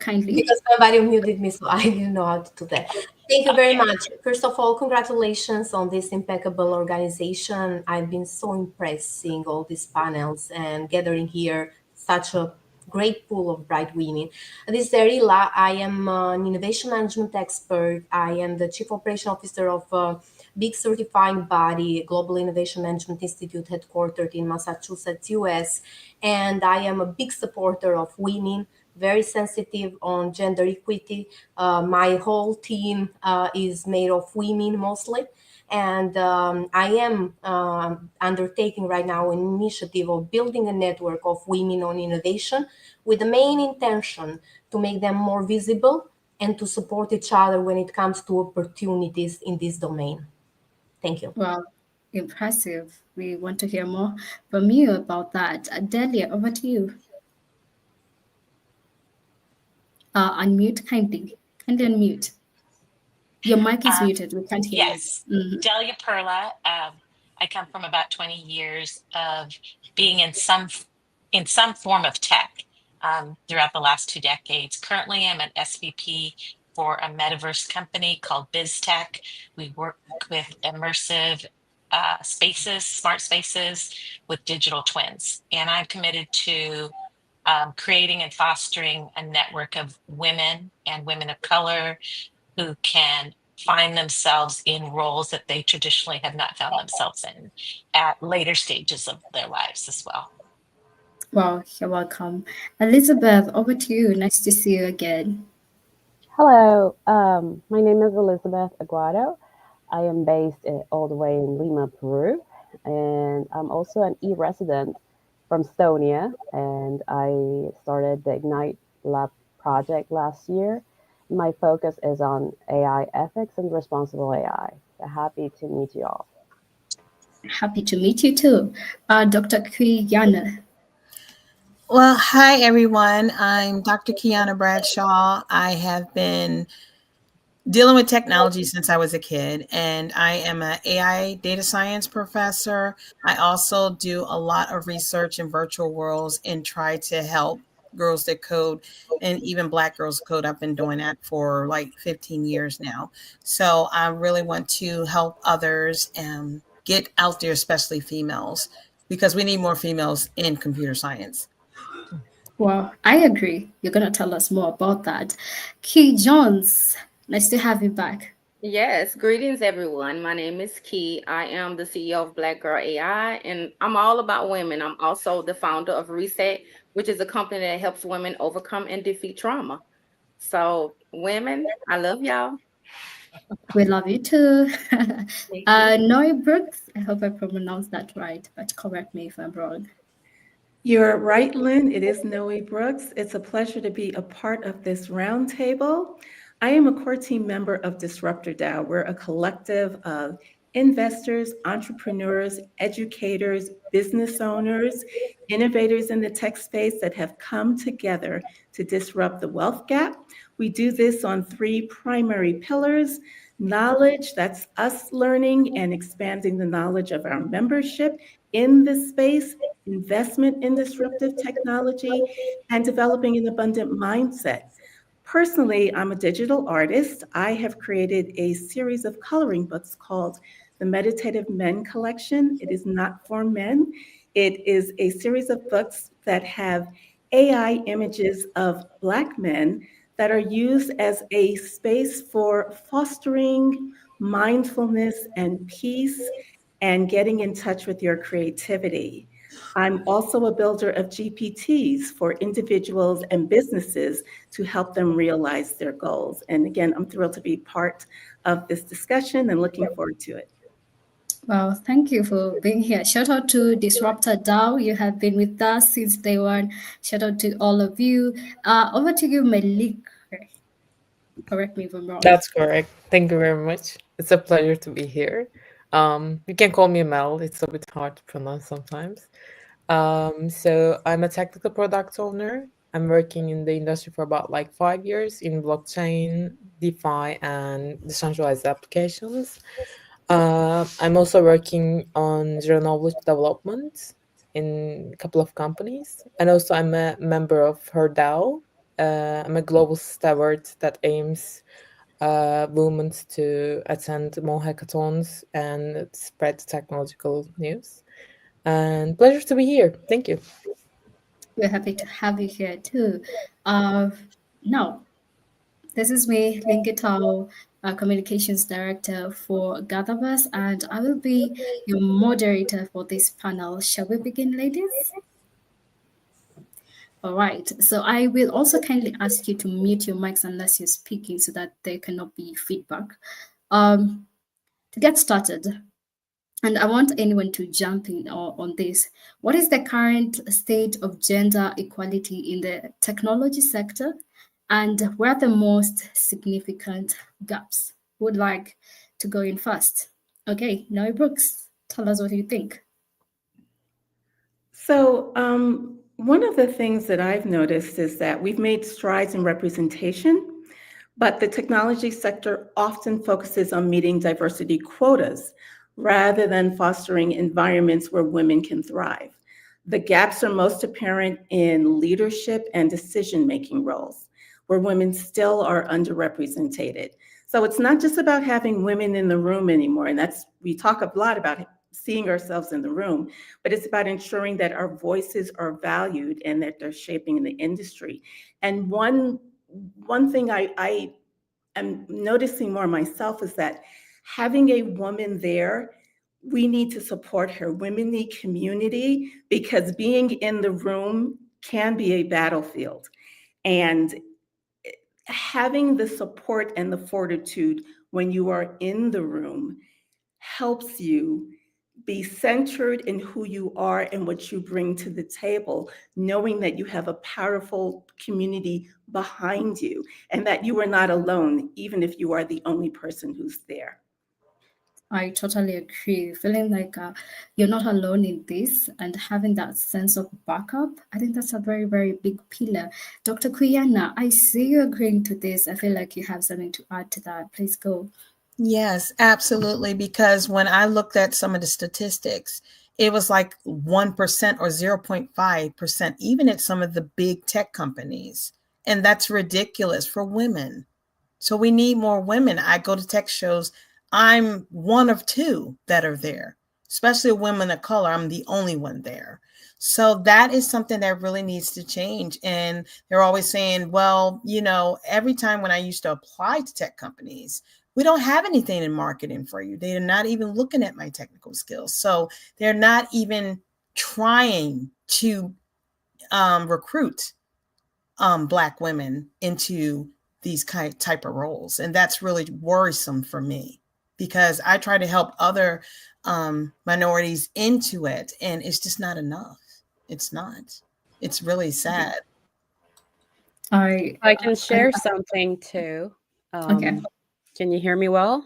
kindly. Because somebody muted me, so I didn't know how to do that. Thank you very much. First of all, congratulations on this impeccable organization. I've been so impressed seeing all these panels and gathering here such a great pool of bright women. This is Erila. I am an innovation management expert. I am the chief operation officer of a big certifying body, Global Innovation Management Institute, headquartered in Massachusetts, US. And I am a big supporter of women, very sensitive on gender equity. My whole team is made of women mostly. And I am undertaking right now an initiative of building a network of women on innovation with the main intention to make them more visible and to support each other when it comes to opportunities in this domain. Thank you. Wow, impressive. We want to hear more from you about that. Delia, over to you. Unmute kindly. Kindly unmute. Your mic is muted. We can't hear yes. you. Mm-hmm. Delia Perla. I come from about 20 years of being in some form of tech throughout the last 2 decades. Currently, I'm an SVP for a metaverse company called BizTech. We work with immersive spaces, smart spaces with digital twins. And I'm committed to creating and fostering a network of women and women of color who can find themselves in roles that they traditionally have not found themselves in at later stages of their lives as well. Well, you're welcome. Elizabeth, over to you. Nice to see you again. Hello, my name is Elizabeth Aguado. I am based all the way in Lima, Peru, and I'm also an e-resident from Estonia, and I started the Ignite Lab project last year. My focus is on AI ethics and responsible AI. So happy to meet you all. Happy to meet you too. Dr. Kiana. Well, hi, everyone. I'm Dr. Kiana Bradshaw. I have been dealing with technology since I was a kid, and I am an AI data science professor. I also do a lot of research in virtual worlds and try to help girls that code and even Black girls code. I've been doing that for like 15 years now. So I really want to help others get out there, especially females, because we need more females in computer science. Well, I agree. You're going to tell us more about that. Key Jones, nice to have you back. Yes, greetings everyone. My name is Key. I am the CEO of Black Girl AI, and I'm all about women. I'm also the founder of Reset, which is a company that helps women overcome and defeat trauma. So, women, I love y'all. We love you too. Thank you. Noe Brooks, I hope I pronounced that right, but correct me if I'm wrong. You're right, Lynn. It is Noe Brooks. It's a pleasure to be a part of this roundtable. I am a core team member of Disruptor DAO. We're a collective of investors, entrepreneurs, educators, business owners, innovators in the tech space that have come together to disrupt the wealth gap. We do this on three primary pillars: knowledge, that's us learning and expanding the knowledge of our membership in this space; investment in disruptive technology; and developing an abundant mindset. Personally, I'm a digital artist. I have created a series of coloring books called the Meditative Men Collection. It is not for men. It is a series of books that have AI images of Black men that are used as a space for fostering mindfulness and peace and getting in touch with your creativity. I'm also a builder of GPTs for individuals and businesses to help them realize their goals. And again, I'm thrilled to be part of this discussion and looking forward to it. Well, thank you for being here. Shout out to Disruptor DAO. You have been with us since day one. Shout out to all of you. Over to you, Malik. Correct me if I'm wrong. That's correct. Thank you very much. It's a pleasure to be here. You can call me Mel. It's a bit hard to pronounce sometimes. So I'm a technical product owner. I'm working in the industry for about like 5 years in blockchain, DeFi, and decentralized applications. I'm also working on zero knowledge development in a couple of companies, and also I'm a member of her DAO. I'm a global steward that aims women to attend more hackathons and spread technological news. And pleasure to be here. Thank you. We're happy to have you here too. Now, this is me, Linkitao, Communications Director for GatherVerse, and I will be your moderator for this panel. Shall we begin, ladies? All right. So I will also kindly ask you to mute your mics unless you're speaking so that there cannot be feedback. To get started, and I want anyone to jump in on this. What is the current state of gender equality in the technology sector? And where are the most significant gaps? Who would like to go in first? Okay, Noe Brooks, tell us what you think. So, one of the things that I've noticed is that we've made strides in representation, but the technology sector often focuses on meeting diversity quotas rather than fostering environments where women can thrive. The gaps are most apparent in leadership and decision-making roles, where women still are underrepresented. So it's not just about having women in the room anymore, and we talk a lot about seeing ourselves in the room, but it's about ensuring that our voices are valued and that they're shaping the industry. And one thing I am noticing more myself is that having a woman there, we need to support her. Women need community because being in the room can be a battlefield. And having the support and the fortitude when you are in the room helps you be centered in who you are and what you bring to the table, knowing that you have a powerful community behind you and that you are not alone, even if you are the only person who's there. I totally agree. Feeling like you're not alone in this and having that sense of backup, I think that's a very, very big pillar. Dr. Kuyana, I see you agreeing to this. I feel like you have something to add to that. Please go. Yes, absolutely. Because when I looked at some of the statistics, it was like 1% or 0.5%, even at some of the big tech companies. And that's ridiculous for women. So we need more women. I go to tech shows. I'm one of two that are there, especially women of color. I'm the only one there. So that is something that really needs to change. And they're always saying, well, every time when I used to apply to tech companies, we don't have anything in marketing for you. They're not even looking at my technical skills. So they're not even trying to recruit Black women into these type of roles. And that's really worrisome for me, because I try to help other minorities into it, and it's just not enough. It's not. It's really sad. I can share something too. Okay. Can you hear me well?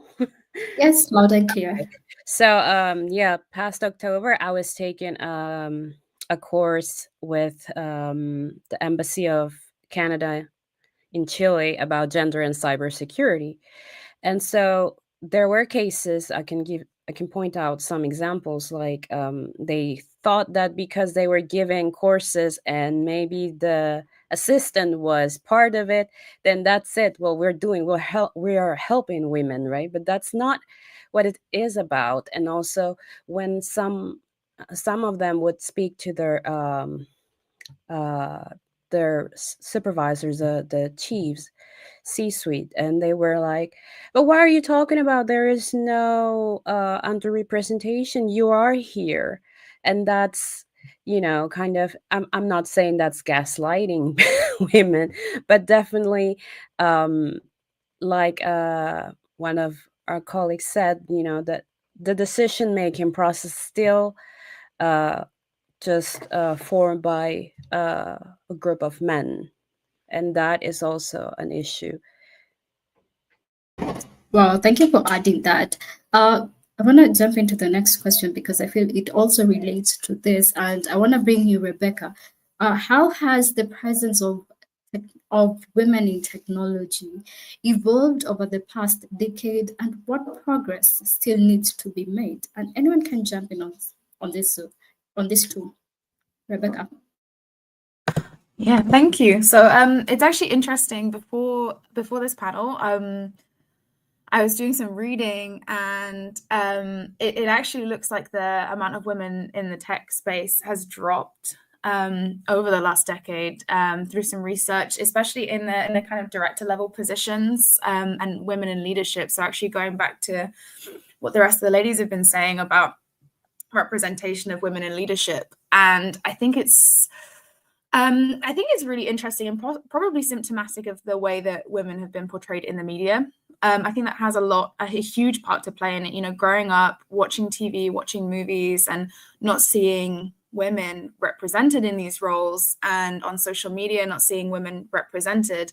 Yes, loud and clear. So, yeah, past October, I was taking a course with the Embassy of Canada in Chile about gender and cybersecurity. And so there were cases I can point out some examples, like they thought that because they were giving courses and maybe the assistant was part of it, then that's it. Well, we are helping women, right? But that's not what it is about. And also when some of them would speak to their supervisors, the chiefs, C-suite, and they were like, "But why are you talking about there is no underrepresentation? You are here," and that's kind of. I'm not saying that's gaslighting women, but definitely, like one of our colleagues said, that the decision making process still just formed by a group of men, and that is also an issue. Well, thank you for adding that. I want to jump into the next question because I feel it also relates to this, and I want to bring you, Rebecca. How has the presence of women in technology evolved over the past decade, and what progress still needs to be made? And anyone can jump in on this too. Rebecca. Yeah, thank you. So it's actually interesting. Before this panel, I was doing some reading, and it actually looks like the amount of women in the tech space has dropped over the last decade through some research, especially in the kind of director level positions and women in leadership. So actually going back to what the rest of the ladies have been saying about representation of women in leadership, and I think it's really interesting and probably symptomatic of the way that women have been portrayed in the media. I think that has a huge part to play in it. Growing up, watching TV, watching movies, and not seeing women represented in these roles, and on social media, not seeing women represented.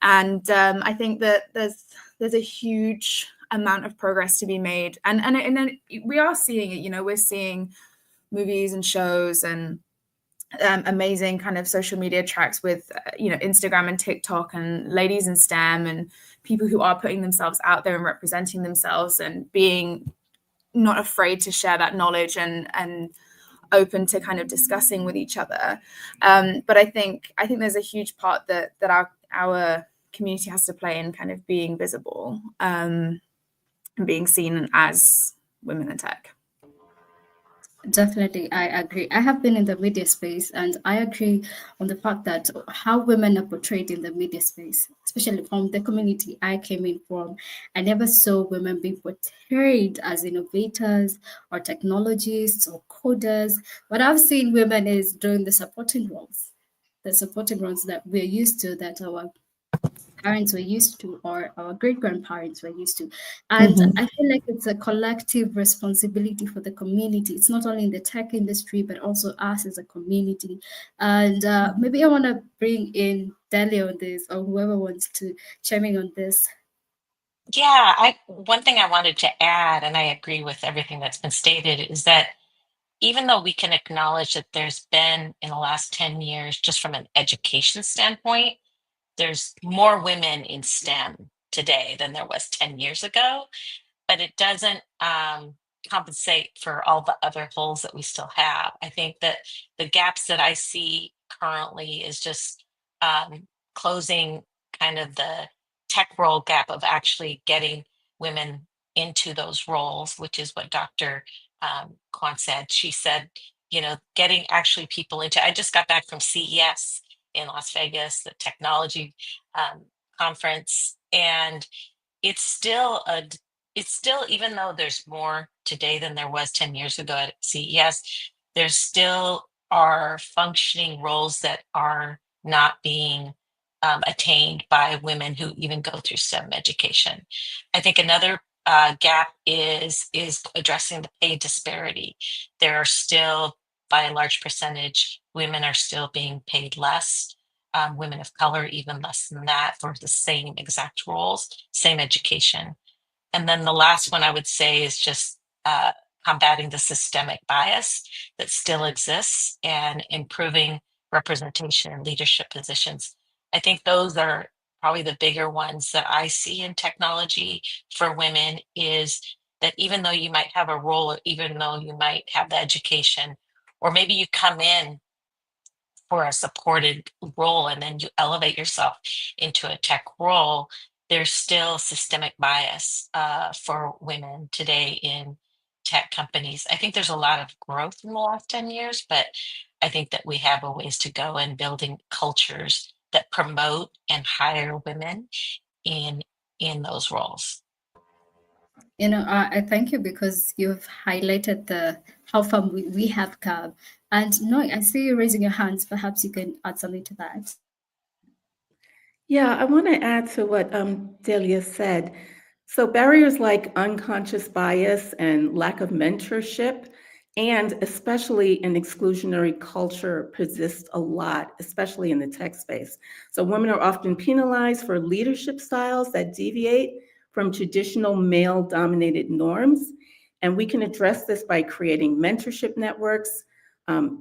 And I think that there's a huge amount of progress to be made, and then we are seeing it. We're seeing movies and shows and amazing kind of social media tracks with Instagram and TikTok and ladies in STEM and people who are putting themselves out there and representing themselves and being not afraid to share that knowledge and open to kind of discussing with each other. But I think there's a huge part that our community has to play in kind of being visible and being seen as women in tech. Definitely, I agree. I have been in the media space, and I agree on the fact that how women are portrayed in the media space, especially from the community I came in from, I never saw women being portrayed as innovators or technologists or coders. What I've seen women is doing the supporting roles that we're used to, that our parents were used to, or our great grandparents were used to. And I feel like it's a collective responsibility for the community. It's not only in the tech industry, but also us as a community. And maybe I want to bring in Delia on this, or whoever wants to chime in on this. Yeah, one thing I wanted to add, and I agree with everything that's been stated, is that even though we can acknowledge that there's been in the last 10 years, just from an education standpoint, there's more women in STEM today than there was 10 years ago, but it doesn't compensate for all the other holes that we still have. I think that the gaps that I see currently is just closing kind of the tech role gap of actually getting women into those roles, which is what Dr. Kwan said. She said, getting actually people into, I just got back from CES in Las Vegas, the technology conference, and it's still even though there's more today than there was 10 years ago at CES, there's still are functioning roles that are not being attained by women who even go through STEM education. I think another gap is addressing the pay disparity. There are still, by a large percentage, women are still being paid less. Women of color even less than that for the same exact roles, same education. And then the last one I would say is just combating the systemic bias that still exists and improving representation in leadership positions. I think those are probably the bigger ones that I see in technology for women, is that even though you might have a role, or even though you might have the education, or maybe you come in for a supported role and then you elevate yourself into a tech role, there's still systemic bias for women today in tech companies. I think there's a lot of growth in the last 10 years, but I think that we have a ways to go in building cultures that promote and hire women in those roles. I thank you because you've highlighted how far we have come. And no, I see you raising your hands. Perhaps you can add something to that. Yeah, I want to add to what Delia said. So barriers like unconscious bias and lack of mentorship, and especially in exclusionary culture, persist a lot, especially in the tech space. So women are often penalized for leadership styles that deviate from traditional male-dominated norms. And we can address this by creating mentorship networks,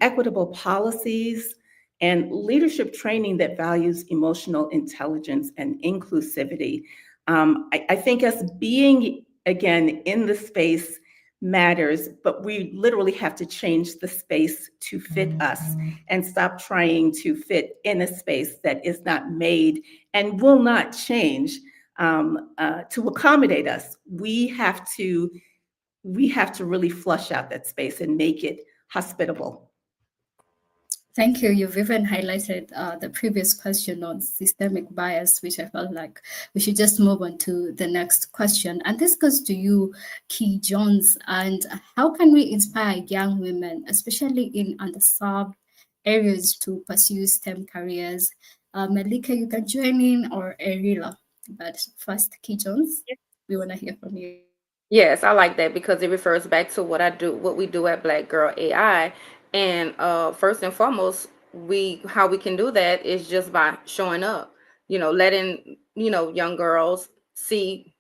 equitable policies, and leadership training that values emotional intelligence and inclusivity. I think us being, again, in the space matters, but we literally have to change the space to fit us and stop trying to fit in a space that is not made and will not change to accommodate us. We have to really flush out that space and make it hospitable. Thank you. You've even highlighted the previous question on systemic bias, which I felt like we should just move on to the next question. And this goes to you, Key Jones. And how can we inspire young women, especially in underserved areas, to pursue STEM careers? Malika, you can join in, or Erila. But first, Key Jones, we want to hear from you. Yes, I like that because it refers back to what we do at Black Girl AI. And first and foremost, how we can do that is just by showing up, letting, young girls see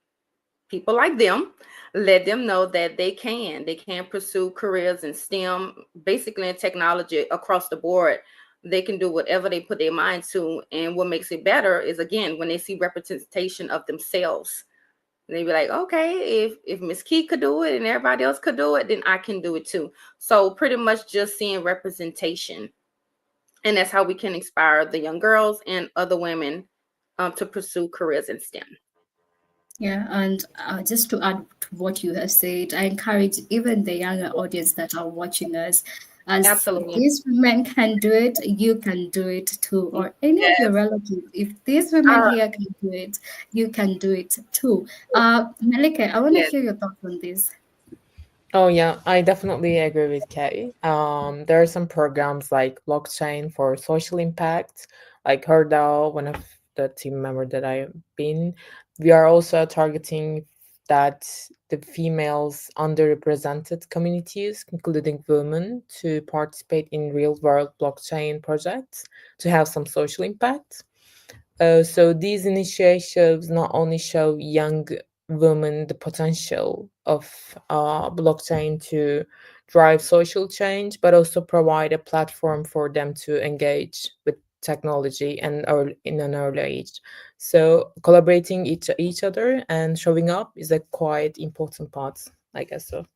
people like them, let them know that they can pursue careers in STEM, basically in technology across the board. They can do whatever they put their mind to. And what makes it better is, again, when they see representation of themselves. They be like, okay, if Miss Key could do it and everybody else could do it, then I can do it too. So pretty much just seeing representation. And that's how we can inspire the young girls and other women to pursue careers in STEM. Yeah, and just to add to what you have said, I encourage even the younger audience that are watching us, as Absolutely. these women can do it, you can do it too, or any of your relatives. If these women here can do it, you can do it too. Malika, I want to hear your thoughts on this. Oh yeah, I definitely agree with Kay. There are some programs like blockchain for social impact, like Hurdle, one of the team member that I've been. We are also targeting that the females underrepresented communities, including women, to participate in real world blockchain projects to have some social impact. So these initiatives not only show young women the potential of blockchain to drive social change, but also provide a platform for them to engage with technology and in an early age. So collaborating each other and showing up is a quite important part, I guess so.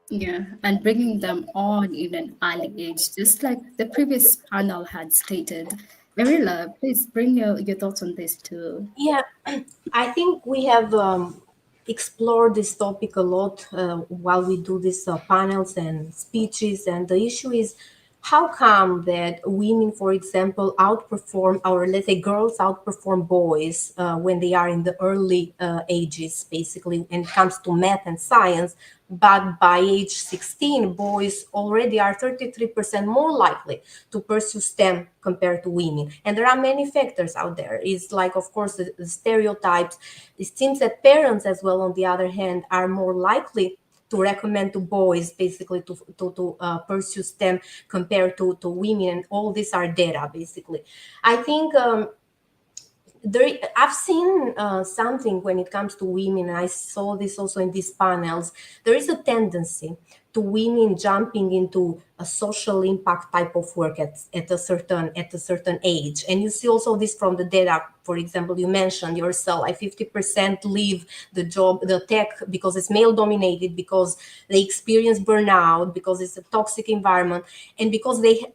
Yeah, and bringing them on in an early age, just like the previous panel had stated. Erila, please bring your thoughts on this too. Yeah, I think we have explored this topic a lot while we do these panels and speeches. And the issue is how come that women, for example, outperform, or let's say girls outperform boys when they are in the early ages, basically, when it comes to math and science, but by age 16, boys already are 33% more likely to pursue STEM compared to women. And there are many factors out there. It's like, of course, the stereotypes. It seems that parents as well, on the other hand, are more likely to recommend to boys basically to pursue STEM compared to women, and all these are data basically. I think I've seen something when it comes to women, and I saw this also in these panels. There is a tendency to women jumping into a social impact type of work at a certain age, and you see also this from the data. For example, you mentioned yourself, like 50% leave the job, the tech, because it's male dominated, because they experience burnout, because it's a toxic environment, and because they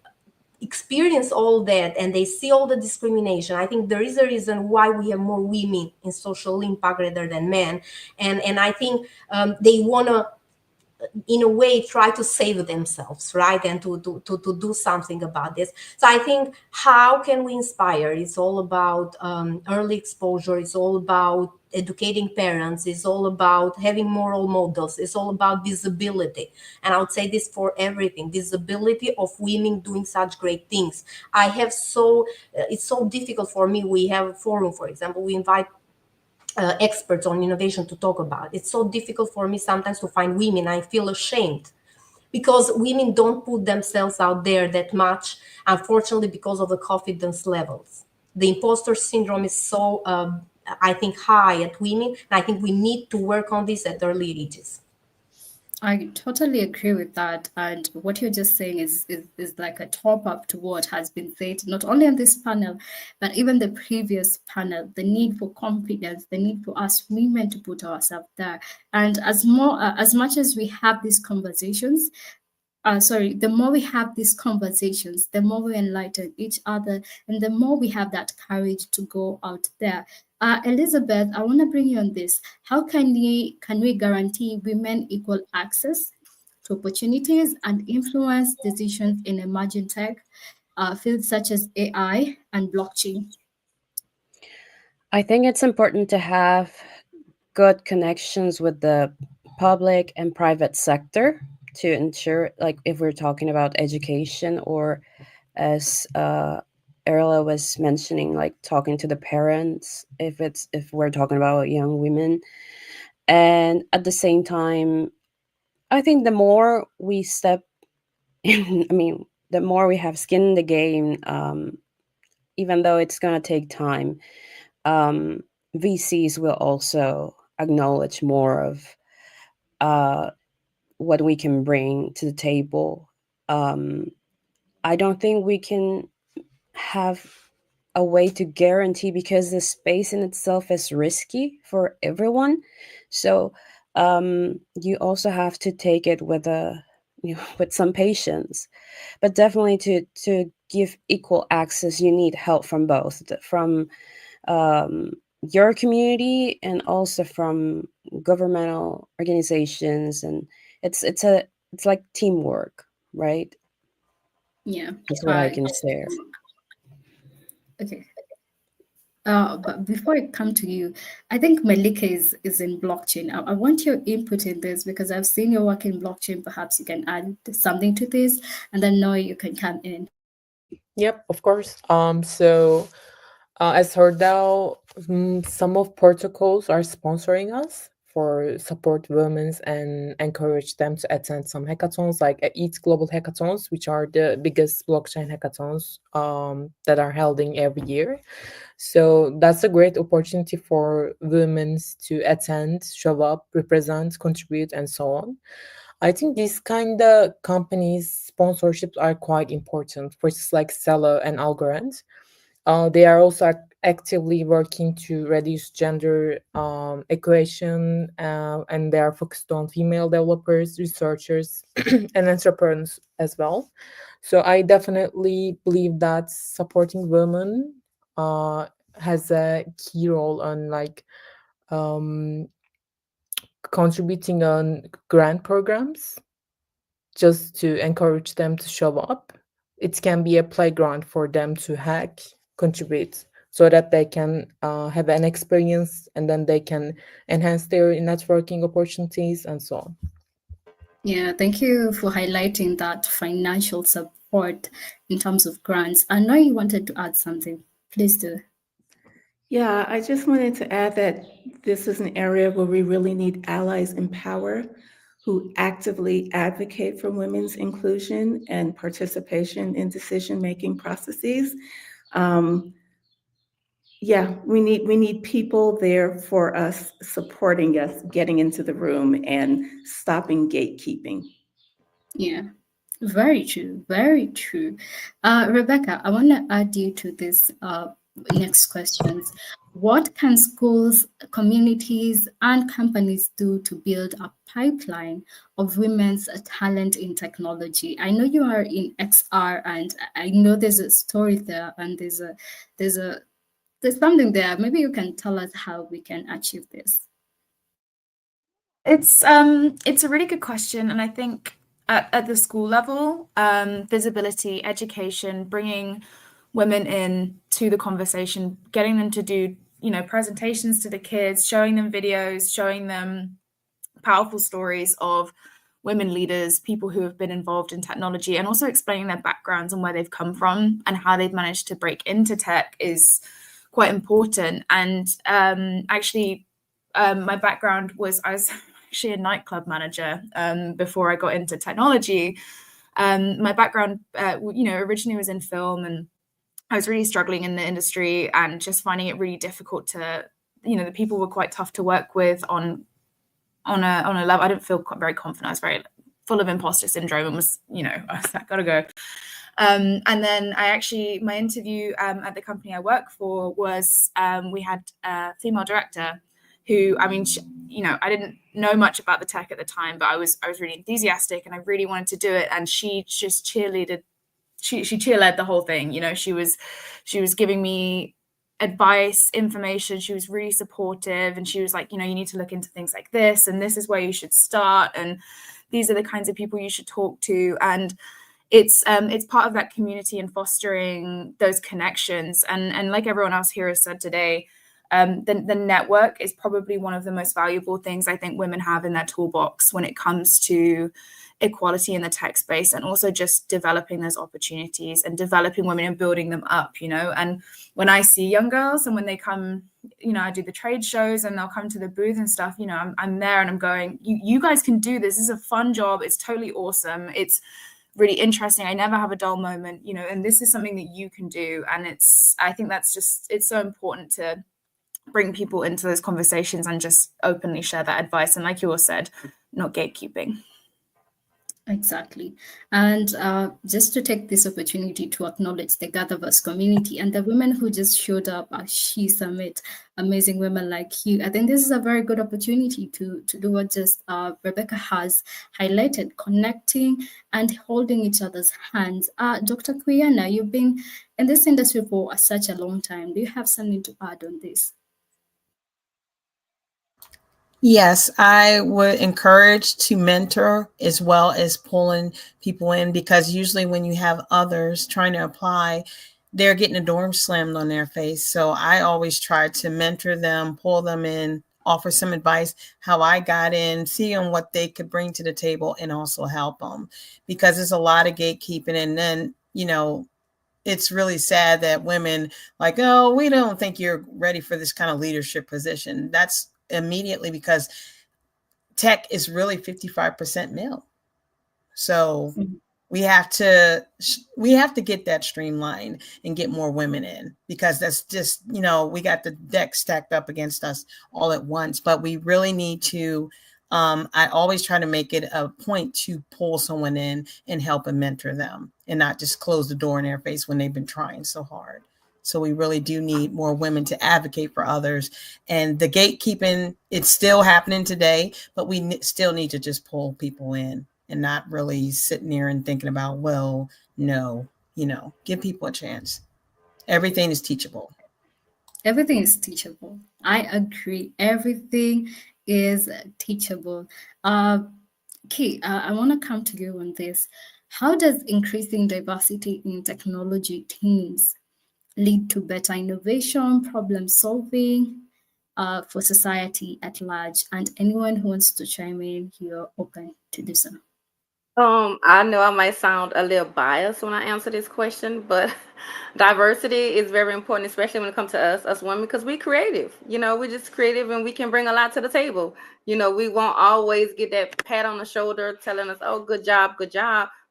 experience all that and they see all the discrimination. I think there is a reason why we have more women in social impact rather than men, and I think they want to, in a way, try to save themselves, right, and to do something about this. So I think, how can we inspire? It's all about early exposure. It's all about educating parents. It's all about having moral models. It's all about visibility. And I would say this for everything: visibility of women doing such great things. It's so difficult for me. We have a forum, for example, we invite experts on innovation to talk about. It's so difficult for me sometimes to find women. I feel ashamed because women don't put themselves out there that much, unfortunately, because of the confidence levels. The imposter syndrome is so, I think, high at women, and I think we need to work on this at early ages. I totally agree with that. And what you're just saying is like a top up to what has been said, not only on this panel, but even the previous panel, the need for confidence, the need for us women to put ourselves there. And as much as we have these conversations, the more we have these conversations, the more we enlighten each other, and the more we have that courage to go out there. Elizabeth, I want to bring you on this. How can we guarantee women equal access to opportunities and influence decisions in emerging tech fields such as AI and blockchain? I think it's important to have good connections with the public and private sector to ensure, like if we're talking about education, or as Erla was mentioning, like talking to the parents, if we're talking about young women. And at the same time, I think the more we step in, I mean, the more we have skin in the game, even though it's going to take time, VCs will also acknowledge more of what we can bring to the table. I don't think we can have a way to guarantee, because the space in itself is risky for everyone. So you also have to take it with with some patience, but definitely to give equal access, you need help from both, from your community and also from governmental organizations, and it's like teamwork, right? Yeah, That's what I can say. Okay. But before I come to you, I think Malika is in blockchain. I want your input in this because I've seen your work in blockchain. Perhaps you can add something to this, and then Noe, you can come in. Yep, of course. So as Hordao, some of protocols are sponsoring us for support women and encourage them to attend some hackathons, like EAT Global Hackathons, which are the biggest blockchain hackathons that are held in every year. So that's a great opportunity for women to attend, show up, represent, contribute, and so on. I think these kind of companies sponsorships are quite important, places like Stella and Algorand. They are also actively working to reduce gender equation, and they are focused on female developers, researchers, and entrepreneurs as well. So I definitely believe that supporting women has a key role on um, contributing on grant programs just to encourage them to show up it can be a playground for them to hack, contribute, so that they can have an experience and then they can enhance their networking opportunities and so on. Yeah, thank you for highlighting that financial support in terms of grants. I know you wanted to add something. Please do. Yeah, I just wanted to add that this is an area where we really need allies in power who actively advocate for women's inclusion and participation in decision-making processes. Yeah, we need people there for us, supporting us, getting into the room and stopping gatekeeping. Yeah, very true, very true. Rebecca, I want to add you to this next questions. What can schools, communities, and companies do to build a pipeline of women's talent in technology? I know you are in XR, and I know there's a story there, and there's something there. Maybe you can tell us how we can achieve this. It's a really good question, and I think at the school level, visibility, education, bringing women in to the conversation, getting them to do, presentations to the kids, showing them videos, showing them powerful stories of women leaders, people who have been involved in technology, and also explaining their backgrounds and where they've come from and how they've managed to break into tech is quite important. And actually, my background was I was actually a nightclub manager before I got into technology. My background, originally was in film, and I was really struggling in the industry and just finding it really difficult to, the people were quite tough to work with on a level. I didn't feel very confident. I was very full of imposter syndrome and was, I was like, gotta go. And then my interview at the company I work for was, we had a female director who, I didn't know much about the tech at the time, but I was really enthusiastic and I really wanted to do it. And she just cheerleaded. She cheerled the whole thing. She was giving me advice, information. She was really supportive, and she was like, you need to look into things like this, and this is where you should start, and these are the kinds of people you should talk to. And it's part of that community and fostering those connections. And like everyone else here has said today, the network is probably one of the most valuable things I think women have in their toolbox when it comes to equality in the tech space, and also just developing those opportunities and developing women and building them up, And when I see young girls and when they come, I do the trade shows and they'll come to the booth and stuff, I'm there and I'm going, you guys can do this. This is a fun job. It's totally awesome. It's really interesting. I never have a dull moment, and this is something that you can do. And I think it's so important to bring people into those conversations and just openly share that advice. And like you all said, not gatekeeping. Exactly. And just to take this opportunity to acknowledge the GatherVerse community and the women who just showed up at SHE Summit, amazing women like you. I think this is a very good opportunity to do what just Rebecca has highlighted, connecting and holding each other's hands. Dr. Quiana, you've been in this industry for such a long time. Do you have something to add on this? Yes, I would encourage to mentor as well as pulling people in, because usually when you have others trying to apply, they're getting a dorm slammed on their face. So I always try to mentor them, pull them in, offer some advice, how I got in, see on what they could bring to the table, and also help them, because there's a lot of gatekeeping. And then, it's really sad that women like, oh, we don't think you're ready for this kind of leadership position. That's immediately because tech is really 55% male. So we have to get that streamlined and get more women in, because that's just, we got the deck stacked up against us all at once. But we really need to, I always try to make it a point to pull someone in and help and mentor them, and not just close the door in their face when they've been trying so hard. So we really do need more women to advocate for others. And the gatekeeping, it's still happening today, but we still need to just pull people in and not really sitting there and thinking about, well, no, give people a chance. Everything is teachable. Everything is teachable. I agree. Everything is teachable. Kate, I want to come to you on this. How does increasing diversity in technology teams lead to better innovation, problem solving for society at large? And anyone who wants to chime in, you're open to do so. I know I might sound a little biased when I answer this question, but diversity is very important, especially when it comes to us women, because we creative. We're just creative and we can bring a lot to the table. We won't always get that pat on the shoulder telling us, "Oh, good job,"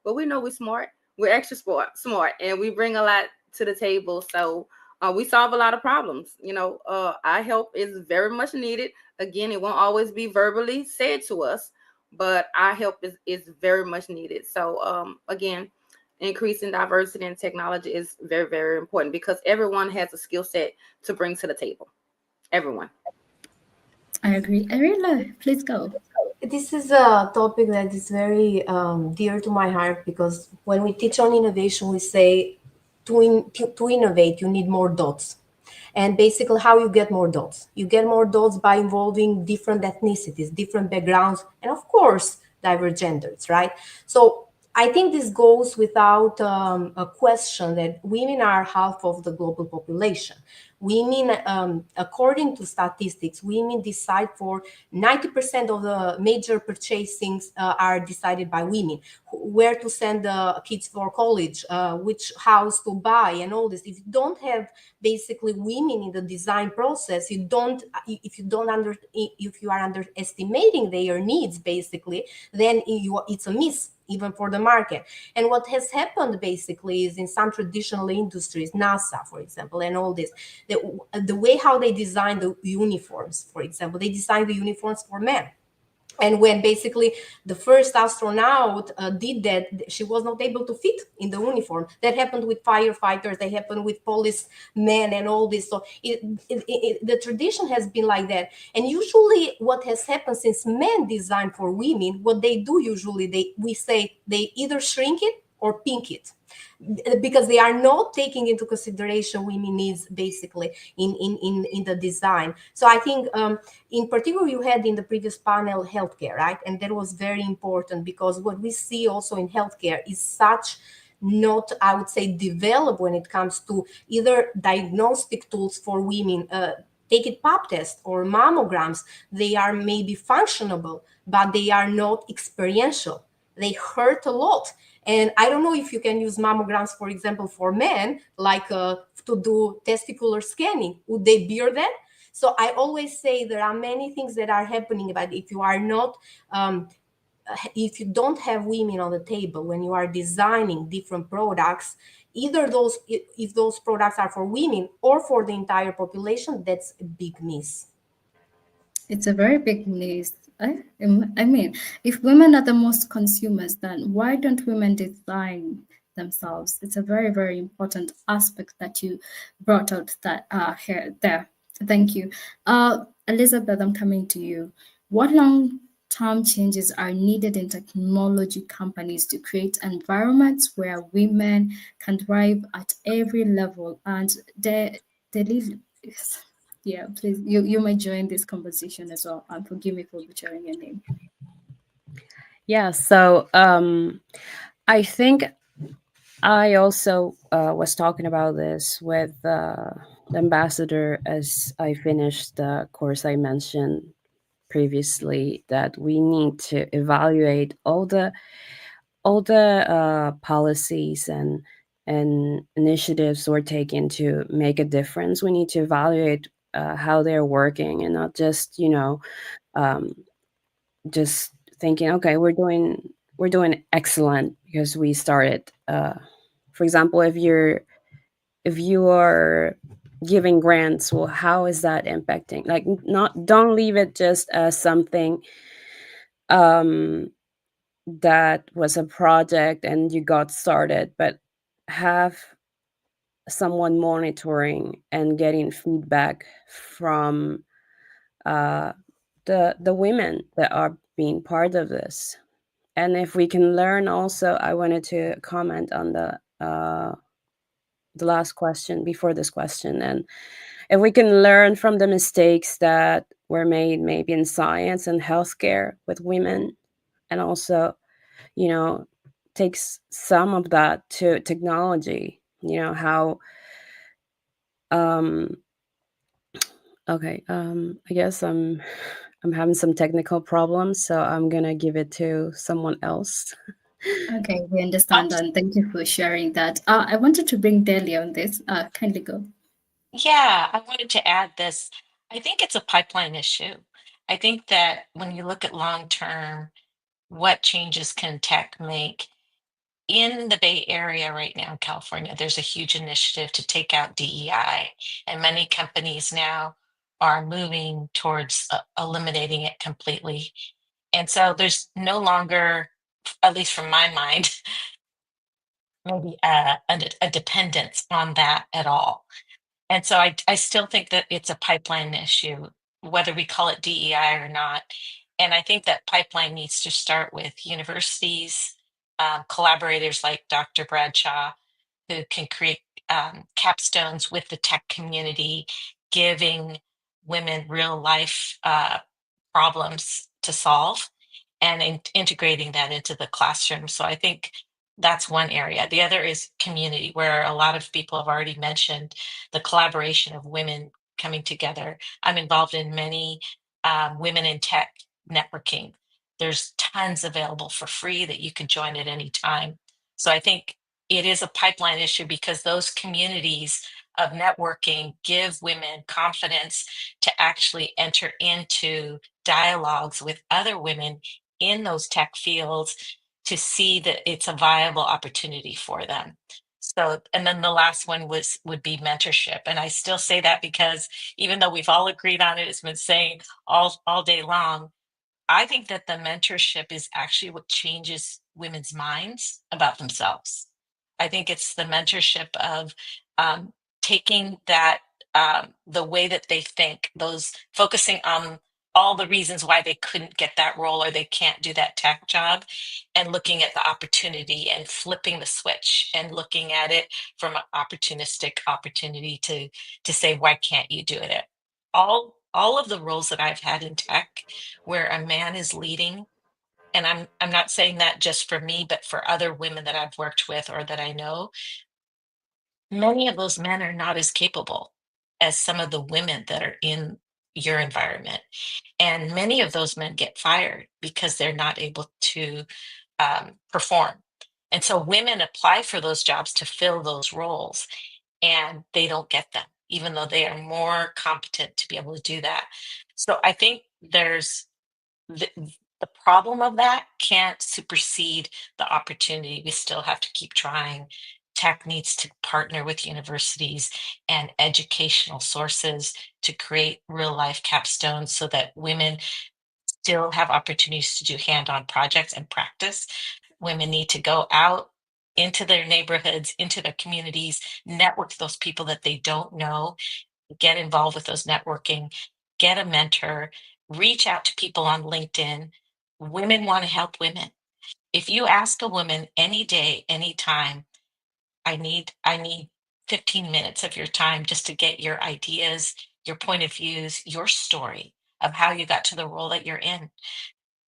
but we know we're smart. We're extra smart, and we bring a lot to the table. So we solve a lot of problems. Our help is very much needed. Again, it won't always be verbally said to us, but our help is very much needed. So again, increasing diversity in technology is very, very important because everyone has a skill set to bring to the table. Everyone. I agree. Ariella, please go. This is a topic that is very dear to my heart because when we teach on innovation, we say to innovate, you need more dots. And basically, how you get more dots? You get more dots by involving different ethnicities, different backgrounds, and of course, diverse genders, right? So I think this goes without a question that women are half of the global population. Women, according to statistics, women decide for 90% of the major purchasings are decided by women. Where to send the kids for college, which house to buy, and all this. If you don't have basically women in the design process, if you are underestimating their needs, basically, then it's a miss even for the market. And what has happened basically is in some traditional industries, NASA, for example, and all this, the way how they design the uniforms, for example, they design the uniforms for men. And when basically the first astronaut did that, she was not able to fit in the uniform. That happened with firefighters, that happened with policemen and all this. So the tradition has been like that. And usually what has happened since men design for women, what they do usually, we say they either shrink it or pink it, because they are not taking into consideration women needs basically in the design. So I think in particular you had in the previous panel healthcare, right? And that was very important because what we see also in healthcare is such not, I would say, developed when it comes to either diagnostic tools for women, take it pap test or mammograms. They are maybe functional, but they are not experiential. They hurt a lot. And I don't know if you can use mammograms, for example, for men, like to do testicular scanning. Would they bear that? So I always say there are many things that are happening, but if you are not, if you don't have women on the table when you are designing different products, either those, if those products are for women or for the entire population, that's a big miss. It's a very big miss. I mean, if women are the most consumers, then why don't women design themselves? It's a very, very important aspect that you brought out that here there. Thank you. Elizabeth, I'm coming to you. What long-term changes are needed in technology companies to create environments where women can thrive at every level and they live? Yeah, please, you might join this conversation as well. And forgive me for butchering your name. Yeah, so I think I also was talking about this with the ambassador as I finished the course I mentioned previously, that we need to evaluate all the policies and initiatives we're taking to make a difference. We need to evaluate how they're working and not just just thinking, okay, we're doing excellent because we started. For example, if you are giving grants, well, how is that impacting? Like, don't leave it just as something that was a project and you got started, but have someone monitoring and getting feedback from the women that are being part of this. And if we can learn also, I wanted to comment on the last question before this question, and if we can learn from the mistakes that were made maybe in science and healthcare with women, and also takes some of that to technology, how okay, I guess I'm having some technical problems, so I'm gonna give it to someone else. Okay, we understand, and thank you for sharing that. I wanted to bring Delia on this. Kindly go. Yeah, I wanted to add this. I think it's a pipeline issue. I think that when you look at long term, what changes can tech make? In the Bay Area right now, in California, there's a huge initiative to take out DEI, and many companies now are moving towards eliminating it completely. And so there's no longer, at least from my mind, maybe a dependence on that at all. And so I still think that it's a pipeline issue, whether we call it DEI or not. And I think that pipeline needs to start with universities, collaborators like Dr. Bradshaw, who can create capstones with the tech community, giving women real life problems to solve and integrating that into the classroom. So I think that's one area. The other is community, where a lot of people have already mentioned the collaboration of women coming together. I'm involved in many women in tech networking. There's tons available for free that you can join at any time. So I think it is a pipeline issue because those communities of networking give women confidence to actually enter into dialogues with other women in those tech fields to see that it's a viable opportunity for them. So, and then the last one would be mentorship. And I still say that because even though we've all agreed on it, it's been saying all day long, I think that the mentorship is actually what changes women's minds about themselves. I think it's the mentorship of taking that, the way that they think, those focusing on all the reasons why they couldn't get that role or they can't do that tech job, and looking at the opportunity and flipping the switch and looking at it from an opportunistic opportunity to say, why can't you do it? All of the roles that I've had in tech where a man is leading, and I'm not saying that just for me, but for other women that I've worked with or that I know, many of those men are not as capable as some of the women that are in your environment. And many of those men get fired because they're not able to perform. And so women apply for those jobs to fill those roles and they don't get them, even though they are more competent to be able to do that. So I think there's the problem of that can't supersede the opportunity. We still have to keep trying. Tech needs to partner with universities and educational sources to create real life capstones so that women still have opportunities to do hand-on projects and practice. Women need to go out into their neighborhoods, into their communities, network with those people that they don't know, get involved with those networking, get a mentor, reach out to people on LinkedIn. Women want to help women. If you ask a woman any day, anytime, I need 15 minutes of your time just to get your ideas, your point of views, your story of how you got to the role that you're in.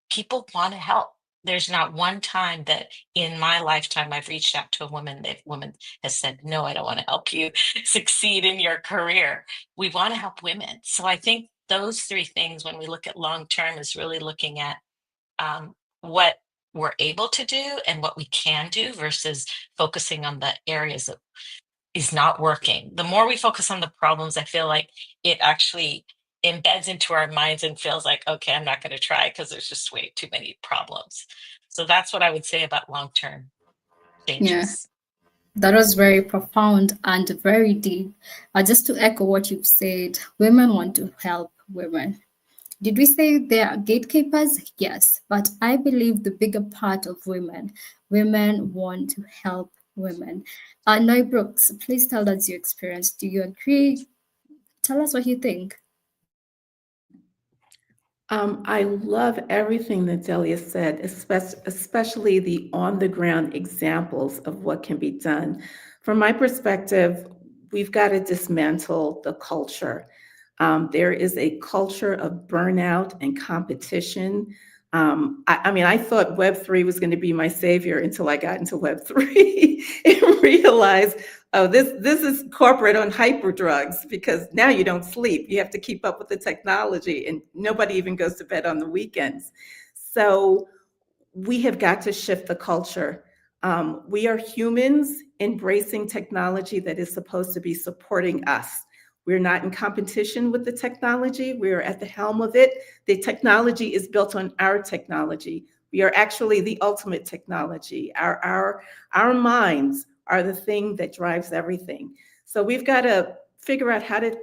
People want to help. There's not one time that in my lifetime I've reached out to a woman, that woman has said, no, I don't want to help you succeed in your career. We want to help women. So I think those three things, when we look at long term, is really looking at what we're able to do and what we can do versus focusing on the areas that is not working. The more we focus on the problems, I feel like it actually embeds into our minds and feels like, okay, I'm not going to try because there's just way too many problems. So that's what I would say about long-term changes. Yeah, that was very profound and very deep. Just to echo what you've said, women want to help women. Did we say they are gatekeepers? Yes, but I believe the bigger part of women want to help women. Noi Brooks, please tell us your experience. Do you agree? Tell us what you think. I love everything that Delia said, especially the on-the-ground examples of what can be done. From my perspective, we've got to dismantle the culture. There is a culture of burnout and competition I mean, I thought Web3 was going to be my savior until I got into Web3 and realized, oh, this is corporate on hyper drugs, because now you don't sleep. You have to keep up with the technology, and nobody even goes to bed on the weekends. So we have got to shift the culture. We are humans embracing technology that is supposed to be supporting us. We're not in competition with the technology. We're at the helm of it. The technology is built on our technology. We are actually the ultimate technology. Our minds are the thing that drives everything. So we've got to figure out how to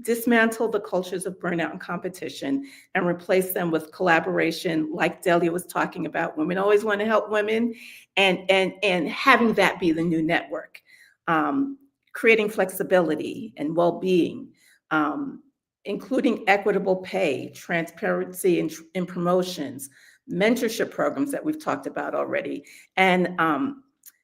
dismantle the cultures of burnout and competition and replace them with collaboration, like Delia was talking about. Women always want to help women, and having that be the new network. Creating flexibility and well-being, including equitable pay, transparency in promotions, mentorship programs that we've talked about already, and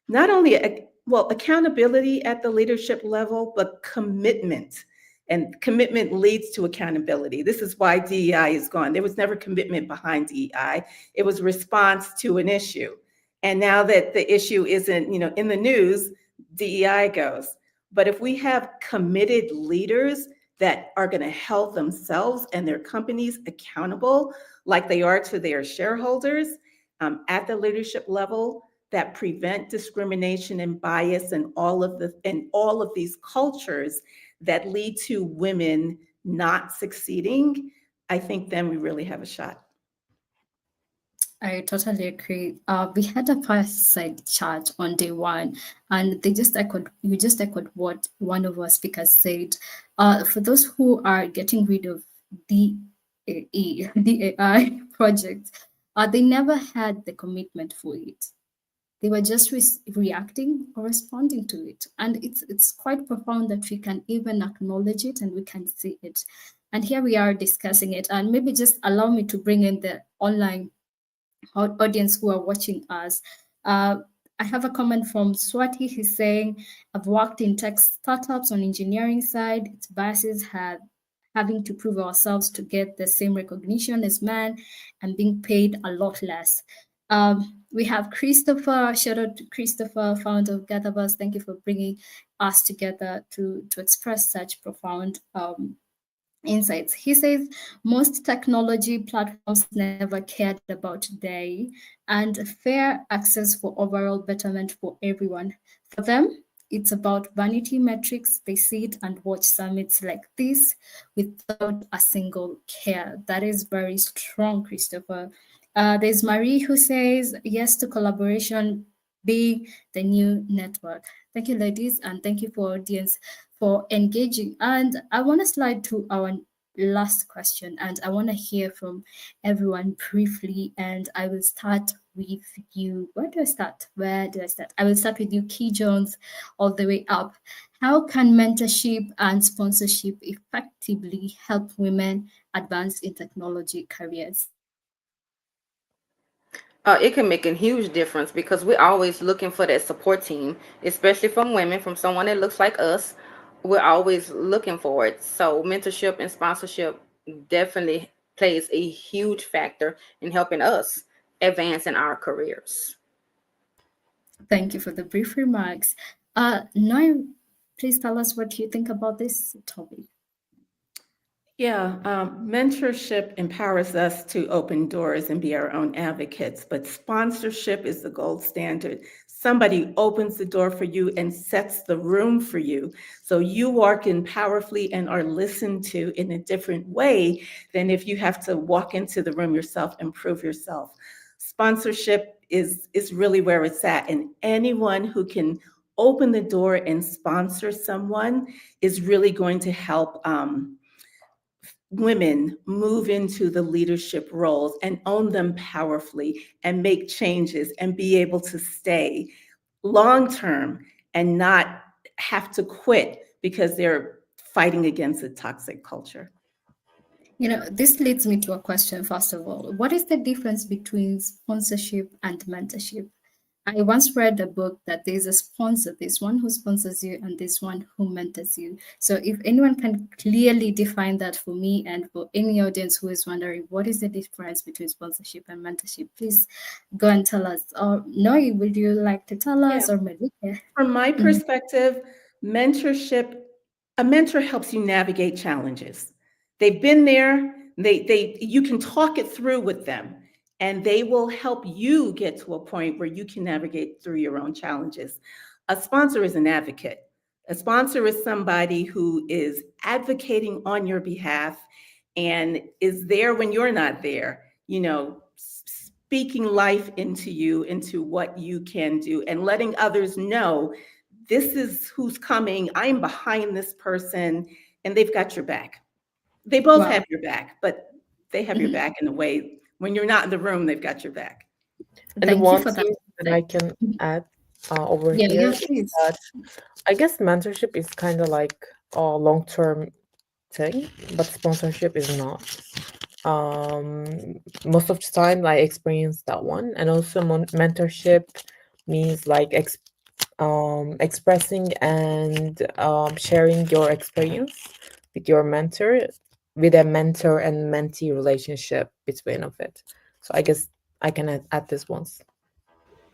not only accountability at the leadership level, but commitment. And commitment leads to accountability. This is why DEI is gone. There was never commitment behind DEI. It was response to an issue. And now that the issue isn't, in the news, DEI goes. But if we have committed leaders that are going to hold themselves and their companies accountable, like they are to their shareholders, at the leadership level, that prevent discrimination and bias and all of these cultures that lead to women not succeeding, I think then we really have a shot. I totally agree. We had a fireside chat on day one, and you just echoed what one of our speakers said. For those who are getting rid of the AI project, they never had the commitment for it. They were just reacting or responding to it. And it's quite profound that we can even acknowledge it and we can see it. And here we are discussing it. And maybe just allow me to bring in the online audience who are watching us. I have a comment from Swati. He's saying, I've worked in tech startups on engineering side. Its biases having to prove ourselves to get the same recognition as men and being paid a lot less. We have Christopher. Shout out to Christopher, founder of GatherVerse. Thank you for bringing us together to express such profound insights. He says most technology platforms never cared about day and fair access for overall betterment for everyone. For them, it's about vanity metrics. They sit and watch summits like this without a single care. That is very strong, Christopher. There's Marie who says yes to collaboration being the new network. Thank you, ladies, and thank you for audience for engaging. And I want to slide to our last question, and I want to hear from everyone briefly. And I will start with you. Where do I start? I will start with you, Key Jones, all the way up. How can mentorship and sponsorship effectively help women advance in technology careers? It can make a huge difference because we're always looking for that support team, especially from women, from someone that looks like us. We're always looking for it. So mentorship and sponsorship definitely plays a huge factor in helping us advance in our careers. Thank you for the brief remarks. Now, please tell us what you think about this topic. Yeah, mentorship empowers us to open doors and be our own advocates, but sponsorship is the gold standard. Somebody opens the door for you and sets the room for you. So you walk in powerfully and are listened to in a different way than if you have to walk into the room yourself and prove yourself. Sponsorship is really where it's at, and anyone who can open the door and sponsor someone is really going to help women move into the leadership roles and own them powerfully and make changes and be able to stay long term and not have to quit because they're fighting against a toxic culture. This leads me to a question, first of all. What is the difference between sponsorship and mentorship? I once read a book that there's a sponsor, there's one who sponsors you and there's one who mentors you. So if anyone can clearly define that for me and for any audience who is wondering what is the difference between sponsorship and mentorship, please go and tell us. Or Noi, would you like to tell us, or Malika? From my perspective, mentorship, a mentor helps you navigate challenges. They've been there, you can talk it through with them, and they will help you get to a point where you can navigate through your own challenges. A sponsor is an advocate. A sponsor is somebody who is advocating on your behalf and is there when you're not there, speaking life into you, into what you can do, and letting others know this is who's coming. I'm behind this person, and they've got your back. They both have your back, but they have your back in a way when you're not in the room, they've got your back. And the one thing that I can add over here is that I guess mentorship is kind of like a long-term thing, but sponsorship is not. Most of the time I experience that one, and also mentorship means like expressing and sharing your experience with your mentor, with a mentor and mentee relationship between of it. So I guess I can add this once.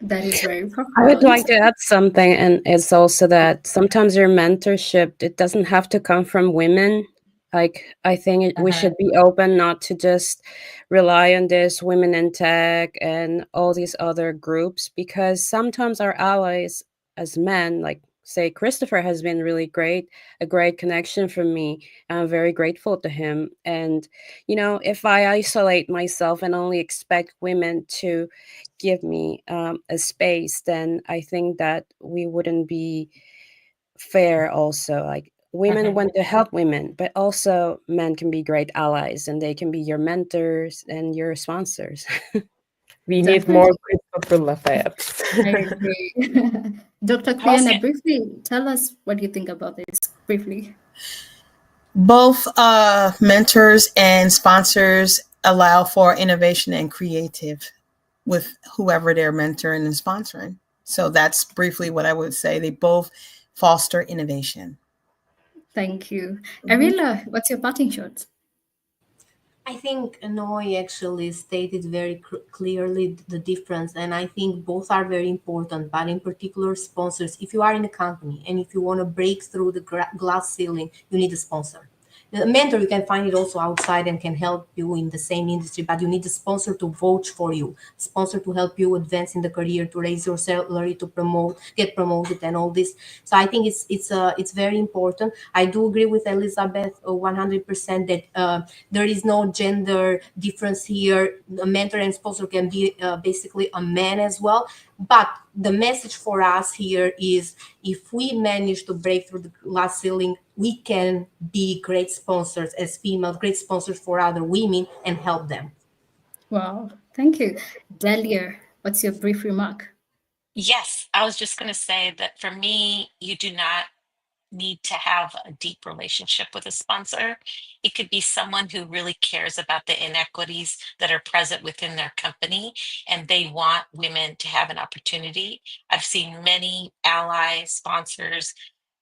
That is very I would like to add something, and it's also that sometimes your mentorship, it doesn't have to come from women. Like, I think we should be open not to just rely on this women in tech and all these other groups, because sometimes our allies as men, like say Christopher has been really great, a great connection for me. I'm very grateful to him. And, if I isolate myself and only expect women to give me a space, then I think that we wouldn't be fair also. Like, women want to help women, but also men can be great allies, and they can be your mentors and your sponsors. We need more Christopher Lafayette. I agree. Dr. Kriana, briefly tell us what you think about this, briefly. Both mentors and sponsors allow for innovation and creative with whoever they're mentoring and sponsoring. So that's briefly what I would say. They both foster innovation. Thank you. Arila, what's your parting shot? I think Noi actually stated very clearly the difference, and I think both are very important, but in particular sponsors. If you are in a company and if you want to break through the glass ceiling, you need a sponsor. A mentor, you can find it also outside and can help you in the same industry, but you need a sponsor to vouch for you, sponsor to help you advance in the career, to raise your salary, to get promoted, and all this. So I think it's very important. I do agree with Elizabeth 100% that there is no gender difference here. A mentor and sponsor can be basically a man as well. But the message for us here is, if we manage to break through the glass ceiling, we can be great sponsors as females, great sponsors for other women, and help them. Wow, thank you. Delia, what's your brief remark? Yes, I was just going to say that for me, you do not need to have a deep relationship with a sponsor. It could be someone who really cares about the inequities that are present within their company, and they want women to have an opportunity. I've seen many ally sponsors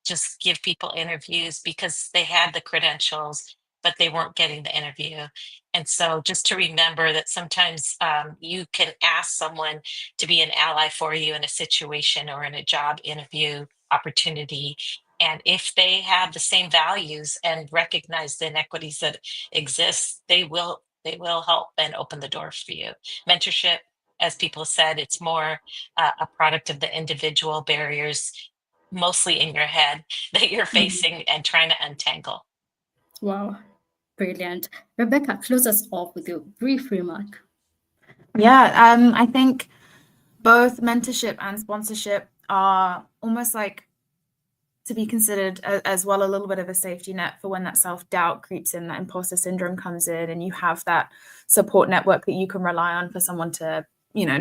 just give people interviews because they had the credentials, but they weren't getting the interview. And so just to remember that sometimes you can ask someone to be an ally for you in a situation or in a job interview opportunity. And if they have the same values and recognize the inequities that exist, they will help and open the door for you. Mentorship, as people said, it's more a product of the individual barriers, mostly in your head, that you're facing and trying to untangle. Wow, brilliant. Rebecca, close us off with your brief remark. Yeah, I think both mentorship and sponsorship are almost like to be considered as well a little bit of a safety net for when that self-doubt creeps in, that imposter syndrome comes in, and you have that support network that you can rely on for someone to,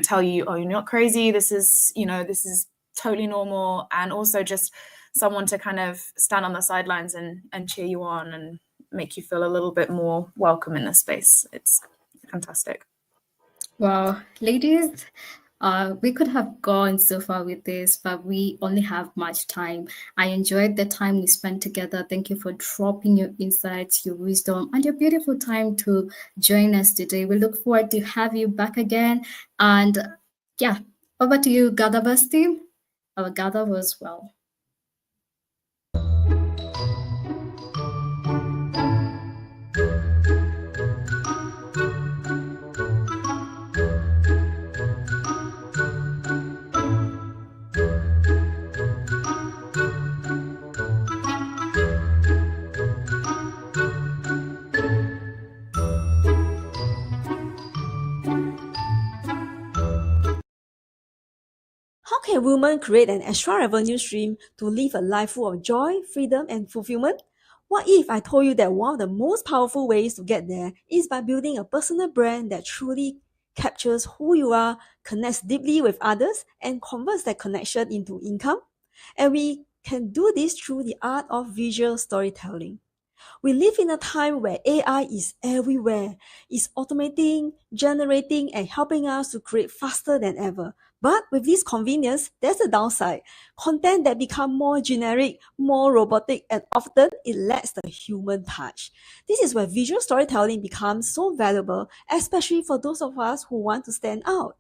tell you, oh, you're not crazy. This is totally normal. And also just someone to kind of stand on the sidelines and cheer you on and make you feel a little bit more welcome in this space. It's fantastic. Wow, ladies, We could have gone so far with this, but we only have much time. I enjoyed the time we spent together. Thank you for dropping your insights, your wisdom, and your beautiful time to join us today. We look forward to have you back again. And yeah, over to you, GatherVerse team. Our Gather was well. How can women create an extra revenue stream to live a life full of joy, freedom, and fulfillment? What if I told you that one of the most powerful ways to get there is by building a personal brand that truly captures who you are, connects deeply with others, and converts that connection into income? And we can do this through the art of visual storytelling. We live in a time where AI is everywhere. It's automating, generating, and helping us to create faster than ever. But with this convenience, there's a downside. Content that become more generic, more robotic, and often it lacks the human touch. This is where visual storytelling becomes so valuable, especially for those of us who want to stand out.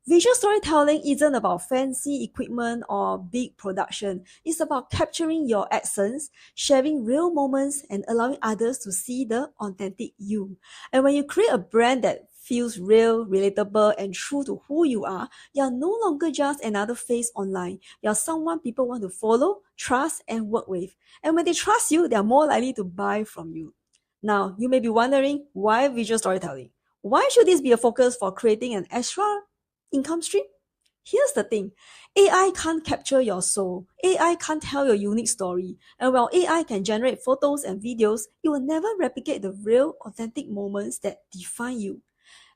Visual storytelling isn't about fancy equipment or big production. It's about capturing your essence, sharing real moments, and allowing others to see the authentic you. And when you create a brand that feels real, relatable, and true to who you are, you're no longer just another face online. You're someone people want to follow, trust, and work with. And when they trust you, they're more likely to buy from you. Now, you may be wondering, why visual storytelling? Why should this be a focus for creating an extra income stream? Here's the thing. AI can't capture your soul. AI can't tell your unique story. And while AI can generate photos and videos, it will never replicate the real, authentic moments that define you.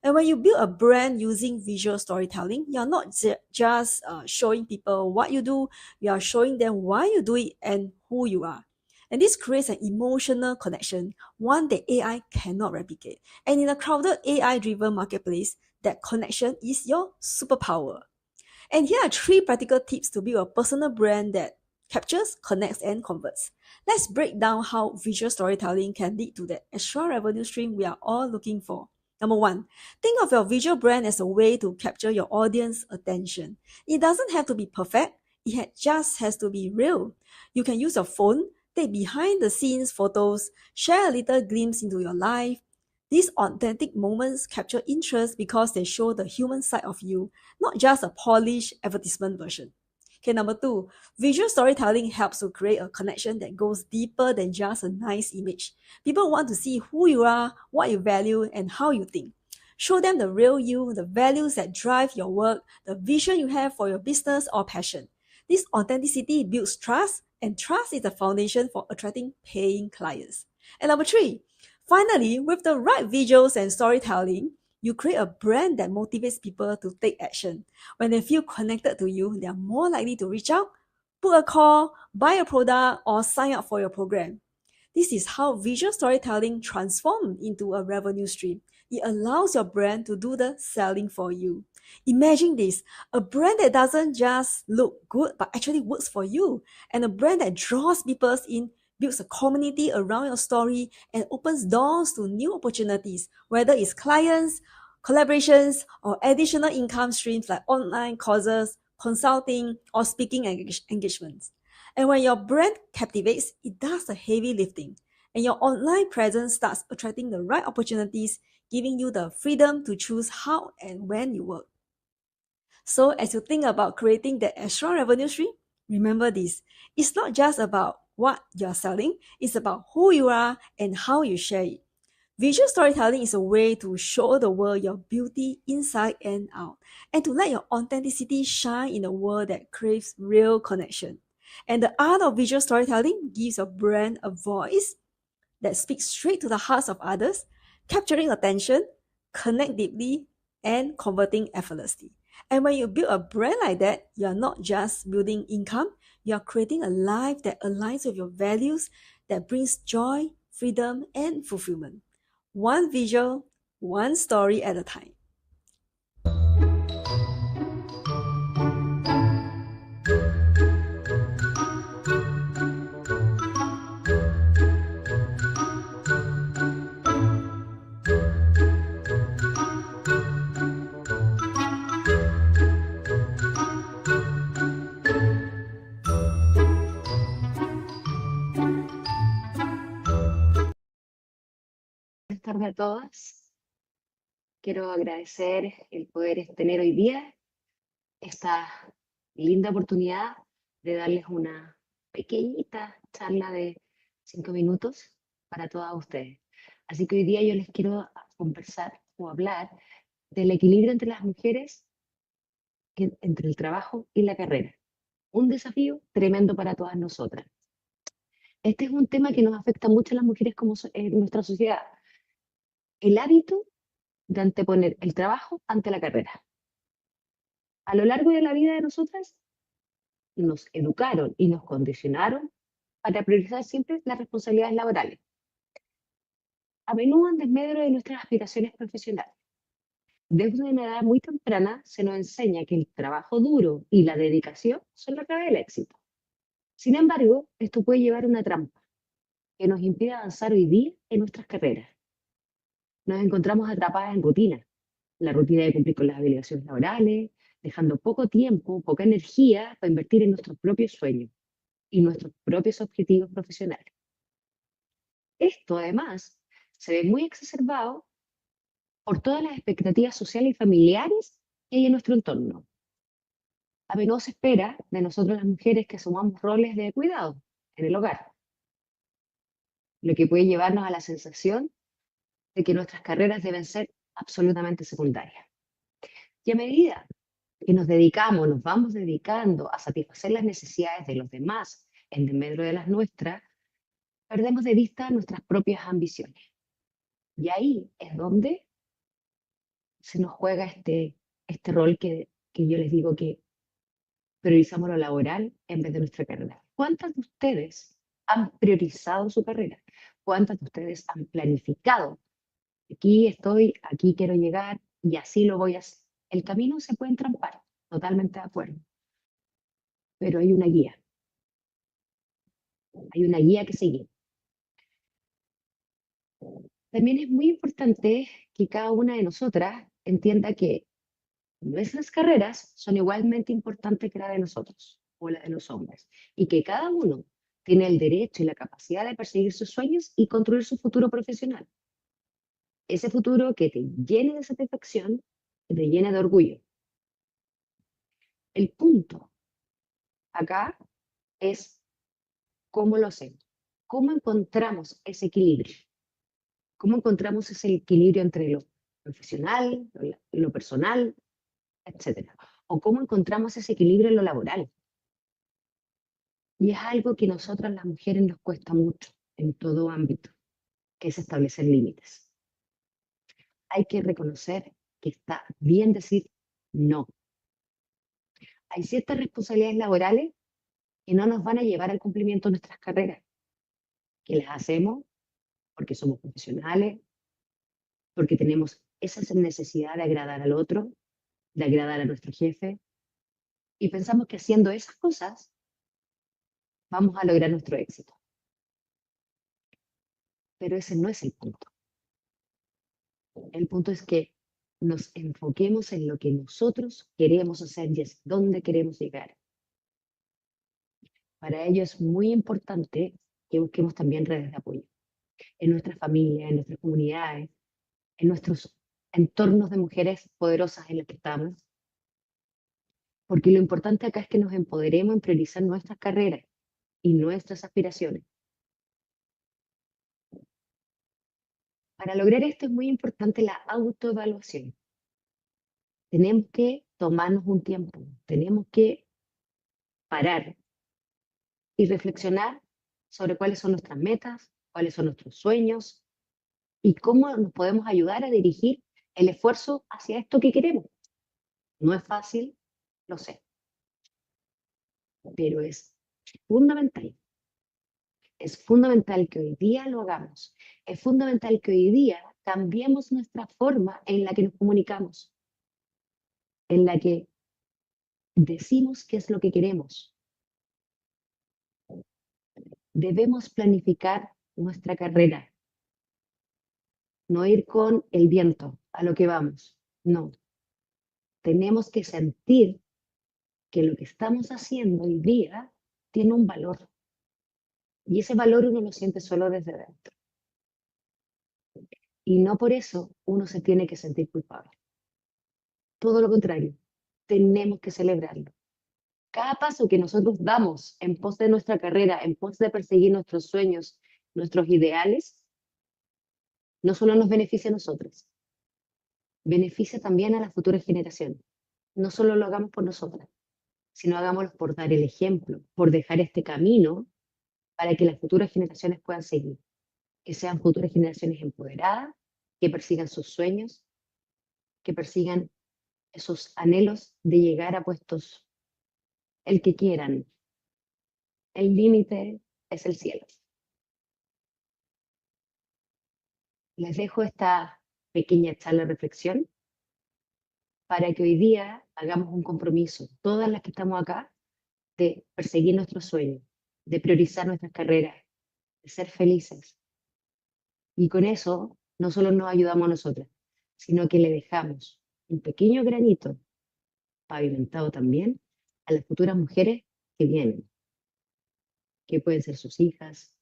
And when you build a brand using visual storytelling, you're not just showing people what you do, you are showing them why you do it and who you are. And this creates an emotional connection, one that AI cannot replicate. And in a crowded AI-driven marketplace, that connection is your superpower. And here are 3 practical tips to build a personal brand that captures, connects, and converts. Let's break down how visual storytelling can lead to that extra revenue stream we are all looking for. Number 1, think of your visual brand as a way to capture your audience attention. It doesn't have to be perfect. It just has to be real. You can use your phone, take behind the scenes photos, share a little glimpse into your life. These authentic moments capture interest because they show the human side of you, not just a polished advertisement version. Okay, number 2, visual storytelling helps to create a connection that goes deeper than just a nice image. People want to see who you are, what you value, and how you think. Show them the real you, the values that drive your work, the vision you have for your business or passion. This authenticity builds trust, and trust is the foundation for attracting paying clients. And number 3, finally, with the right visuals and storytelling, you create a brand that motivates people to take action. When they feel connected to you, they are more likely to reach out, book a call, buy a product, or sign up for your program. This is how visual storytelling transforms into a revenue stream. It allows your brand to do the selling for you. Imagine this, a brand that doesn't just look good, but actually works for you, and a brand that draws people in, builds a community around your story, and opens doors to new opportunities, whether it's clients, collaborations, or additional income streams like online courses, consulting, or speaking engagements. And when your brand captivates, it does the heavy lifting, and your online presence starts attracting the right opportunities, giving you the freedom to choose how and when you work. So as you think about creating that extra revenue stream, remember this. It's not just about what you're selling, it's about who you are and how you share it. Visual storytelling is a way to show the world your beauty inside and out, and to let your authenticity shine in a world that craves real connection. And the art of visual storytelling gives your brand a voice that speaks straight to the hearts of others, capturing attention, connect deeply, and converting effortlessly. And when you build a brand like that, you're not just building income, you're creating a life that aligns with your values, that brings joy, freedom, and fulfillment. One visual, one story at a time. y a todas. Quiero agradecer el poder tener hoy día esta linda oportunidad de darles una pequeñita charla de 5 minutos para todas ustedes. Así que hoy día yo les quiero conversar o hablar del equilibrio entre las mujeres, entre el trabajo y la carrera. Un desafío tremendo para todas nosotras. Este es un tema que nos afecta mucho a las mujeres como en nuestra sociedad. El hábito de anteponer el trabajo ante la carrera. A lo largo de la vida de nosotras, nos educaron y nos condicionaron para priorizar siempre las responsabilidades laborales, a menudo en desmedro de nuestras aspiraciones profesionales. Desde una edad muy temprana se nos enseña que el trabajo duro y la dedicación son la clave del éxito. Sin embargo, esto puede llevar a una trampa que nos impide avanzar hoy día en nuestras carreras. Nos encontramos atrapadas en rutina, la rutina de cumplir con las obligaciones laborales, dejando poco tiempo, poca energía para invertir en nuestros propios sueños y nuestros propios objetivos profesionales. Esto, además, se ve muy exacerbado por todas las expectativas sociales y familiares que hay en nuestro entorno. A menudo se espera de nosotros las mujeres que asumamos roles de cuidado en el hogar, lo que puede llevarnos a la sensación de que nuestras carreras deben ser absolutamente secundarias. Y a medida que nos vamos dedicando a satisfacer las necesidades de los demás en desmedro de las nuestras, perdemos de vista nuestras propias ambiciones. Y ahí es donde se nos juega este rol que yo les digo que priorizamos lo laboral en vez de nuestra carrera. ¿Cuántas de ustedes han priorizado su carrera? ¿Cuántas de ustedes han planificado? Aquí estoy, aquí quiero llegar y así lo voy a hacer. El camino se puede entrampar, totalmente de acuerdo. Pero hay una guía. Hay una guía que seguir. También es muy importante que cada una de nosotras entienda que nuestras carreras son igualmente importantes que la de nosotros o la de los hombres y que cada uno tiene el derecho y la capacidad de perseguir sus sueños y construir su futuro profesional. Ese futuro que te llene de satisfacción, que te llene de orgullo. El punto acá es cómo lo hacemos, cómo encontramos ese equilibrio, cómo encontramos ese equilibrio entre lo profesional, lo personal, etcétera, o cómo encontramos ese equilibrio en lo laboral. Y es algo que nosotras las mujeres nos cuesta mucho en todo ámbito, que es establecer límites. Hay que reconocer que está bien decir no. Hay ciertas responsabilidades laborales que no nos van a llevar al cumplimiento de nuestras carreras, que las hacemos porque somos profesionales, porque tenemos esa necesidad de agradar al otro, de agradar a nuestro jefe, y pensamos que haciendo esas cosas vamos a lograr nuestro éxito. Pero ese no es el punto. El punto es que nos enfoquemos en lo que nosotros queremos hacer y es dónde queremos llegar. Para ello es muy importante que busquemos también redes de apoyo en nuestra familia, en nuestras comunidades, en nuestros entornos de mujeres poderosas en las que estamos. Porque lo importante acá es que nos empoderemos en priorizar nuestras carreras y nuestras aspiraciones. Para lograr esto es muy importante la autoevaluación. Tenemos que tomarnos un tiempo, tenemos que parar y reflexionar sobre cuáles son nuestras metas, cuáles son nuestros sueños y cómo nos podemos ayudar a dirigir el esfuerzo hacia esto que queremos. No es fácil, lo sé, pero es fundamental. Es fundamental que hoy día lo hagamos. Es fundamental que hoy día cambiemos nuestra forma en la que nos comunicamos, en la que decimos qué es lo que queremos. Debemos planificar nuestra carrera, no ir con el viento a lo que vamos, no. Tenemos que sentir que lo que estamos haciendo hoy día tiene un valor. Y ese valor uno lo siente solo desde dentro. Y no por eso uno se tiene que sentir culpable. Todo lo contrario, tenemos que celebrarlo. Cada paso que nosotros damos en pos de nuestra carrera, en pos de perseguir nuestros sueños, nuestros ideales, no solo nos beneficia a nosotros, beneficia también a las futuras generaciones. No solo lo hagamos por nosotras, sino hagámoslo por dar el ejemplo, por dejar este camino para que las futuras generaciones puedan seguir, que sean futuras generaciones empoderadas, que persigan sus sueños, que persigan esos anhelos de llegar a puestos, el que quieran. El límite es el cielo. Les dejo esta pequeña charla de reflexión para que hoy día hagamos un compromiso, todas las que estamos acá, de perseguir nuestros sueños, de priorizar nuestras carreras, de ser felices. Y con eso no solo nos ayudamos a nosotras, sino que le dejamos un pequeño granito pavimentado también a las futuras mujeres que vienen, que pueden ser sus hijas,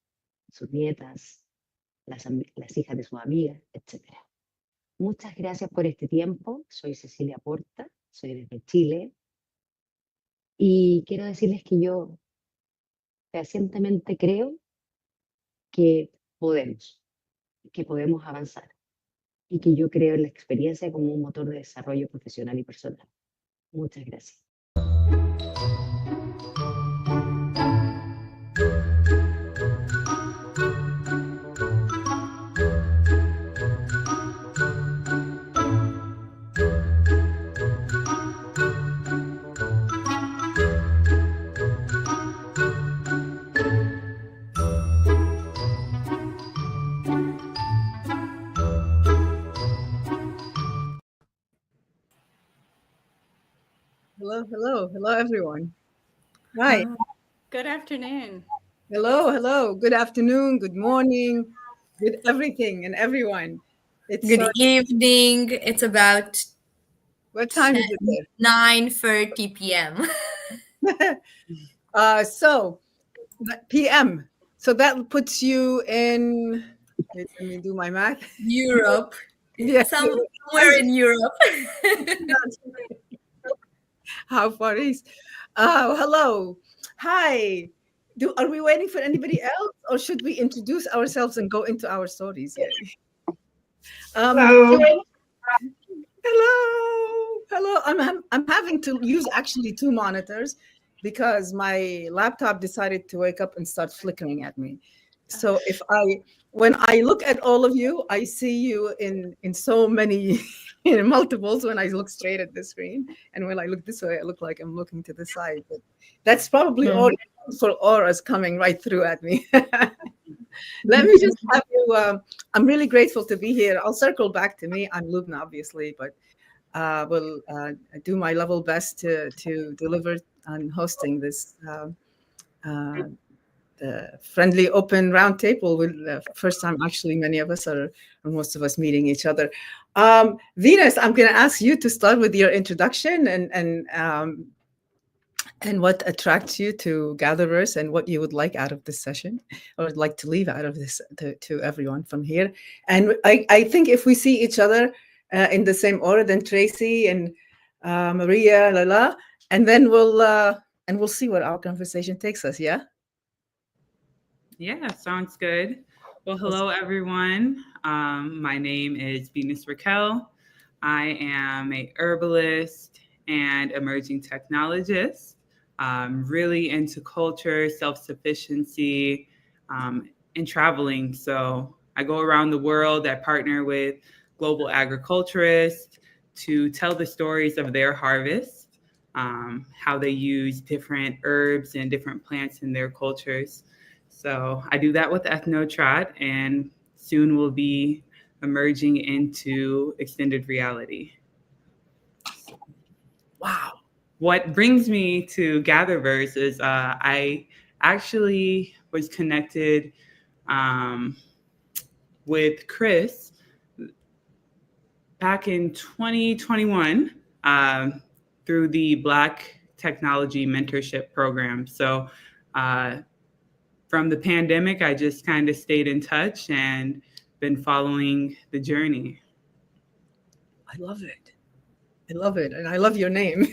sus nietas, las hijas de sus amigas, etc. Muchas gracias por este tiempo. Soy Cecilia Porta, soy desde Chile y quiero decirles que yo fehacientemente creo que podemos avanzar y que yo creo en la experiencia como un motor de desarrollo profesional y personal. Muchas gracias. Hello, everyone. Hi. Good afternoon. Hello. Good afternoon, good morning, good everything and everyone. It's Good evening. It's about what time is it? 9:30 p.m. So PM. So that puts you in, let me do my math. Europe. Yes. Somewhere in Europe. How far east? Hello. Hi. Are we waiting for anybody else, or should we introduce ourselves and go into our stories yet? Hello. I'm having to use actually two monitors because my laptop decided to wake up and start flickering at me. So when I look at all of you, I see you in so many multiples when I look straight at the screen, and when I look this way, I look like I'm looking to the side. But that's probably all for auras coming right through at me. Let me just have you. I'm really grateful to be here. I'll circle back to me. I'm Lubna, obviously, but will do my level best to deliver on hosting this friendly open roundtable with the first time actually many of us or most of us meeting each other. Venus, I'm going to ask you to start with your introduction and what attracts you to GatherVerse and what you would like out of this session, or would like to leave out of this to everyone from here. And I think if we see each other in the same order, then Tracy and Maria, Lala, and then we'll see where our conversation takes us. Yeah. Yeah, sounds good. Well, hello, everyone. My name is Venus Raquel. I am a herbalist and emerging technologist. Really into culture, self-sufficiency, and traveling. So I go around the world. I partner with global agriculturists to tell the stories of their harvest, how they use different herbs and different plants in their cultures. So I do that with EthnoTrot, and soon we'll be emerging into extended reality. Wow. What brings me to GatherVerse is I actually was connected with Chris back in 2021 through the Black Technology Mentorship Program. So from the pandemic, I just kind of stayed in touch, and been following the journey. I love it. I love it. And I love your name.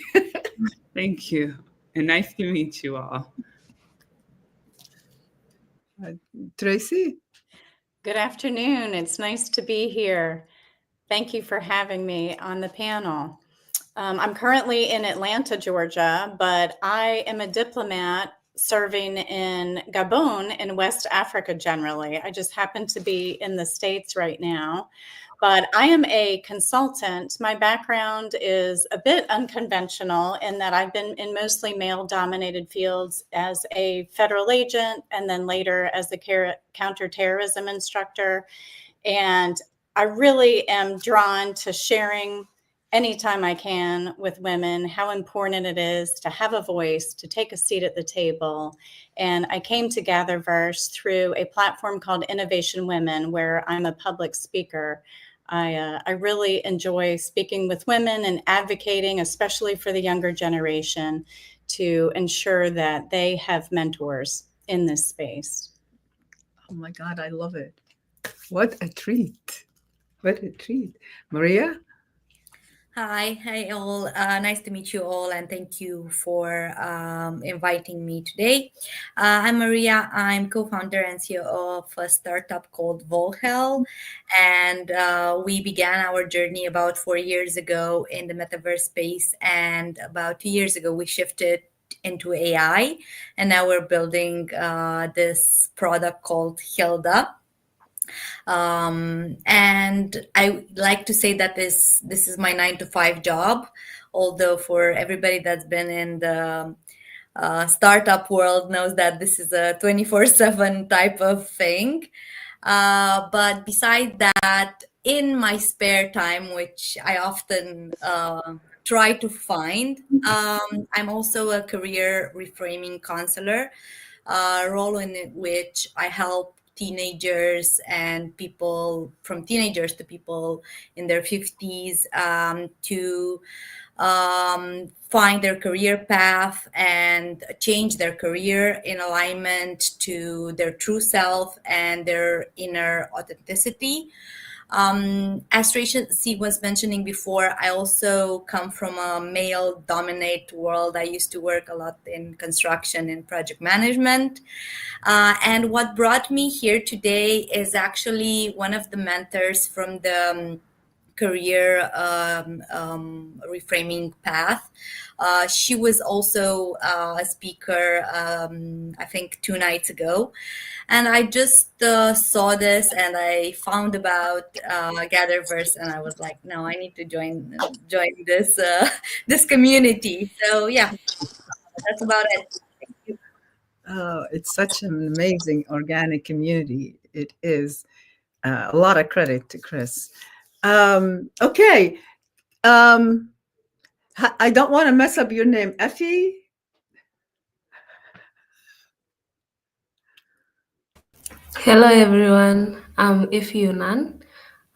Thank you. And nice to meet you all. Tracy? Good afternoon. It's nice to be here. Thank you for having me on the panel. I'm currently in Atlanta, Georgia, but I am a diplomat serving in Gabon in West Africa generally. I just happen to be in the States right now. But I am a consultant. My background is a bit unconventional in that I've been in mostly male-dominated fields as a federal agent and then later as the counterterrorism instructor. And I really am drawn to sharing anytime I can with women how important it is to have a voice, to take a seat at the table. And I came to GatherVerse through a platform called Innovation Women, where I'm a public speaker. I really enjoy speaking with women and advocating, especially for the younger generation, to ensure that they have mentors in this space. Oh my God, I love it. What a treat. What a treat. Maria? Hi all. Nice to meet you all, and thank you for inviting me today. I'm Maria. I'm co-founder and CEO of a startup called Volhel, and we began our journey about 4 years ago in the metaverse space, and about 2 years ago we shifted into AI, and now we're building this product called Hilda. And I like to say that this is my 9-to-5 job, although for everybody that's been in the startup world knows that this is a 24/7 type of thing. But beside that, in my spare time, which I often try to find, I'm also a career reframing counselor, role in which I help teenagers and people, from teenagers to people in their 50s, to find their career path and change their career in alignment to their true self and their inner authenticity. As Tracy was mentioning before, I also come from a male-dominated world. I used to work a lot in construction and project management. And what brought me here today is actually one of the mentors from the career reframing path. She was also a speaker, I think 2 nights ago. And I just saw this and I found about GatherVerse, and I was like, no, I need to join this this community. So yeah, that's about it. Thank you. It's such an amazing organic community. It is. A lot of credit to Chris. Okay. I don't want to mess up your name. Effie? Hello everyone, I'm Ifi Yunan.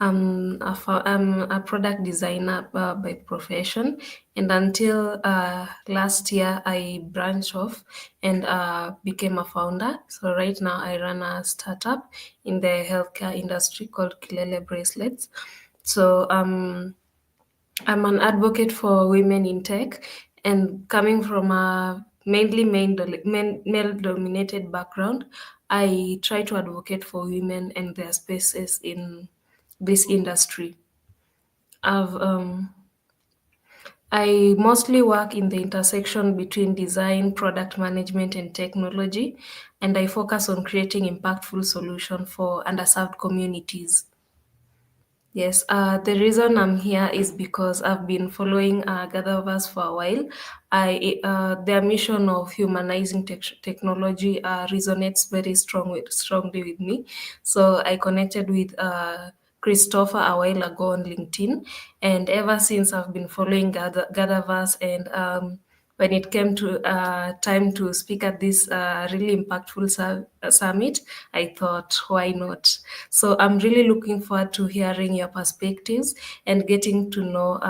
I'm a product designer by profession, and until last year I branched off and became a founder. So right now I run a startup in the healthcare industry called Kilele Bracelets. So I'm an advocate for women in tech, and coming from a mainly male-dominated background, I try to advocate for women and their spaces in this industry. I mostly work in the intersection between design, product management, and technology, and I focus on creating impactful solutions for underserved communities. Yes, the reason I'm here is because I've been following GatherVerse for a while. Their mission of humanizing technology resonates very strongly with me. So I connected with Christopher a while ago on LinkedIn, and ever since I've been following GatherVerse, and when it came to time to speak at this really impactful summit, I thought, why not? So I'm really looking forward to hearing your perspectives and getting to know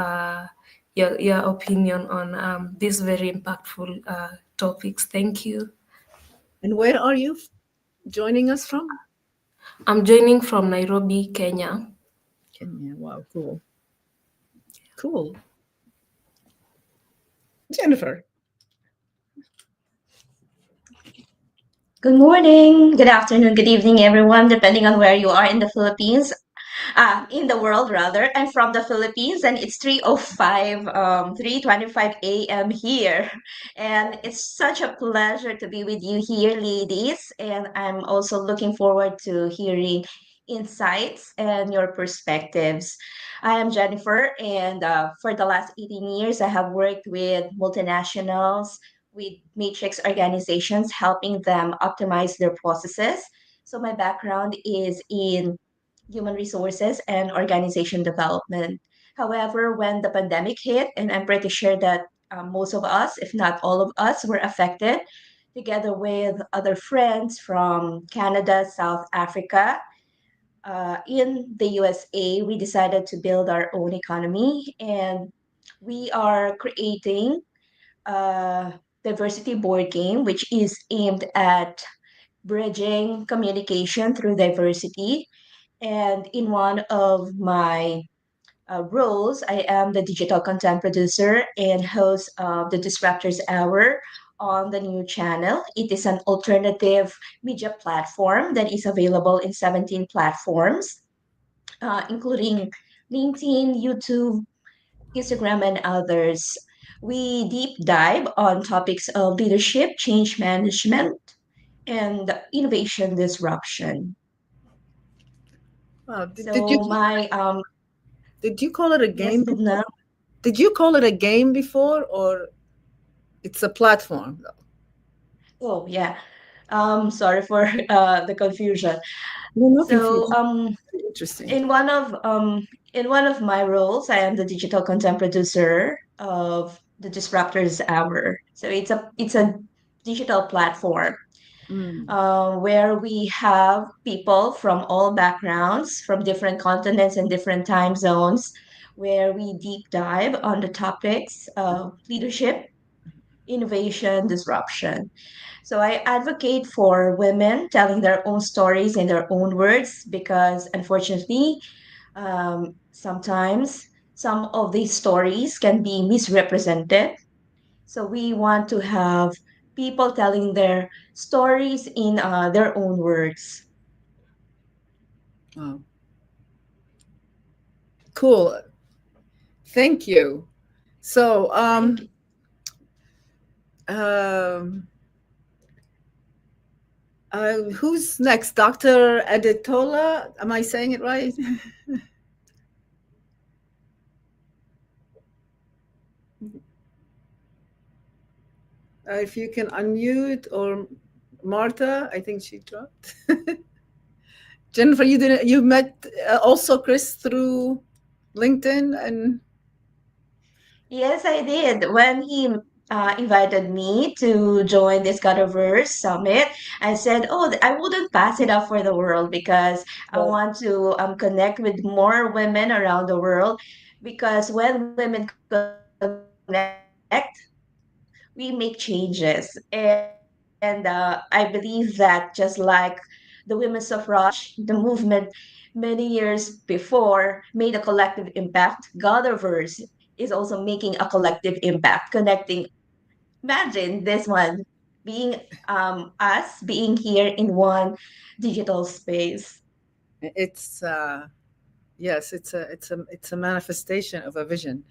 your opinion on these very impactful topics. Thank you. And where are you joining us from? I'm joining from Nairobi, Kenya. Kenya, wow, cool. Cool. Jennifer. Good morning, good afternoon, good evening, everyone, depending on where you are in the Philippines. In the world rather. I'm from the Philippines and it's 3:05, 3:25 a.m. here. And it's such a pleasure to be with you here, ladies. And I'm also looking forward to hearing insights and your perspectives. I am Jennifer, and for the last 18 years, I have worked with multinationals, with matrix organizations, helping them optimize their processes. So my background is in human resources and organization development. However, when the pandemic hit, and I'm pretty sure that most of us, if not all of us, were affected, together with other friends from Canada, South Africa, in the USA, we decided to build our own economy, and we are creating a diversity board game, which is aimed at bridging communication through diversity. And in one of my roles, I am the digital content producer and host of the Disruptors Hour on the new channel. It is an alternative media platform that is available in 17 platforms, including LinkedIn, YouTube, Instagram, and others. We deep dive on topics of leadership, change management, and innovation disruption. Wow. Did you So my did you call it a yes, game before? Midna. Did you call it a game before, or it's a platform though? Oh yeah. Sorry for the confusion. No, no So confusion. Interesting. in one of my roles, I am the digital content producer of the Disruptors Hour. So it's a digital platform Mm. where we have people from all backgrounds, from different continents and different time zones, where we deep dive on the topics of leadership, innovation, disruption. So I advocate for women telling their own stories in their own words because unfortunately, sometimes some of these stories can be misrepresented. So we want to have people telling their stories in their own words. Wow. Cool. Thank you. So, who's next? Dr. Adetola? Am I saying it right? If you can unmute, or Martha, I think she dropped. Jennifer, you met also Chris through LinkedIn and Yes, I did. When he invited me to join this GatherVerse Summit, I said, "Oh, I wouldn't pass it up for the world because I want to connect with more women around the world. Because when women connect, we make changes. And I believe that just like the women's suffrage, the movement many years before made a collective impact, GatherVerse is also making a collective impact, connecting. Imagine this one being us being here in one digital space. it's yes, it's a manifestation of a vision.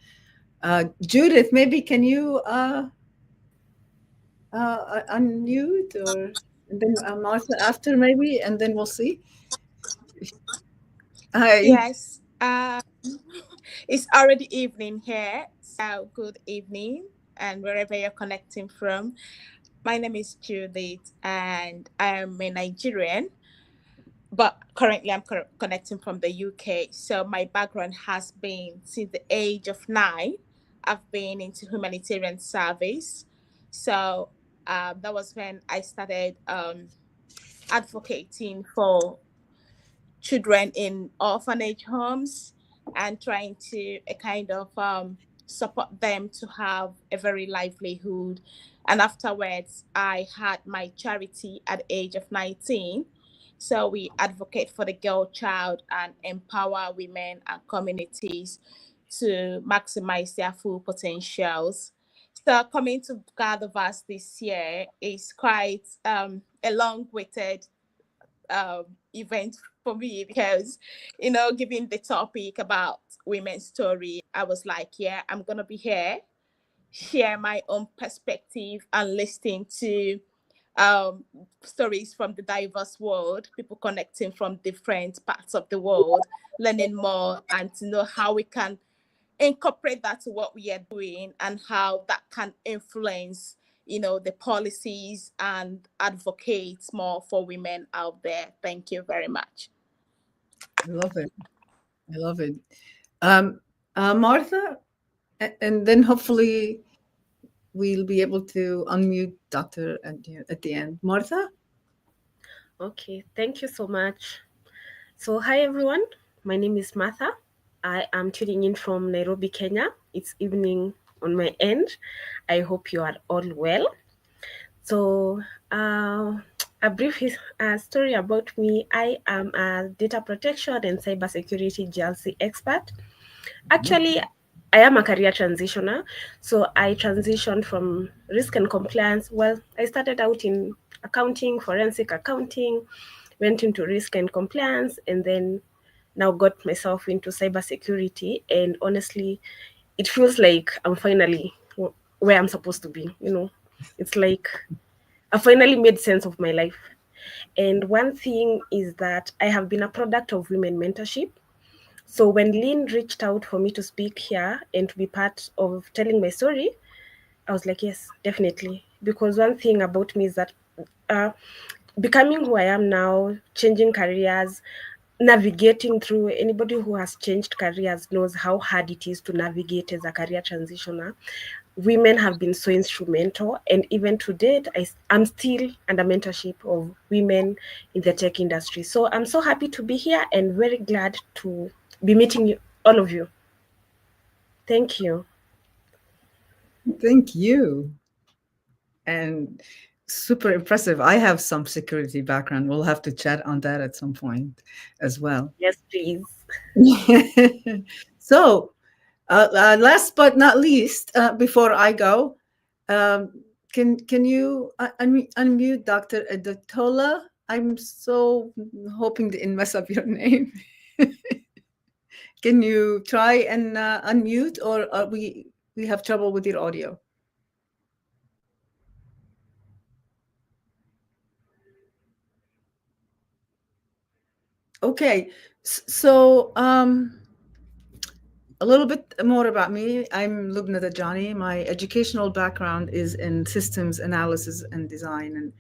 Judith, maybe can you unmute, or and then Martha after maybe, and then we'll see. Hi. Yes, it's already evening here, so good evening, and wherever you're connecting from. My name is Judith, and I am a Nigerian, but currently I'm connecting from the UK. So my background has been since the age of 9. I've been into humanitarian service. So that was when I started advocating for children in orphanage homes and trying to kind of support them to have a very livelihood. And afterwards, I had my charity at the age of 19. So we advocate for the girl child and empower women and communities to maximize their full potentials. So coming to GatherVerse this year is quite a long-awaited event for me because, given the topic about women's story, I was like, yeah, I'm going to be here, share my own perspective and listening to stories from the diverse world, people connecting from different parts of the world, learning more and to know how we can incorporate that to what we are doing and how that can influence the policies and advocate more for women out there. Thank you very much. I love it. I love it. Martha, and then hopefully we'll be able to unmute Dr. at the end. Martha? Okay, thank you so much. So hi everyone, my name is Martha. I am tuning in from Nairobi, Kenya. It's evening on my end. I hope you are all well. So a brief story about me. I am a data protection and cybersecurity GRC expert. Actually, I am a career transitioner. So I transitioned from risk and compliance. Well, I started out in accounting, forensic accounting, went into risk and compliance, and then now got myself into cybersecurity. And honestly, it feels like I'm finally where I'm supposed to be. It's like I finally made sense of my life. And one thing is that I have been a product of women mentorship. So when Lynn reached out for me to speak here and to be part of telling my story, I was like, yes, definitely. Because one thing about me is that becoming who I am now, changing careers, navigating through, anybody who has changed careers knows how hard it is to navigate as a career transitioner. Women have been so instrumental, and even to date, I'm still under mentorship of women in the tech industry. So I'm so happy to be here and very glad to be meeting you, all of you. Thank you. Thank you. And super impressive. I have some security background. We'll have to chat on that at some point as well. Yes, please. So, last but not least, before I go, can you unmute Dr. Adotola? I'm so hoping to didn't mess up your name. Can you try and unmute, or we have trouble with your audio? Okay, so a little bit more about me. I'm Lubna Dajani. My educational background is in systems analysis and design and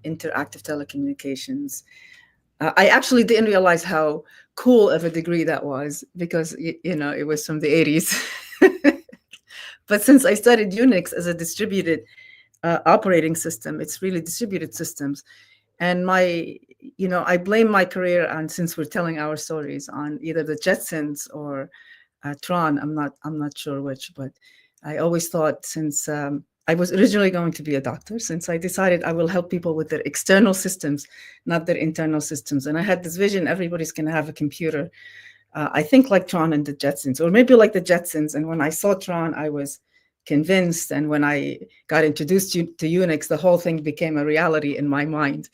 interactive telecommunications. I actually didn't realize how cool of a degree that was because, it was from the 80s. But since I studied Unix as a distributed operating system, it's really distributed systems. And I blame my career on, since we're telling our stories, on either the Jetsons or Tron. I'm not sure which, but I always thought, since I was originally going to be a doctor, since I decided I will help people with their external systems, not their internal systems. And I had this vision, everybody's going to have a computer. I think like Tron and the Jetsons, or maybe like the Jetsons. And when I saw Tron, I was convinced. And when I got introduced to Unix, the whole thing became a reality in my mind.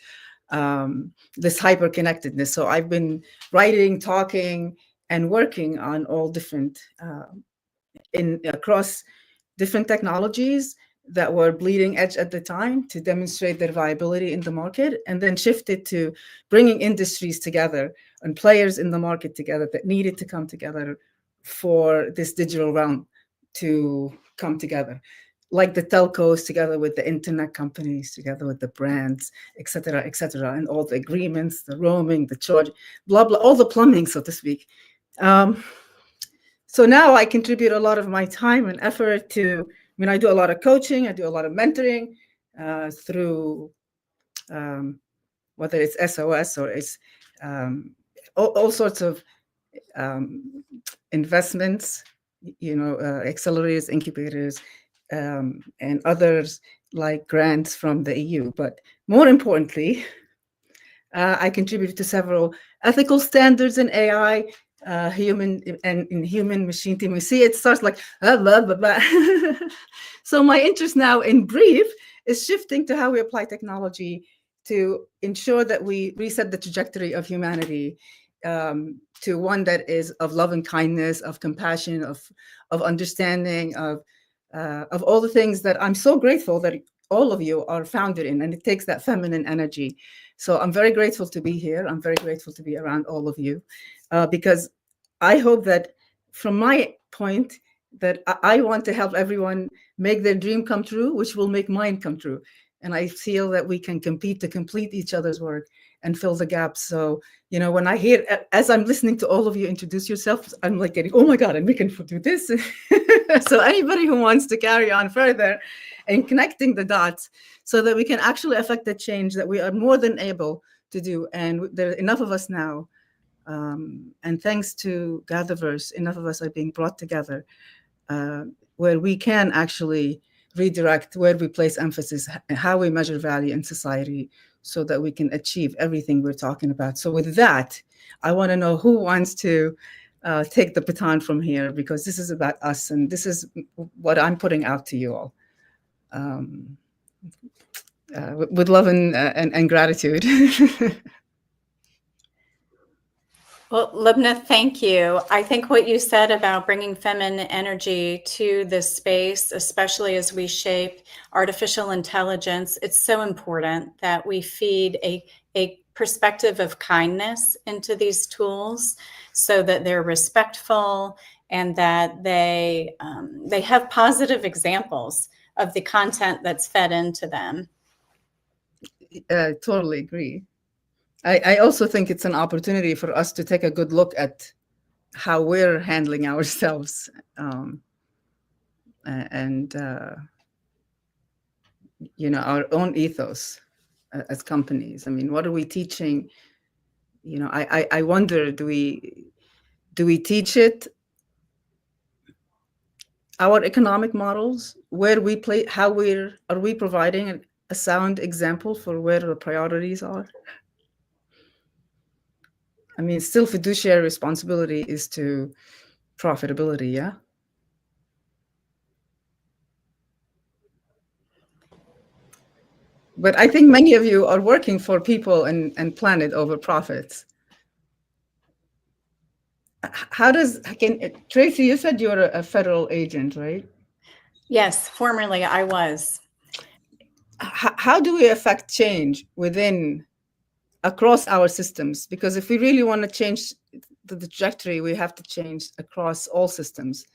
This hyper-connectedness. So I've been writing, talking, and working on all different, across different technologies that were bleeding edge at the time to demonstrate their viability in the market, and then shifted to bringing industries together and players in the market together that needed to come together for this digital realm to come together, like the telcos together with the internet companies, together with the brands, et cetera, and all the agreements, the roaming, the charge, blah, blah, all the plumbing, so to speak. So now I contribute a lot of my time and effort to, I do a lot of coaching, I do a lot of mentoring through whether it's SOS or it's all sorts of investments, accelerators, incubators, and others like grants from the EU. But more importantly, I contributed to several ethical standards in AI, human and in human machine team. We see it starts like blah, blah, blah. So my interest now, in brief, is shifting to how we apply technology to ensure that we reset the trajectory of humanity to one that is of love and kindness, of compassion, of understanding, of all the things that I'm so grateful that all of you are founded in, and it takes that feminine energy. So I'm very grateful to be here. I'm very grateful to be around all of you because I hope that from my point that I want to help everyone make their dream come true, which will make mine come true. And I feel that we can compete to complete each other's work and fill the gaps. So, you know, when I hear, as I'm listening to all of you introduce yourselves, I'm like getting, oh my God, and we can do this. So anybody who wants to carry on further and connecting the dots so that we can actually affect the change that we are more than able to do. And there are enough of us now. And thanks to GatherVerse, enough of us are being brought together where we can actually redirect where we place emphasis and how we measure value in society so that we can achieve everything we're talking about. So with that, I want to know who wants to take the baton from here, because this is about us and this is what I'm putting out to you all. With love and gratitude. Well, Lubna, thank you. I think what you said about bringing feminine energy to this space, especially as we shape artificial intelligence, it's so important that we feed a perspective of kindness into these tools so that they're respectful and that they have positive examples of the content that's fed into them. Totally agree. I also think it's an opportunity for us to take a good look at how we're handling ourselves and you know, our own ethos as companies. I mean, what are we teaching? You know, I wonder, do we teach it our economic models, where we play, how are we providing a sound example for where the priorities are? I mean, still fiduciary responsibility is to profitability, yeah? But I think many of you are working for people and planet over profits. How does, Tracy, you said you're a federal agent, right? Yes, formerly I was. How do we affect change across our systems? Because if we really want to change the trajectory, we have to change across all systems.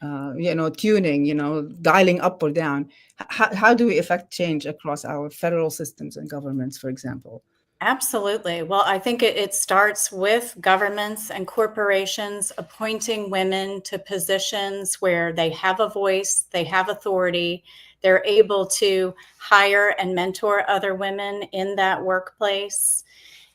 You know, tuning, you know, dialing up or down. How do we affect change across our federal systems and governments, for example? Absolutely. Well, I think it starts with governments and corporations appointing women to positions where they have a voice, they have authority, they're able to hire and mentor other women in that workplace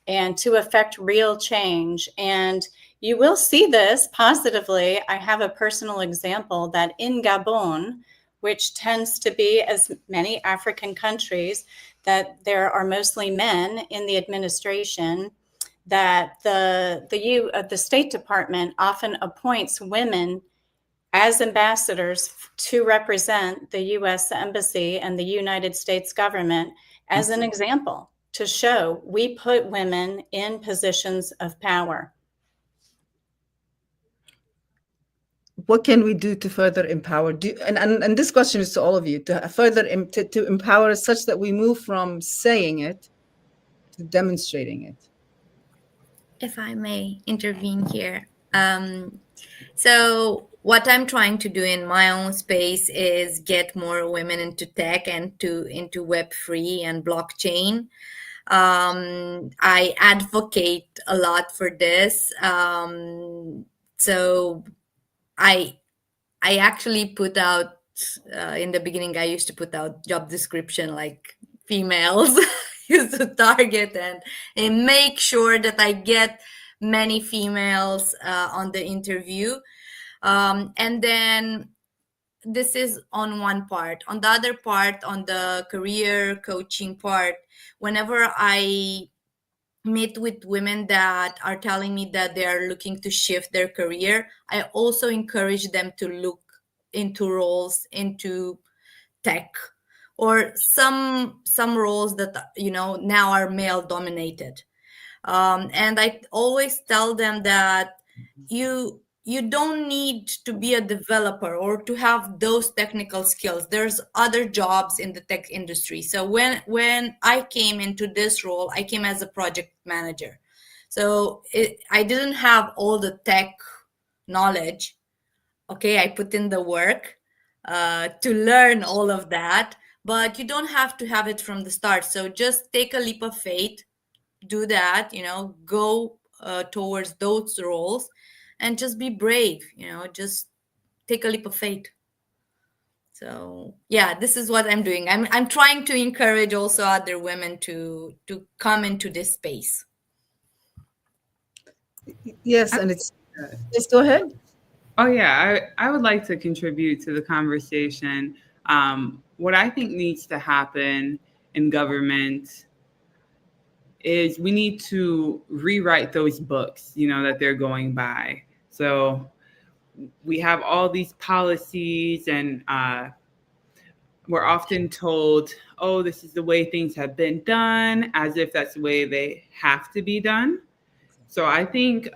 and to affect real change. And you will see this positively. I have a personal example that in Gabon, which tends to be, as many African countries, that there are mostly men in the administration, that the State Department often appoints women as ambassadors to represent the U.S. Embassy and the United States government as an example to show we put women in positions of power. What can we do to further empower? And this question is to all of you, to further to empower us such that we move from saying it to demonstrating it. If I may intervene here. So what I'm trying to do in my own space is get more women into tech and into Web3 and blockchain. I advocate a lot for this. So I actually put out in the beginning, I used to put out job description like females used to target and make sure that I get many females on the interview. And then this is on one part. On the other part, on the career coaching part, whenever I meet with women that are telling me that they are looking to shift their career, I also encourage them to look into roles into tech or some roles that now are male dominated. And I always tell them that you don't need to be a developer or to have those technical skills. There's other jobs in the tech industry. So when I came into this role, I came as a project manager. So I didn't have all the tech knowledge. Okay, I put in the work to learn all of that, but you don't have to have it from the start. So just take a leap of faith, do that, go towards those roles, and just be brave, just take a leap of faith. So yeah, this is what I'm doing. I'm trying to encourage also other women to come into this space. Yes, and it's just go ahead. Oh yeah, I would like to contribute to the conversation. What I think needs to happen in government is we need to rewrite those books, that they're going by. So we have all these policies, and we're often told, oh, this is the way things have been done, as if that's the way they have to be done. So I think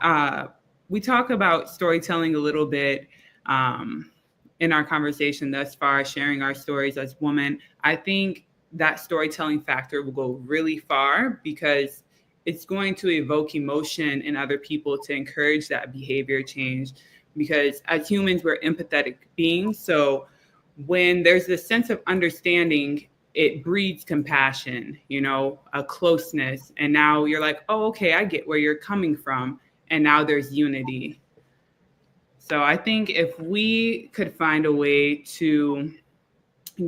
we talk about storytelling a little bit in our conversation thus far, sharing our stories as women. I think that storytelling factor will go really far because it's going to evoke emotion in other people to encourage that behavior change. Because as humans, we're empathetic beings. So when there's this sense of understanding, it breeds compassion, a closeness. And now you're like, oh, okay, I get where you're coming from. And now there's unity. So I think if we could find a way to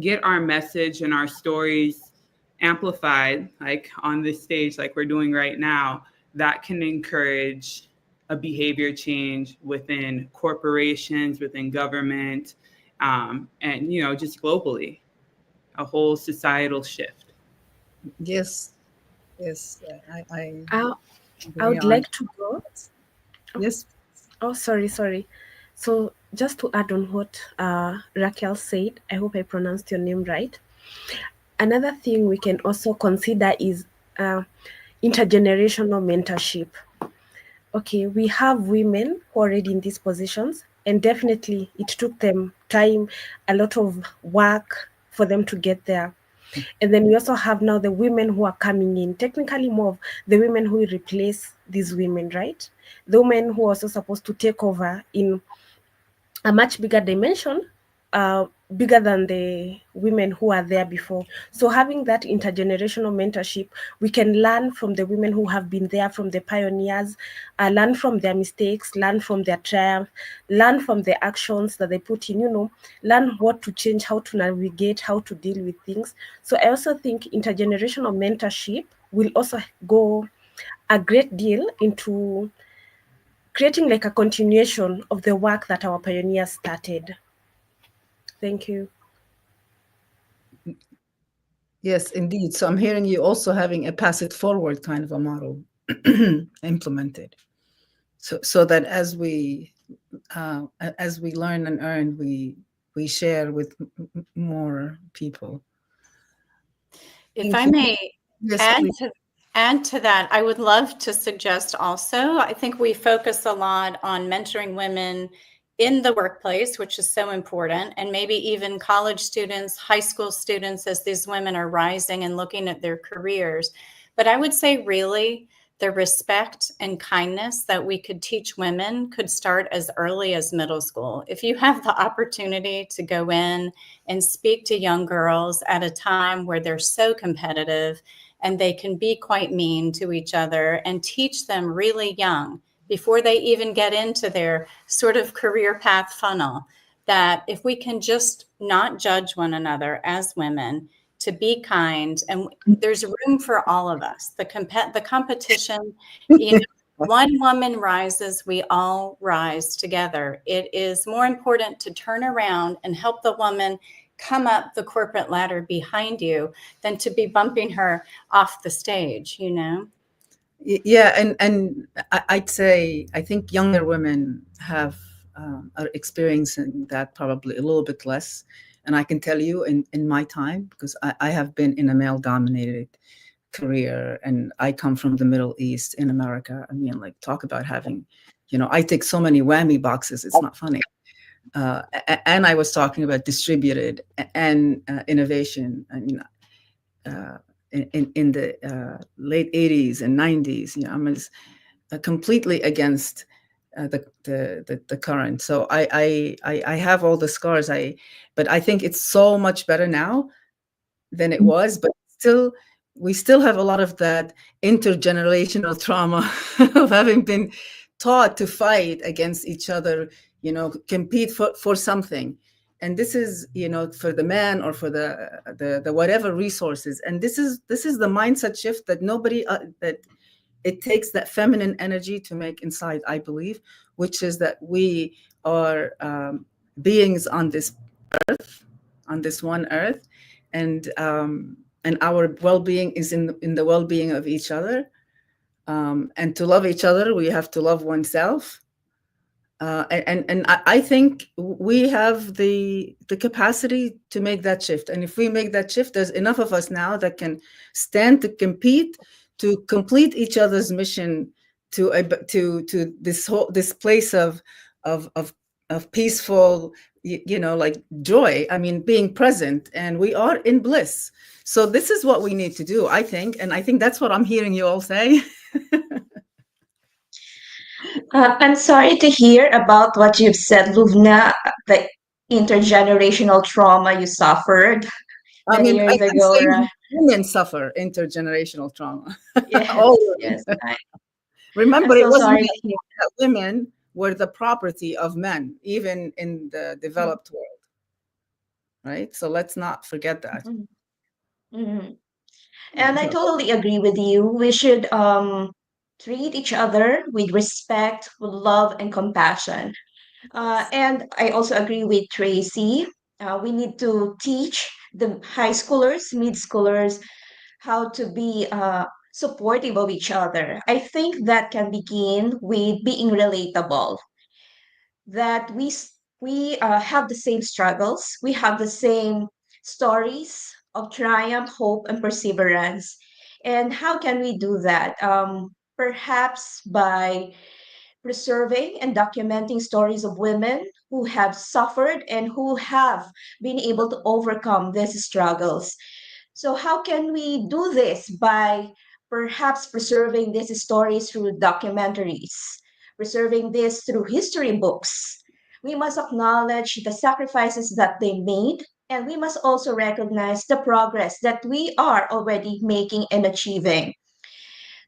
get our message and our stories amplified, like on this stage, like we're doing right now, that can encourage a behavior change within corporations, within government, and, just globally, a whole societal shift. Yes. I would like to go. Yes. Oh, sorry. So just to add on what Raquel said, I hope I pronounced your name right. Another thing we can also consider is intergenerational mentorship. Okay, we have women who are already in these positions, and definitely it took them time, a lot of work for them to get there. And then we also have now the women who are coming in, technically more of the women who will replace these women, right? The women who are also supposed to take over in a much bigger dimension, bigger than the women who are there before. So having that intergenerational mentorship, we can learn from the women who have been there, from the pioneers, learn from their mistakes, learn from their triumph, learn from the actions that they put in, learn what to change, how to navigate, how to deal with things. So I also think intergenerational mentorship will also go a great deal into creating like a continuation of the work that our pioneers started. Thank you. Yes, indeed. So I'm hearing you also having a pass it forward kind of a model implemented. So that as we learn and earn, we share with more people. If I may add to that, I would love to suggest also, I think we focus a lot on mentoring women in the workplace, which is so important, and maybe even college students, high school students, as these women are rising and looking at their careers. But I would say really the respect and kindness that we could teach women could start as early as middle school. If you have the opportunity to go in and speak to young girls at a time where they're so competitive and they can be quite mean to each other, and teach them really young, before they even get into their sort of career path funnel, that if we can just not judge one another as women, to be kind, and there's room for all of us. The competition, one woman rises, we all rise together. It is more important to turn around and help the woman come up the corporate ladder behind you than to be bumping her off the stage, Yeah, and I'd say I think younger women are experiencing that probably a little bit less. And I can tell you in my time, because I have been in a male dominated career, and I come from the Middle East in America. I mean, like, talk about having, I take so many whammy boxes, it's not funny. And I was talking about distributed and innovation. I mean, in the late 80s and 90s, I was completely against the current. So I have all the scars. But I think it's so much better now than it was. But still, we still have a lot of that intergenerational trauma of having been taught to fight against each other, compete for something. And this is, for the man or for the whatever resources. And this is the mindset shift that nobody that it takes that feminine energy to make inside, I believe, which is that we are beings on this earth, on this one earth, and our well-being is in the well-being of each other. And to love each other, we have to love oneself. And I think we have the capacity to make that shift. And if we make that shift, there's enough of us now that can stand to compete, to complete each other's mission, to this place of peaceful, like joy. I mean, being present, and we are in bliss. So this is what we need to do, I think, and I think that's what I'm hearing you all say. I'm sorry to hear about what you've said, Luvna, the intergenerational trauma you suffered I many mean, years I'm ago, saying right? women suffer intergenerational trauma. Yes, All yes. women. I'm Remember, it so wasn't sorry to hear. that women were the property of men, even in the developed world, right? So let's not forget that. Mhm. Mhm. And I totally agree with you. We should treat each other with respect, with love, and compassion. And I also agree with Tracy. We need to teach the high schoolers, mid schoolers, how to be supportive of each other. I think that can begin with being relatable. That we have the same struggles, we have the same stories of triumph, hope, and perseverance. And how can we do that? Perhaps by preserving and documenting stories of women who have suffered and who have been able to overcome these struggles. So, how can we do this? By perhaps preserving these stories through documentaries, preserving this through history books. We must acknowledge the sacrifices that they made, and we must also recognize the progress that we are already making and achieving.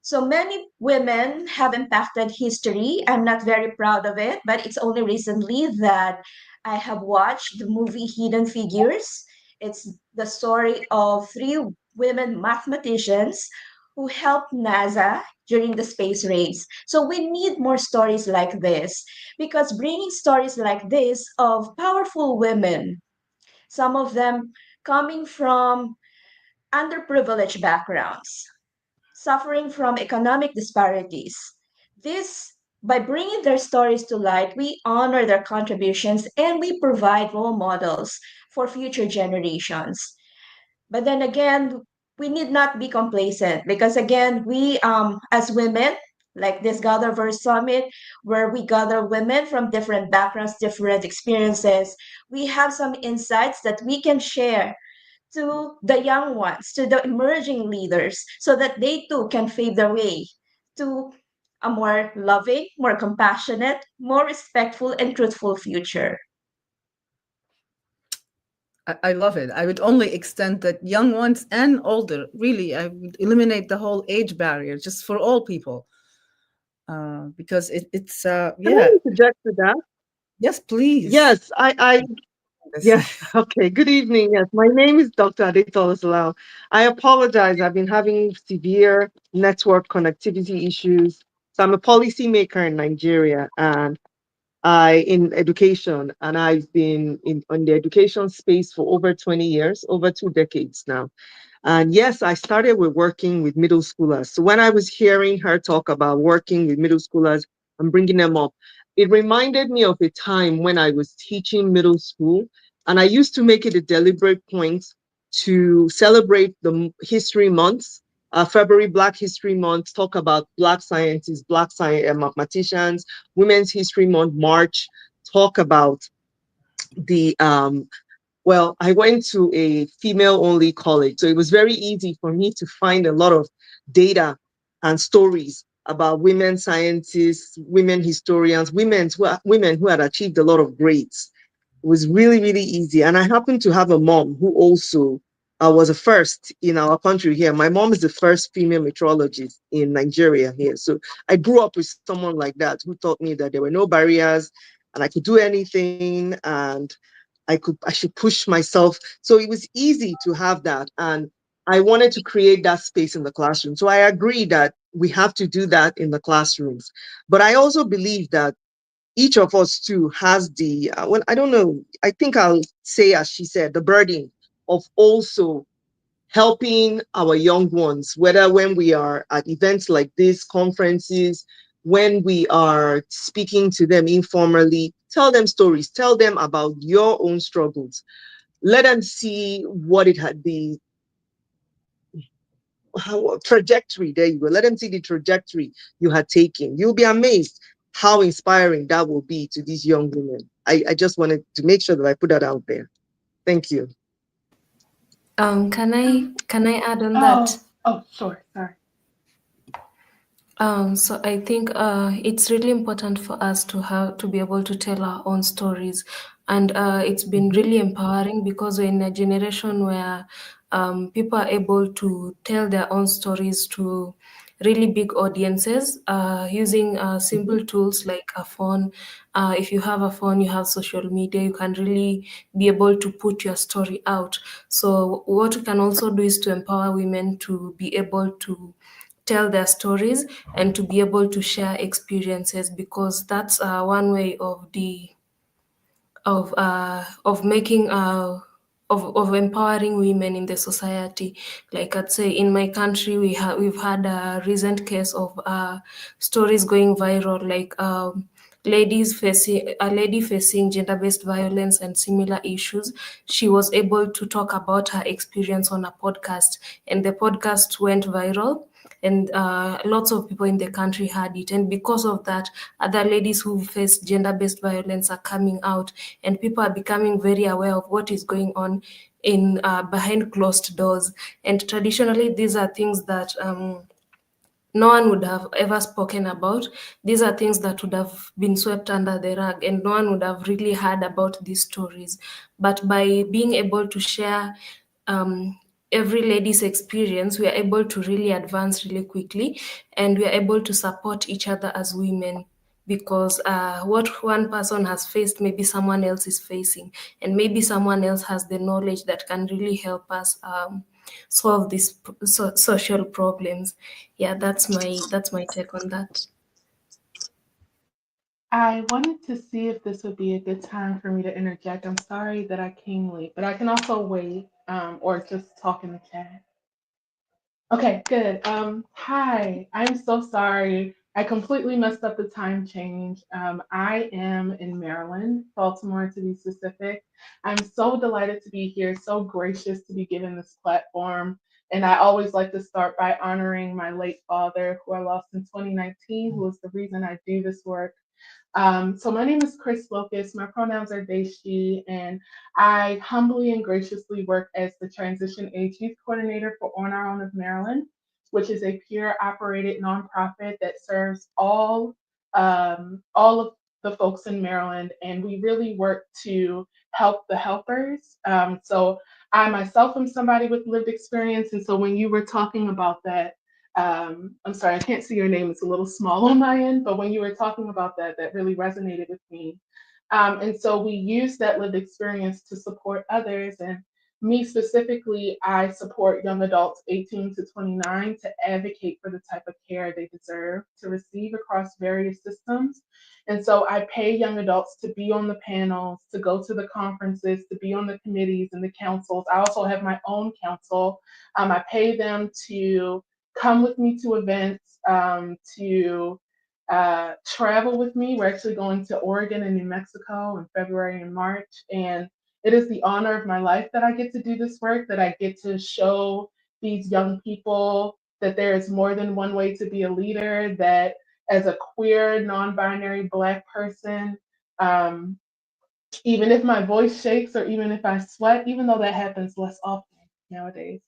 So many women have impacted history. I'm not very proud of it, but it's only recently that I have watched the movie Hidden Figures. It's the story of three women mathematicians who helped NASA during the space race. So we need more stories like this, because bringing stories like this of powerful women, some of them coming from underprivileged backgrounds, suffering from economic disparities. This, by bringing their stories to light, we honor their contributions and we provide role models for future generations. But then again, we need not be complacent, because again, we as women, like this GatherVerse Summit, where we gather women from different backgrounds, different experiences, we have some insights that we can share to the young ones, to the emerging leaders, so that they too can pave the way to a more loving, more compassionate, more respectful, and truthful future. I love it. I would only extend that young ones and older. Really, I would eliminate the whole age barrier just for all people, because it's Can I yeah. interject to that? Yes, please. Yes, yes. Okay. Good evening. Yes, my name is Dr. Adetola Salau. I apologize. I've been having severe network connectivity issues. So I'm a policymaker in Nigeria, and I in education, and I've been in the education space for over 20 years, over 2 decades now. And yes, I started with working with middle schoolers. So when I was hearing her talk about working with middle schoolers and bringing them up, it reminded me of a time when I was teaching middle school. And I used to make it a deliberate point to celebrate the history months, February Black History Month, talk about Black scientists, Black mathematicians, Women's History Month, March, talk about the well, I went to a female-only college, so it was very easy for me to find a lot of data and stories about women scientists, women historians, women who had achieved a lot of grades. It was really, really easy. And I happened to have a mom who also was a first in our country here. My mom is the first female meteorologist in Nigeria here. So I grew up with someone like that who taught me that there were no barriers and I could do anything and I should push myself. So it was easy to have that. And I wanted to create that space in the classroom. So I agree that we have to do that in the classrooms. But I also believe that each of us too has the, well, I don't know, I think I'll say, as she said, the burden of also helping our young ones, whether when we are at events like this, conferences, when we are speaking to them informally, tell them stories, tell them about your own struggles. Let them see what it had, the trajectory, there you go. Let them see the trajectory you had taken. You'll be amazed how inspiring that will be to these young women. I just wanted to make sure that I put that out there. Thank you. Can I add on that? Oh, sure. Sorry. So I think it's really important for us to be able to tell our own stories, and it's been really empowering because we're in a generation where people are able to tell their own stories to really big audiences using simple tools like a phone. If you have a phone, you have social media, you can really be able to put your story out. So what we can also do is to empower women to be able to tell their stories and to be able to share experiences, because that's one way of making of empowering women in the society. Like I'd say in my country, we've had a recent case of stories going viral, like a lady facing gender-based violence and similar issues. She was able to talk about her experience on a podcast, and the podcast went viral, and lots of people in the country had it. And because of that, other ladies who face gender-based violence are coming out, and people are becoming very aware of what is going on in behind closed doors. And traditionally, these are things that no one would have ever spoken about. These are things that would have been swept under the rug, and no one would have really heard about these stories. But by being able to share every lady's experience, we are able to really advance really quickly, and we are able to support each other as women, because what one person has faced, maybe someone else is facing, and maybe someone else has the knowledge that can really help us solve these social problems. Yeah, that's my take on that. I wanted to see if this would be a good time for me to interject. I'm sorry that I came late, but I can also wait or just talk in the chat. Okay, good. Hi, I'm so sorry. I completely messed up the time change. I am in Maryland, Baltimore to be specific. I'm so delighted to be here, so gracious to be given this platform. And I always like to start by honoring my late father, who I lost in 2019, who is the reason I do this work. So my name is Chris Locust. My pronouns are they, she, and I humbly and graciously work as the Transition Age Youth Coordinator for On Our Own of Maryland, which is a peer operated nonprofit that serves all of the folks in Maryland. And we really work to help the helpers. So I myself am somebody with lived experience. And so when you were talking about that, I'm sorry, I can't see your name. It's a little small on my end, but when you were talking about that, that really resonated with me. And so we use that lived experience to support others. And me specifically, I support young adults 18 to 29 to advocate for the type of care they deserve to receive across various systems. And so I pay young adults to be on the panels, to go to the conferences, to be on the committees and the councils. I also have my own council. I pay them to come with me to events, to travel with me. We're actually going to Oregon and New Mexico in February and March. And it is the honor of my life that I get to do this work, that I get to show these young people that there is more than one way to be a leader, that as a queer, non-binary Black person, even if my voice shakes or even if I sweat, even though that happens less often nowadays,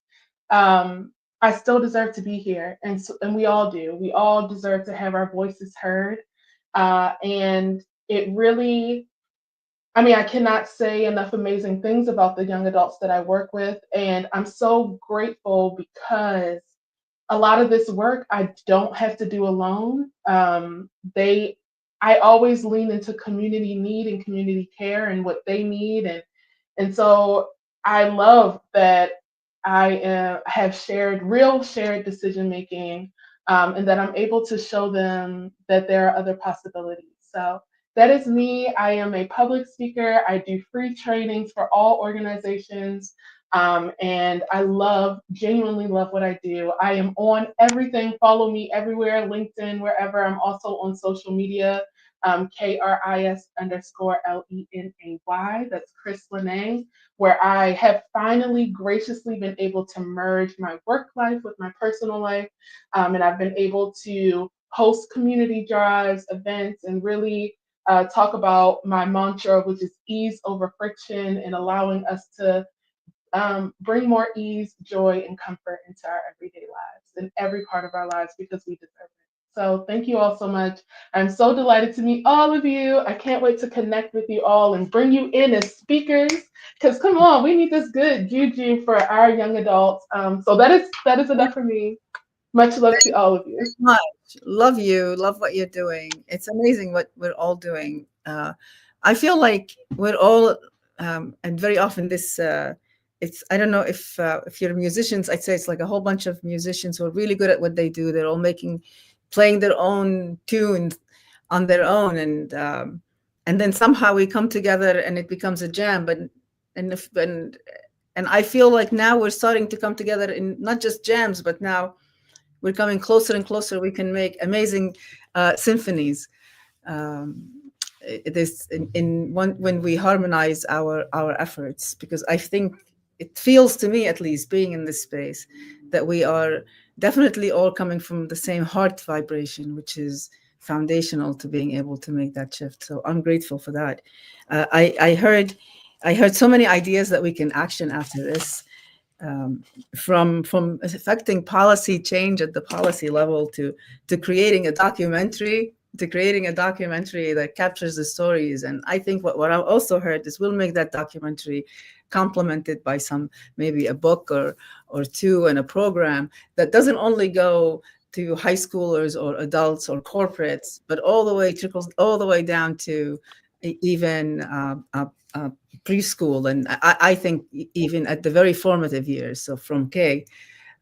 I still deserve to be here. And we all do. We all deserve to have our voices heard. And it really, I mean, I cannot say enough amazing things about the young adults that I work with. And I'm so grateful because a lot of this work I don't have to do alone. I always lean into community need and community care and what they need. And so I love that I have real shared decision making, and that I'm able to show them that there are other possibilities. So that is me. I am a public speaker. I do free trainings for all organizations. And I genuinely love what I do. I am on everything. Follow me everywhere, LinkedIn, wherever. I'm also on social media, KRIS_LENAY. That's Chris Lene, where I have finally graciously been able to merge my work life with my personal life. And I've been able to host community drives, events, and really talk about my mantra, which is ease over friction, and allowing us to bring more ease, joy, and comfort into our everyday lives, in every part of our lives, because we deserve it. So thank you all so much. I'm so delighted to meet all of you. I can't wait to connect with you all and bring you in as speakers, because come on, we need this good juju for our young adults. So that is enough for me. Much love to all of you. Much. Love you. Love what you're doing. It's amazing what we're all doing. I feel like we're all, and very often this, I don't know if you're musicians, I'd say it's like a whole bunch of musicians who are really good at what they do. They're all playing their own tunes on their own. And then somehow we come together and it becomes a jam. And I feel like now we're starting to come together in not just jams, but now we're coming closer and closer. We can make amazing symphonies. When we harmonize our efforts, because I think it feels to me, at least being in this space, that we are definitely all coming from the same heart vibration, which is foundational to being able to make that shift. So I'm grateful for that. I heard so many ideas that we can action after this. From affecting policy change at the policy level to creating a documentary that captures the stories. And I think what I also heard is we'll make that documentary complemented by maybe a book or two and a program that doesn't only go to high schoolers or adults or corporates, but trickles all the way down to even preschool, and I think even at the very formative years, so from K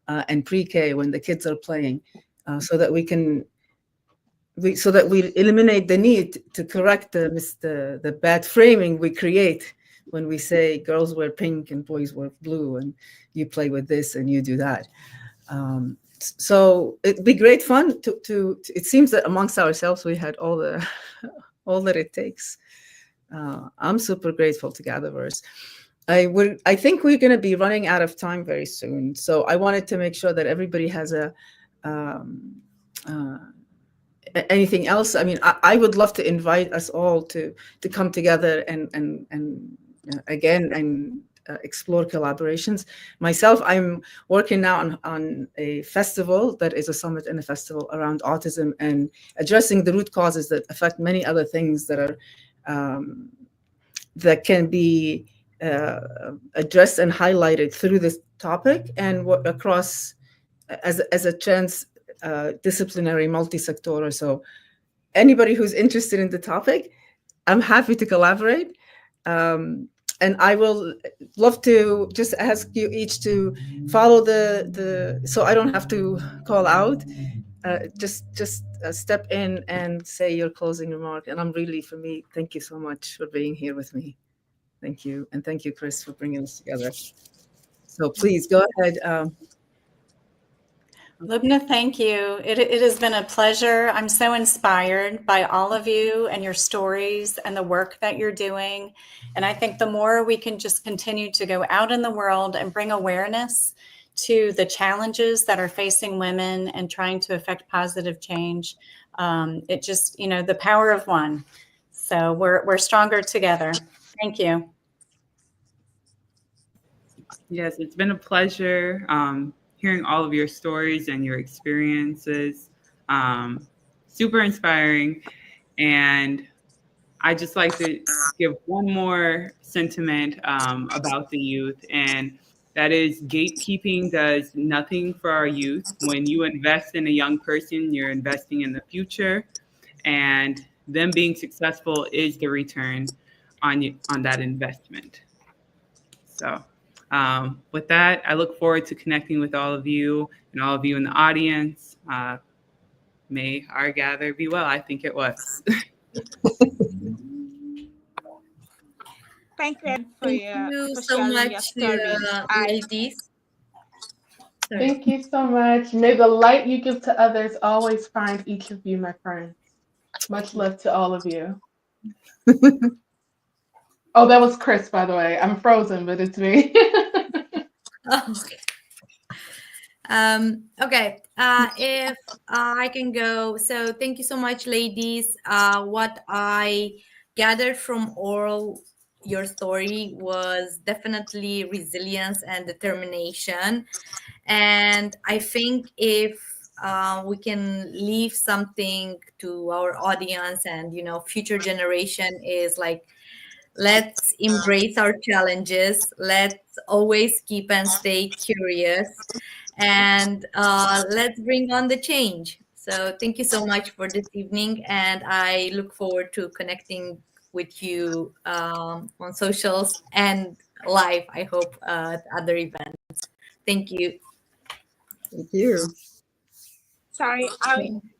and pre-K, when the kids are playing, so that we eliminate the need to correct the bad framing we create when we say girls wear pink and boys wear blue, and you play with this and you do that. So it'd be great fun to it seems that amongst ourselves we had all that it takes. I'm super grateful to GatherVerse. I think we're going to be running out of time very soon. So I wanted to make sure that everybody has anything else. I mean, I would love to invite us all to come together and explore collaborations. Myself, I'm working now on a festival that is a summit and a festival around autism and addressing the root causes that affect many other things that are that can be addressed and highlighted through this topic, and across as a transdisciplinary multi-sectoral. So anybody who's interested in the topic, I'm happy to collaborate. And And I will love to just ask you each to follow the so I don't have to call out. Just step in and say your closing remark. And I'm really, for me, thank you so much for being here with me. Thank you. And thank you, Chris, for bringing us together. So please go ahead. Lubna, thank you. It has been a pleasure. I'm so inspired by all of you and your stories and the work that you're doing. And I think the more we can just continue to go out in the world and bring awareness to the challenges that are facing women and trying to affect positive change, it just, the power of one. So we're stronger together. Thank you. Yes, it's been a pleasure hearing all of your stories and your experiences. Super inspiring. And I just like to give one more sentiment about the youth, and that is gatekeeping does nothing for our youth. When you invest in a young person, you're investing in the future, and them being successful is the return on that investment. So with that, I look forward to connecting with all of you and all of you in the audience. May our gather be well. I think it was. Thank you for so sharing your much, stories. ladies. Thank you so much. May the light you give to others always find each of you, my friends. Much love to all of you. Oh, that was Chris, by the way. I'm frozen, but it's me. Okay. If I can go. So thank you so much, ladies. What I gathered from all your story was definitely resilience and determination. And I think if we can leave something to our audience and, future generation is like, let's embrace our challenges. Let's always keep and stay curious, and let's bring on the change. So thank you so much for this evening, and I look forward to connecting with you on socials and live, I hope, at other events. Thank you. Thank you. Sorry, I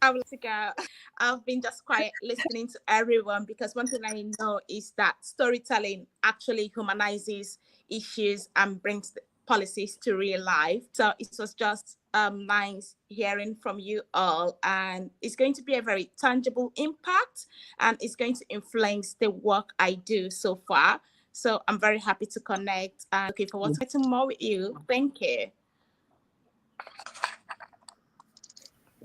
would like to go. I've been just quiet listening to everyone because one thing I know is that storytelling actually humanizes issues and brings the policies to real life. So it was just nice hearing from you all, and it's going to be a very tangible impact, and it's going to influence the work I do so far. So I'm very happy to connect and looking forward to getting more with you. Thank you.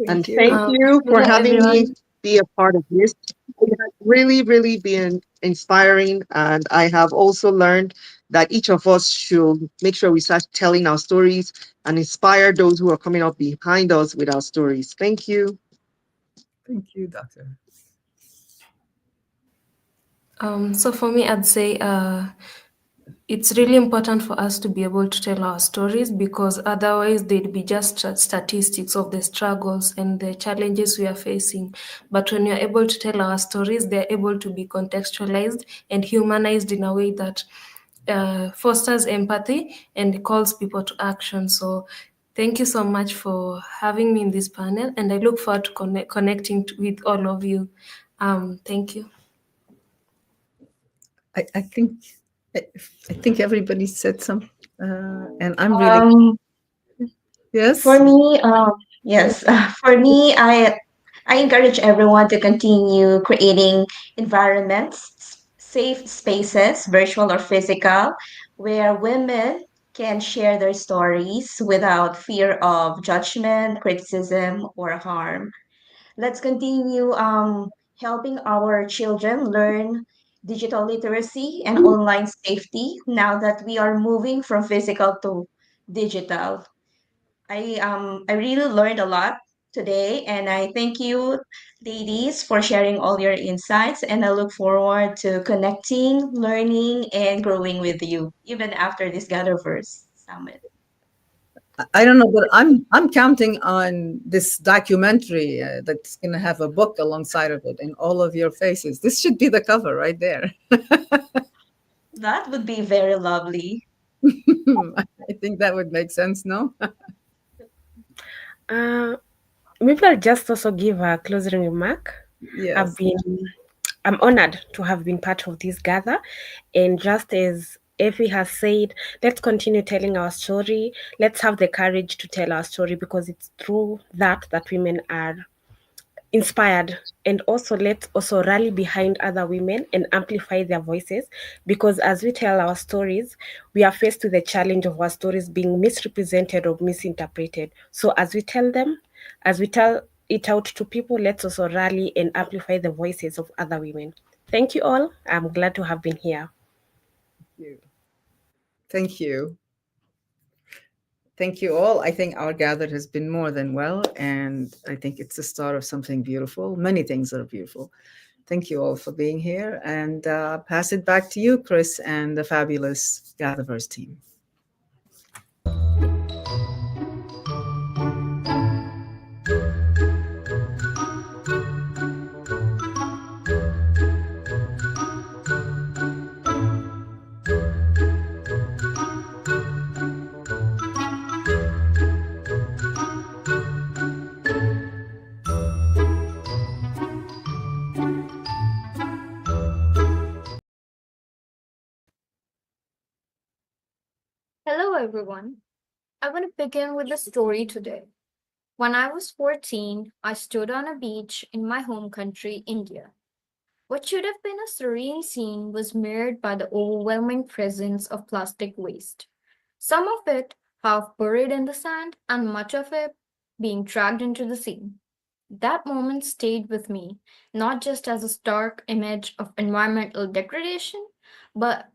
And thank you for having me be a part of this. It has really, really been inspiring. And I have also learned that each of us should make sure we start telling our stories and inspire those who are coming up behind us with our stories. Thank you. Thank you, Doctor. So for me, I'd say it's really important for us to be able to tell our stories, because otherwise they'd be just statistics of the struggles and the challenges we are facing. But when we are able to tell our stories, they're able to be contextualized and humanized in a way that fosters empathy and calls people to action. So thank you so much for having me in this panel, and I look forward to connecting with all of you. Thank you. I think everybody said some, and I'm really yes. For me, yes, for me, I encourage everyone to continue creating environments, safe spaces, virtual or physical, where women can share their stories without fear of judgment, criticism, or harm. Let's continue helping our children learn digital literacy and online safety now that we are moving from physical to digital. I really learned a lot today, and I thank you, ladies, for sharing all your insights, and I look forward to connecting, learning, and growing with you even after this GatherVerse Summit. I don't know, but I'm counting on this documentary that's going to have a book alongside of it and all of your faces. This should be the cover right there. That would be very lovely. I think that would make sense, no? Maybe I'll just also give a closing remark. Yes. I'm honored to have been part of this gather, and just as Effie has said, let's continue telling our story. Let's have the courage to tell our story, because it's through that women are inspired. And also, let's also rally behind other women and amplify their voices, because as we tell our stories, we are faced with the challenge of our stories being misrepresented or misinterpreted. So as we tell them, as we tell it out to people, let's also rally and amplify the voices of other women. Thank you all. I'm glad to have been here. Thank you. Thank you all. I think our gather has been more than well, and I think it's the start of something beautiful. Many things that are beautiful. Thank you all for being here, and pass it back to you, Chris, and the fabulous GatherVerse team. Hello, everyone. I want to begin with a story today. When I was 14, I stood on a beach in my home country, India. What should have been a serene scene was marred by the overwhelming presence of plastic waste. Some of it half buried in the sand, and much of it being dragged into the sea. That moment stayed with me, not just as a stark image of environmental degradation, but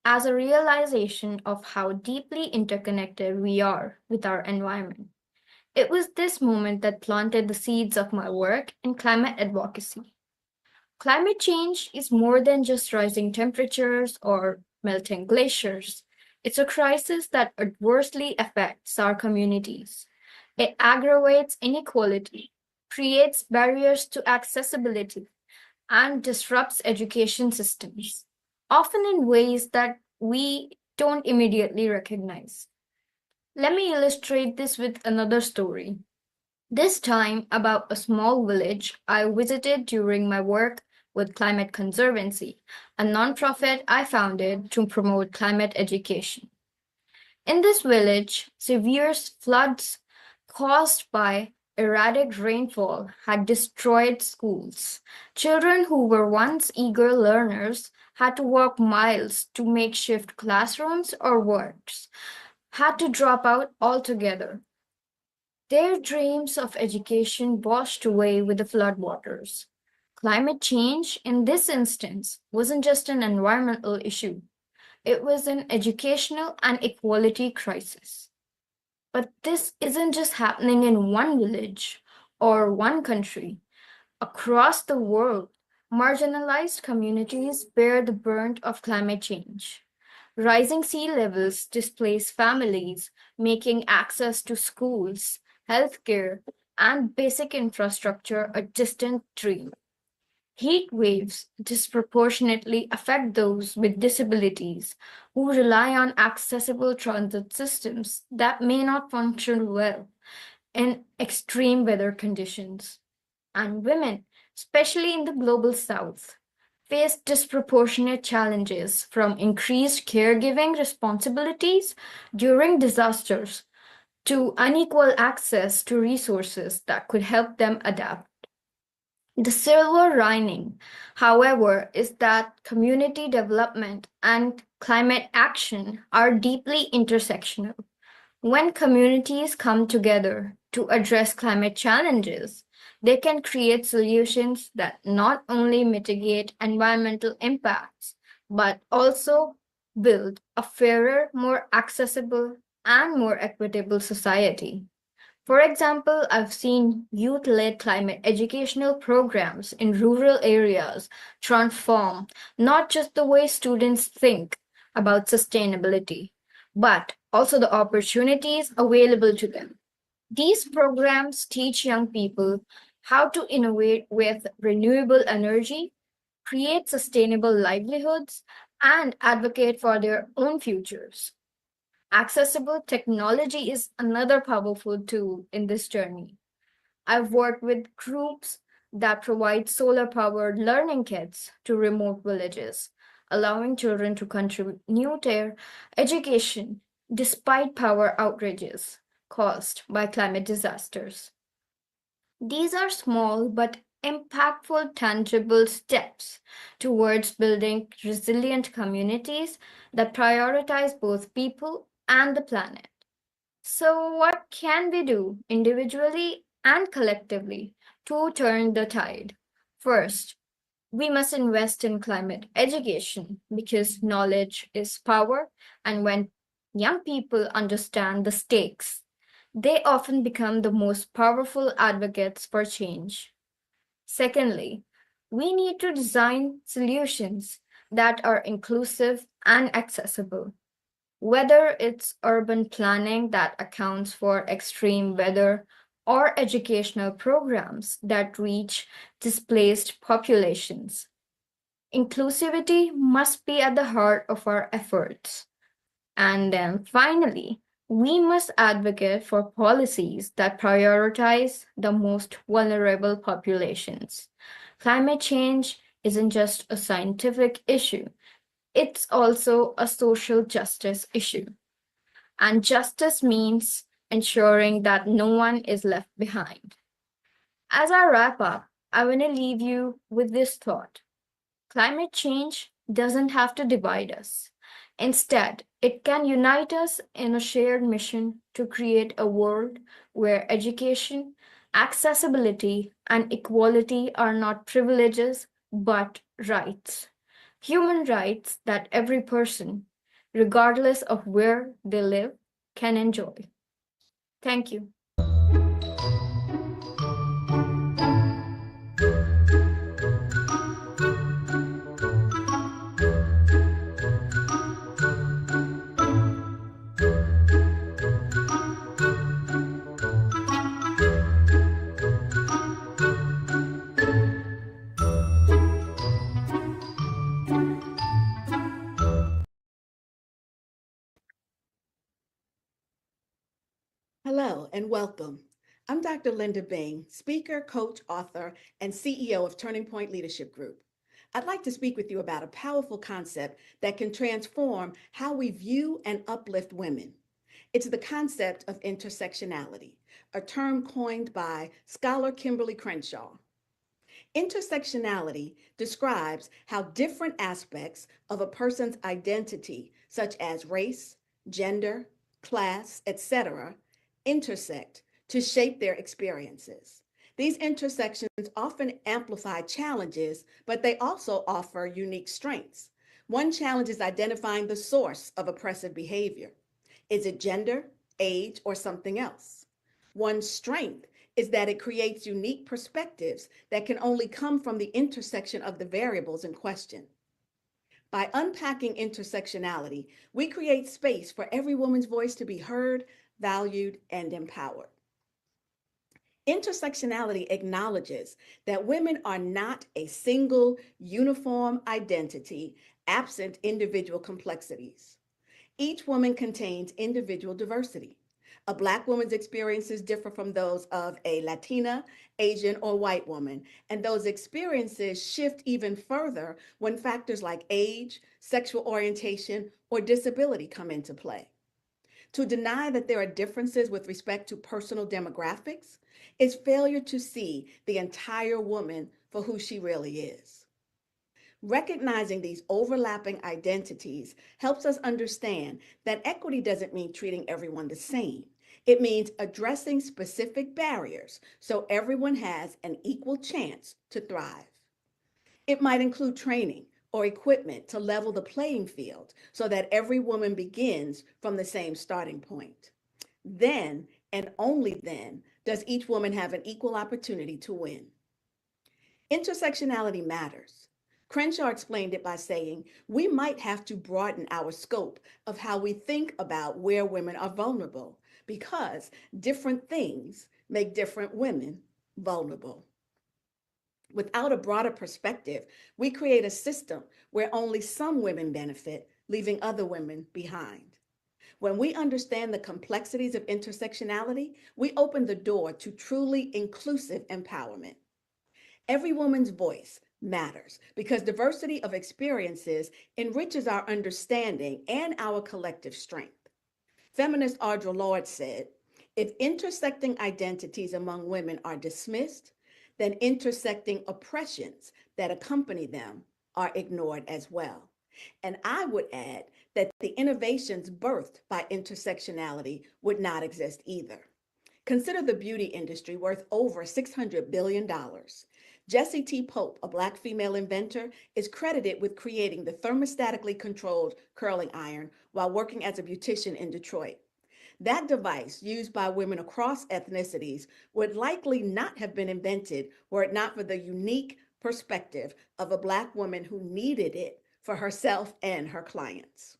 as a realization of how deeply interconnected we are with our environment. It was this moment that planted the seeds of my work in climate advocacy. Climate change is more than just rising temperatures or melting glaciers. It's a crisis that adversely affects our communities. It aggravates inequality, creates barriers to accessibility, and disrupts education systems, often in ways that we don't immediately recognize. Let me illustrate this with another story. This time about a small village I visited during my work with Climate Conservancy, a nonprofit I founded to promote climate education. In this village, severe floods caused by erratic rainfall had destroyed schools. Children who were once eager learners had to walk miles to makeshift classrooms, or worse, had to drop out altogether. Their dreams of education washed away with the floodwaters. Climate change, in this instance, wasn't just an environmental issue, it was an educational and equality crisis. But this isn't just happening in one village or one country. Across the world, marginalized communities bear the brunt of climate change. Rising sea levels displace families, making access to schools, healthcare, and basic infrastructure a distant dream. Heat waves disproportionately affect those with disabilities who rely on accessible transit systems that may not function well in extreme weather conditions. And women, especially in the global south, face disproportionate challenges from increased caregiving responsibilities during disasters to unequal access to resources that could help them adapt. The silver lining, however, is that community development and climate action are deeply intersectional. When communities come together to address climate challenges, they can create solutions that not only mitigate environmental impacts, but also build a fairer, more accessible, and more equitable society. For example, I've seen youth led climate educational programs in rural areas transform not just the way students think about sustainability, but also the opportunities available to them. These programs teach young people how to innovate with renewable energy, create sustainable livelihoods, and advocate for their own futures. Accessible technology is another powerful tool in this journey. I've worked with groups that provide solar powered learning kits to remote villages, allowing children to continue their education despite power outages caused by climate disasters. These are small but impactful, tangible steps towards building resilient communities that prioritize both people and the planet. So, what can we do individually and collectively to turn the tide? First, we must invest in climate education because knowledge is power, and when young people understand the stakes, they often become the most powerful advocates for change. Secondly, we need to design solutions that are inclusive and accessible. Whether it's urban planning that accounts for extreme weather or educational programs that reach displaced populations, inclusivity must be at the heart of our efforts. And then finally, we must advocate for policies that prioritize the most vulnerable populations. Climate change isn't just a scientific issue, it's also a social justice issue. And justice means ensuring that no one is left behind. As I wrap up, I want to leave you with this thought. Climate change doesn't have to divide us. Instead, it can unite us in a shared mission to create a world where education, accessibility, and equality are not privileges but rights. Human rights that every person, regardless of where they live, can enjoy. Thank you. Hello and welcome. I'm Dr. Linda Bing, speaker, coach, author, and CEO of Turning Point Leadership Group. I'd like to speak with you about a powerful concept that can transform how we view and uplift women. It's the concept of intersectionality, a term coined by scholar Kimberly Crenshaw. Intersectionality describes how different aspects of a person's identity, such as race, gender, class, etc., intersect to shape their experiences. These intersections often amplify challenges, but they also offer unique strengths. One challenge is identifying the source of oppressive behavior. Is it gender, age, or something else? One strength is that it creates unique perspectives that can only come from the intersection of the variables in question. By unpacking intersectionality, we create space for every woman's voice to be heard, valued, and empowered. Intersectionality acknowledges that women are not a single, uniform identity absent individual complexities. Each woman contains individual diversity. A Black woman's experiences differ from those of a Latina, Asian, or white woman, and those experiences shift even further when factors like age, sexual orientation, or disability come into play. To deny that there are differences with respect to personal demographics is failure to see the entire woman for who she really is. Recognizing these overlapping identities helps us understand that equity doesn't mean treating everyone the same. It means addressing specific barriers so everyone has an equal chance to thrive. It might include training or equipment to level the playing field so that every woman begins from the same starting point. Then, and only then, does each woman have an equal opportunity to win. Intersectionality matters. Crenshaw explained it by saying, we might have to broaden our scope of how we think about where women are vulnerable because different things make different women vulnerable. Without a broader perspective, we create a system where only some women benefit, leaving other women behind. When we understand the complexities of intersectionality, we open the door to truly inclusive empowerment. Every woman's voice matters because diversity of experiences enriches our understanding and our collective strength. Feminist Audre Lorde said, if intersecting identities among women are dismissed, then intersecting oppressions that accompany them are ignored as well. And I would add that the innovations birthed by intersectionality would not exist either. Consider the beauty industry worth over $600 billion. Jessie T. Pope, a Black female inventor, is credited with creating the thermostatically controlled curling iron while working as a beautician in Detroit. That device, used by women across ethnicities, would likely not have been invented were it not for the unique perspective of a Black woman who needed it for herself and her clients.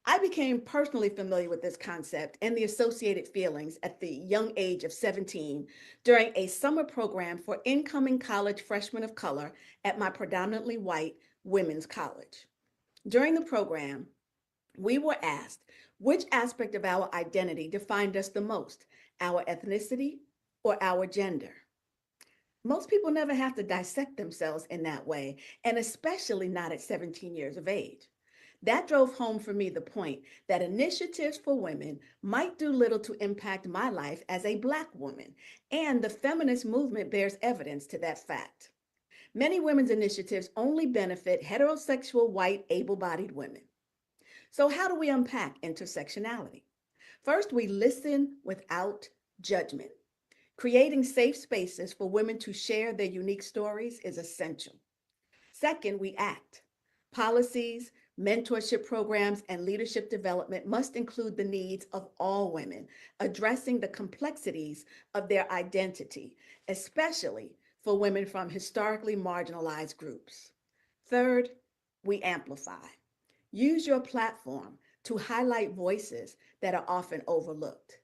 I became personally familiar with this concept and the associated feelings at the young age of 17 during a summer program for incoming college freshmen of color at my predominantly white women's college. During the program, we were asked which aspect of our identity defined us the most, our ethnicity or our gender. Most people never have to dissect themselves in that way, and especially not at 17 years of age. That drove home for me the point that initiatives for women might do little to impact my life as a Black woman, and the feminist movement bears evidence to that fact. Many women's initiatives only benefit heterosexual, white, able-bodied women. So how do we unpack intersectionality? First, we listen without judgment. Creating safe spaces for women to share their unique stories is essential. Second, we act. Policies, mentorship programs, and leadership development must include the needs of all women, addressing the complexities of their identity, especially for women from historically marginalized groups. Third, we amplify. Use your platform to highlight voices that are often overlooked.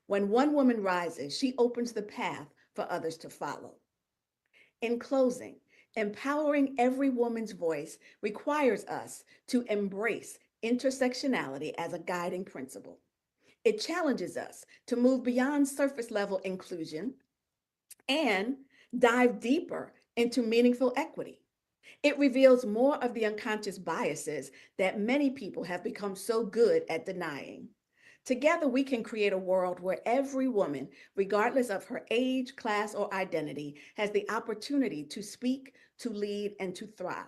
When one woman rises, she opens the path for others to follow. In closing, empowering every woman's voice requires us to embrace intersectionality as a guiding principle. It challenges us to move beyond surface level inclusion and dive deeper into meaningful equity. It reveals more of the unconscious biases that many people have become so good at denying. Together, we can create a world where every woman, regardless of her age, class, or identity, has the opportunity to speak, to lead, and to thrive.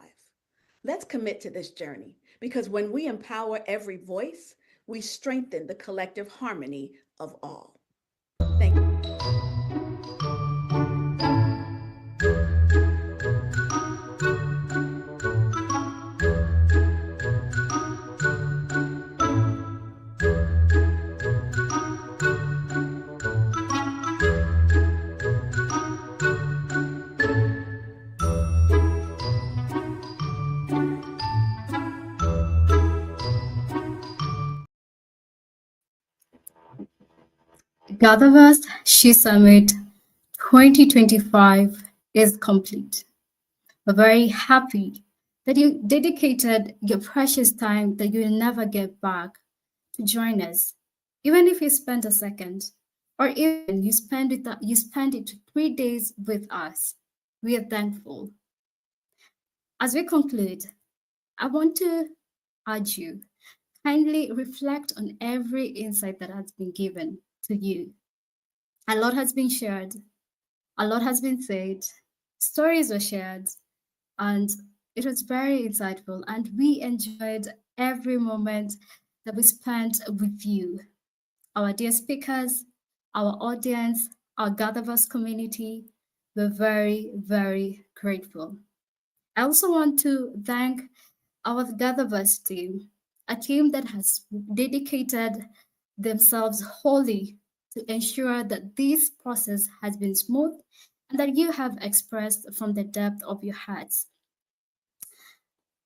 Let's commit to this journey because when we empower every voice, we strengthen the collective harmony of all. Thank you. GatherVerse SHE Summit 2025 is complete. We're very happy that you dedicated your precious time that you will never get back to join us. Even if you spent a second, or even you spend it 3 days with us, we are thankful. As we conclude, I want to urge you, kindly reflect on every insight that has been given to you. A lot has been shared, a lot has been said, stories were shared, and it was very insightful. And we enjoyed every moment that we spent with you, our dear speakers, our audience, our GatherVerse community. We're very, very grateful. I also want to thank our GatherVerse team, a team that has dedicated themselves wholly to ensure that this process has been smooth and that you have expressed from the depth of your hearts.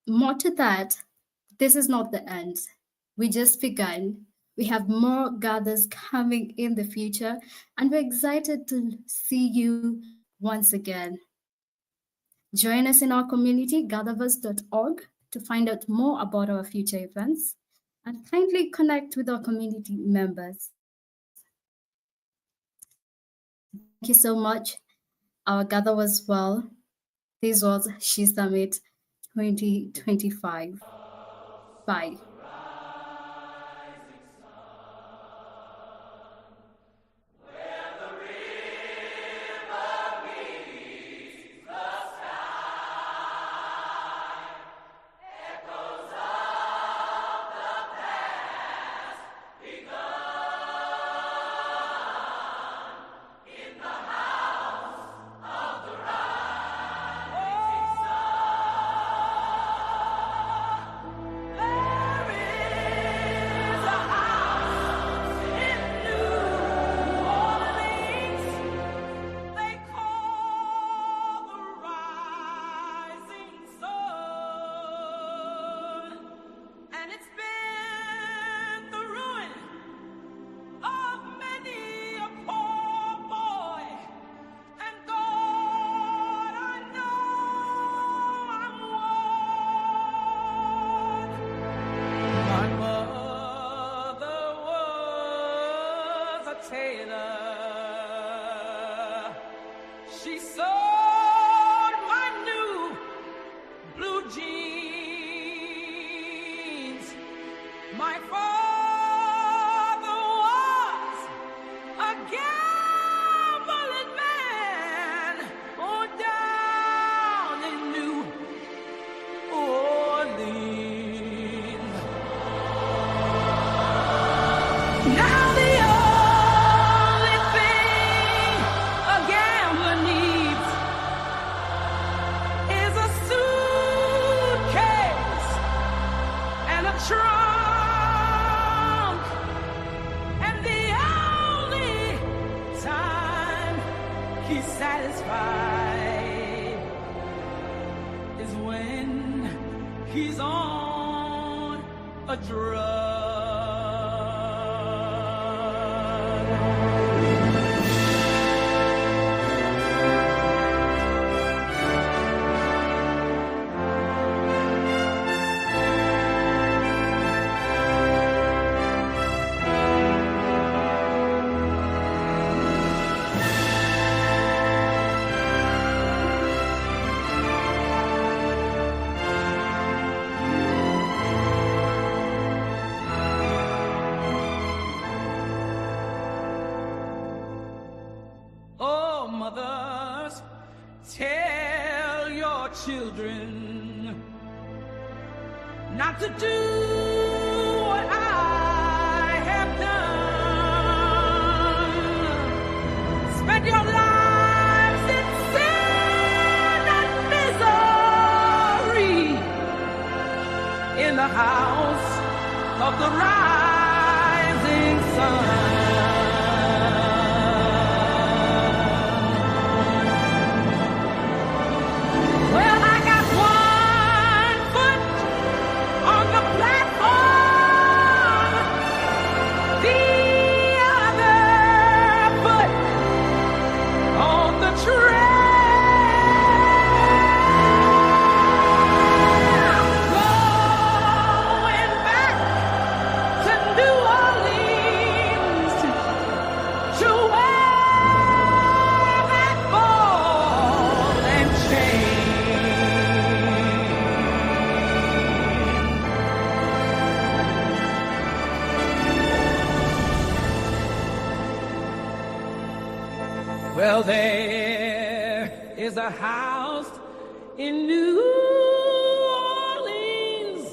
More to that, this is not the end. We just begun. We have more gathers coming in the future, and we're excited to see you once again. Join us in our community, GatherVerse.org, to find out more about our future events, and kindly connect with our community members. Thank you so much. Our Gather was well. This was SHE Summit 2025. Bye. She sewed my new blue jeans. My father was a gambling man down in New Orleans. Now the only thing a gambler needs is a suitcase and a trunk. And the only time he's satisfied is when he's on a drug. Oh, mothers, tell your children not to do what I have done. Spend your lives in sin and misery in the house of the rising sun. Well, I got one foot on the platform, the other foot on the trail. Going back to New Orleans to wear that ball and chain. Well, there is a house in New Orleans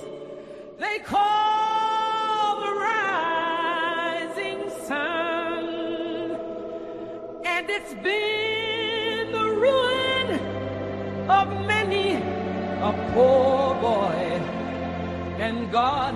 they call the Rising Sun, and it's been the ruin of many a poor boy, and God